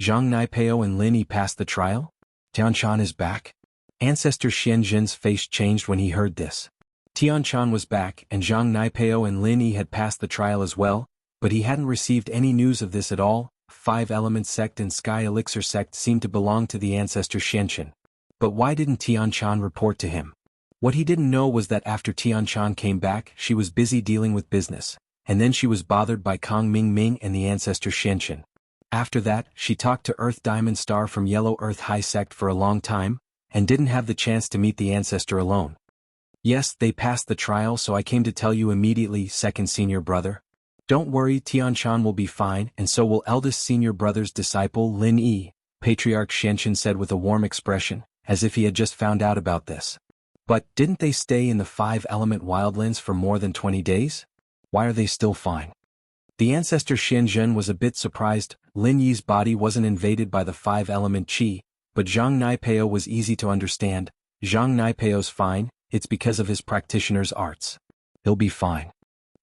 Zhang Naipeo and Lin Yi passed the trial? Tianshan is back? Ancestor Xianzhen's face changed when he heard this. Tianshan was back and Zhang Naipeo and Lin Yi had passed the trial as well, but he hadn't received any news of this at all. Five Element sect and Sky Elixir sect seemed to belong to the Ancestor Xianxin. But why didn't Tianshan report to him? What he didn't know was that after Tianshan came back, she was busy dealing with business, and then she was bothered by Kong Ming and the Ancestor Xianxin. After that, she talked to Earth Diamond Star from Yellow Earth High Sect for a long time, and didn't have the chance to meet the Ancestor alone. Yes, they passed the trial, so I came to tell you immediately, second senior brother. Don't worry, Tianshan will be fine, and so will eldest senior brother's disciple Lin Yi, Patriarch Xianxin said with a warm expression, as if he had just found out about this. But didn't they stay in the 5-element wildlands for more than 20 days? Why are they still fine? The ancestor Xianzhen was a bit surprised. Lin Yi's body wasn't invaded by the 5-element qi, but Zhang Naipeo was easy to understand. Zhang Naipeo's fine, it's because of his practitioner's arts. He'll be fine.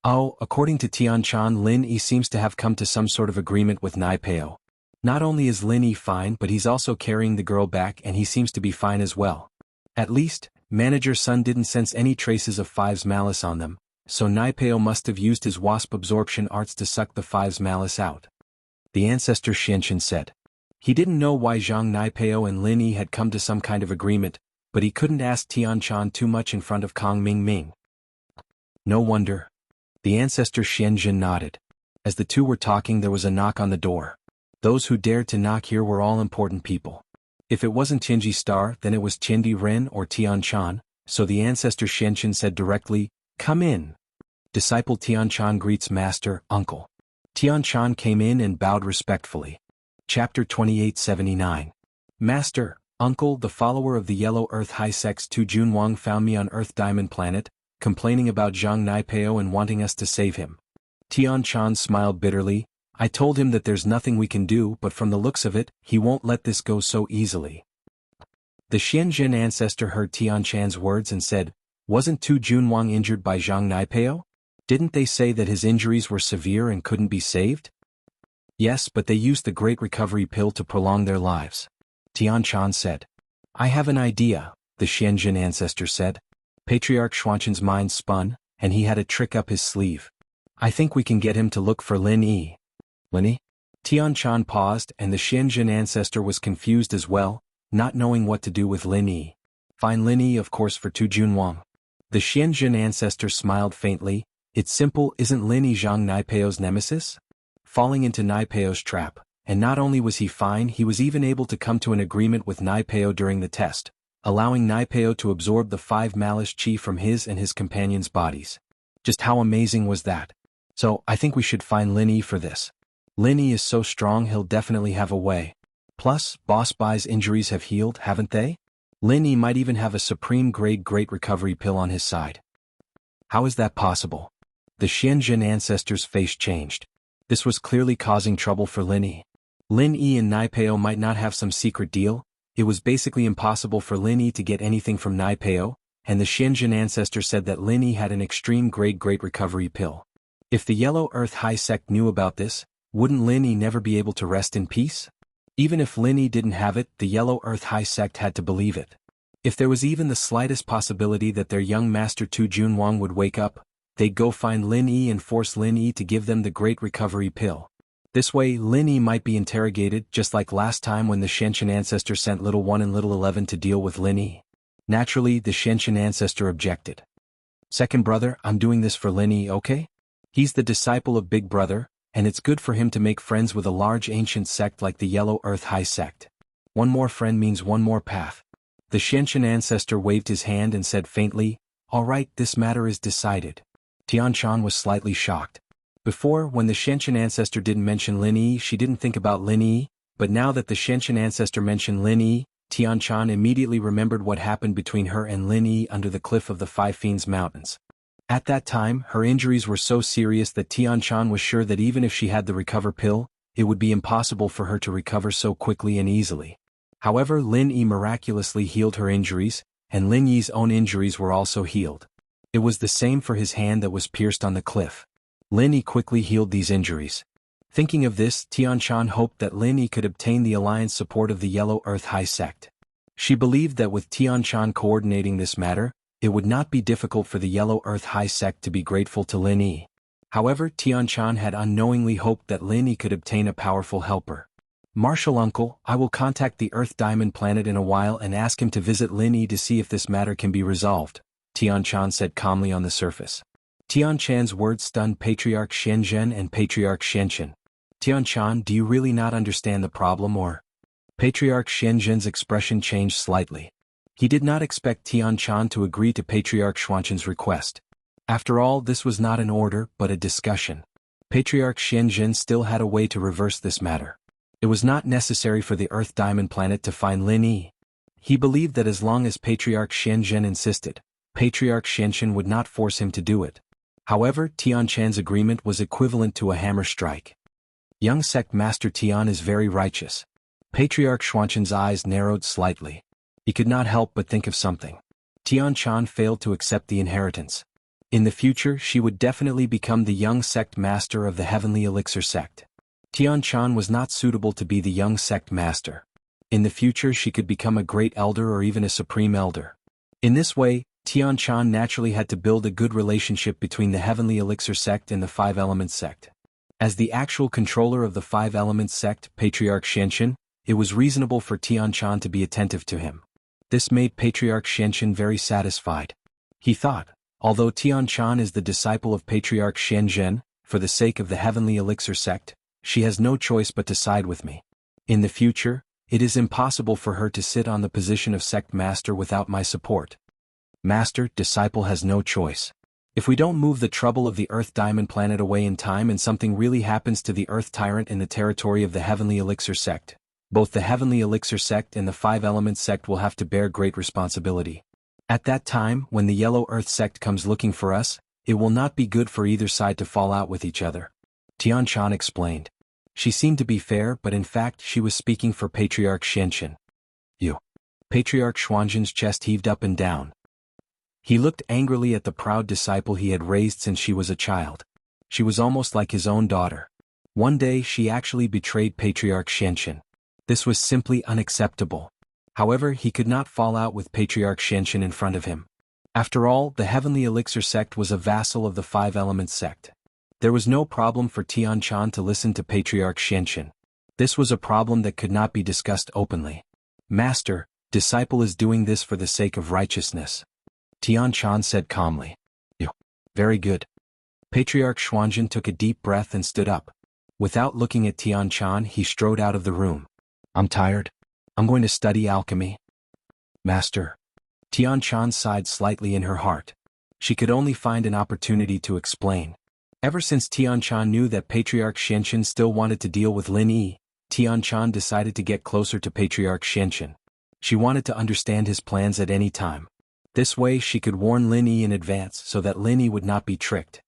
Oh, according to Tian Chan, Lin Yi seems to have come to some sort of agreement with Naipeo. Not only is Lin Yi fine, but he's also carrying the girl back and he seems to be fine as well. At least, Manager Sun didn't sense any traces of Five's malice on them, so Naipeo must have used his wasp absorption arts to suck the Five's malice out. The ancestor Xianchen said. He didn't know why Zhang Naipeo and Lin Yi had come to some kind of agreement, but he couldn't ask Tian Chan too much in front of Kong Ming. No wonder. The ancestor Xianzhen nodded. As the two were talking, there was a knock on the door. Those who dared to knock here were all important people. If it wasn't Tianji Star, then it was Tiandi Ren or Tian Chan, so the ancestor Xianchen said directly, "Come in." Disciple Tian Chan greets Master, Uncle. Tian Chan came in and bowed respectfully. Chapter 2879. Master, Uncle, the follower of the Yellow Earth High Sect's Tu Junwang found me on Earth Diamond Planet, complaining about Zhang Naipeo and wanting us to save him. Tian Chan smiled bitterly. I told him that there's nothing we can do, but from the looks of it, he won't let this go so easily. The Xianzhen ancestor heard Tian Chan's words and said, wasn't Tu Junwang injured by Zhang Naipeo? Didn't they say that his injuries were severe and couldn't be saved? Yes, but they used the Great Recovery Pill to prolong their lives. Tian Chan said. I have an idea, the Xianzhen ancestor said. Patriarch Xuanchen's mind spun, and he had a trick up his sleeve. I think we can get him to look for Lin Yi. Lin Yi? Tian Chan paused, and the Xianzhen ancestor was confused as well, not knowing what to do with Lin Yi. Find Lin Yi, of course, for Tu Junwang. The Xianzhen ancestor smiled faintly. It's simple, isn't Lin Yi Zhang Naipeo's nemesis? Falling into Naipeo's trap, and not only was he fine, he was even able to come to an agreement with Naipeo during the test, allowing Naipeo to absorb the 5 malice chi from his and his companions' bodies. Just how amazing was that? So, I think we should find Lin Yi for this. Lin Yi is so strong he'll definitely have a way. Plus, Boss Bai's injuries have healed, haven't they? Lin Yi might even have a supreme grade Great Recovery Pill on his side. How is that possible? The Xianzhen ancestor's face changed. This was clearly causing trouble for Lin Yi. Lin Yi and Naipeo might not have some secret deal. It was basically impossible for Lin Yi to get anything from Naipeo, and the Xianzhen ancestor said that Lin Yi had an extreme grade Great Recovery Pill. If the Yellow Earth High Sect knew about this, wouldn't Lin Yi never be able to rest in peace? Even if Lin Yi didn't have it, the Yellow Earth High Sect had to believe it. If there was even the slightest possibility that their young master Tu Junwang would wake up, they'd go find Lin Yi and force Lin Yi to give them the Great Recovery Pill. This way, Lin Yi might be interrogated just like last time when the Xianzhen ancestor sent Little 1 and Little 11 to deal with Lin Yi. Naturally, the Xianzhen ancestor objected. Second brother, I'm doing this for Lin Yi, okay? He's the disciple of Big Brother, and it's good for him to make friends with a large ancient sect like the Yellow Earth High Sect. One more friend means one more path. The Xianzhen ancestor waved his hand and said faintly, all right, this matter is decided. Tian Chan was slightly shocked. Before, when the Xianzhen ancestor didn't mention Lin Yi, she didn't think about Lin Yi, but now that the Xianzhen ancestor mentioned Lin Yi, Tian Chan immediately remembered what happened between her and Lin Yi under the cliff of the Five Fiends Mountains. At that time, her injuries were so serious that Tian Chan was sure that even if she had the recover pill, it would be impossible for her to recover so quickly and easily. However, Lin Yi miraculously healed her injuries, and Lin Yi's own injuries were also healed. It was the same for his hand that was pierced on the cliff. Lin Yi quickly healed these injuries. Thinking of this, Tian Chan hoped that Lin Yi could obtain the alliance support of the Yellow Earth High Sect. She believed that with Tian Chan coordinating this matter, it would not be difficult for the Yellow Earth High Sect to be grateful to Lin Yi. However, Tian Chan had unknowingly hoped that Lin Yi could obtain a powerful helper. Marshal Uncle, I will contact the Earth Diamond Planet in a while and ask him to visit Lin Yi to see if this matter can be resolved, Tian Chan said calmly on the surface. Tian Chan's words stunned Patriarch Xianzhen and Patriarch Xianchen. Tian Chan, do you really not understand the problem or? Patriarch Xianzhen's expression changed slightly. He did not expect Tian Chan to agree to Patriarch Xuanchen's request. After all, this was not an order, but a discussion. Patriarch Xianzhen still had a way to reverse this matter. It was not necessary for the Earth Diamond Planet to find Lin Yi. He believed that as long as Patriarch Xianzhen insisted, Patriarch Xianzhen would not force him to do it. However, Tian Chan's agreement was equivalent to a hammer strike. Young sect master Tian is very righteous. Patriarch Xuanzhen's eyes narrowed slightly. He could not help but think of something. Tian Chan failed to accept the inheritance. In the future she would definitely become the young sect master of the Heavenly Elixir sect. Tian Chan was not suitable to be the young sect master. In the future she could become a great elder or even a supreme elder. In this way, Tian Chan naturally had to build a good relationship between the Heavenly Elixir sect and the Five Elements sect. As the actual controller of the Five Elements sect, Patriarch Xianzhen, it was reasonable for Tian Chan to be attentive to him. This made Patriarch Xianzhen very satisfied. He thought, although Tian Chan is the disciple of Patriarch Xianzhen, for the sake of the Heavenly Elixir sect, she has no choice but to side with me. In the future, it is impossible for her to sit on the position of sect master without my support. Master, disciple has no choice. If we don't move the trouble of the Earth Diamond Planet away in time and something really happens to the Earth Tyrant in the territory of the Heavenly Elixir sect, both the Heavenly Elixir sect and the Five Elements sect will have to bear great responsibility. At that time, when the Yellow Earth sect comes looking for us, it will not be good for either side to fall out with each other. Tian Chan explained. She seemed to be fair, but in fact she was speaking for Patriarch Xianzhen. You. Patriarch Xuanzhen's chest heaved up and down. He looked angrily at the proud disciple he had raised since she was a child. She was almost like his own daughter. One day she actually betrayed Patriarch Xianzhen. This was simply unacceptable. However, he could not fall out with Patriarch Xianzhen in front of him. After all, the Heavenly Elixir sect was a vassal of the Five Elements sect. There was no problem for Tian Chan to listen to Patriarch Xianzhen. This was a problem that could not be discussed openly. Master, disciple is doing this for the sake of righteousness. Tian Chan said calmly. You. Very good. Patriarch Xuanzhen took a deep breath and stood up. Without looking at Tian Chan, he strode out of the room. I'm tired. I'm going to study alchemy. Master. Tian Chan sighed slightly in her heart. She could only find an opportunity to explain. Ever since Tian Chan knew that Patriarch Xianzhen still wanted to deal with Lin Yi, Tian Chan decided to get closer to Patriarch Xianzhen. She wanted to understand his plans at any time. This way she could warn Lin Yi in advance so that Lin Yi would not be tricked.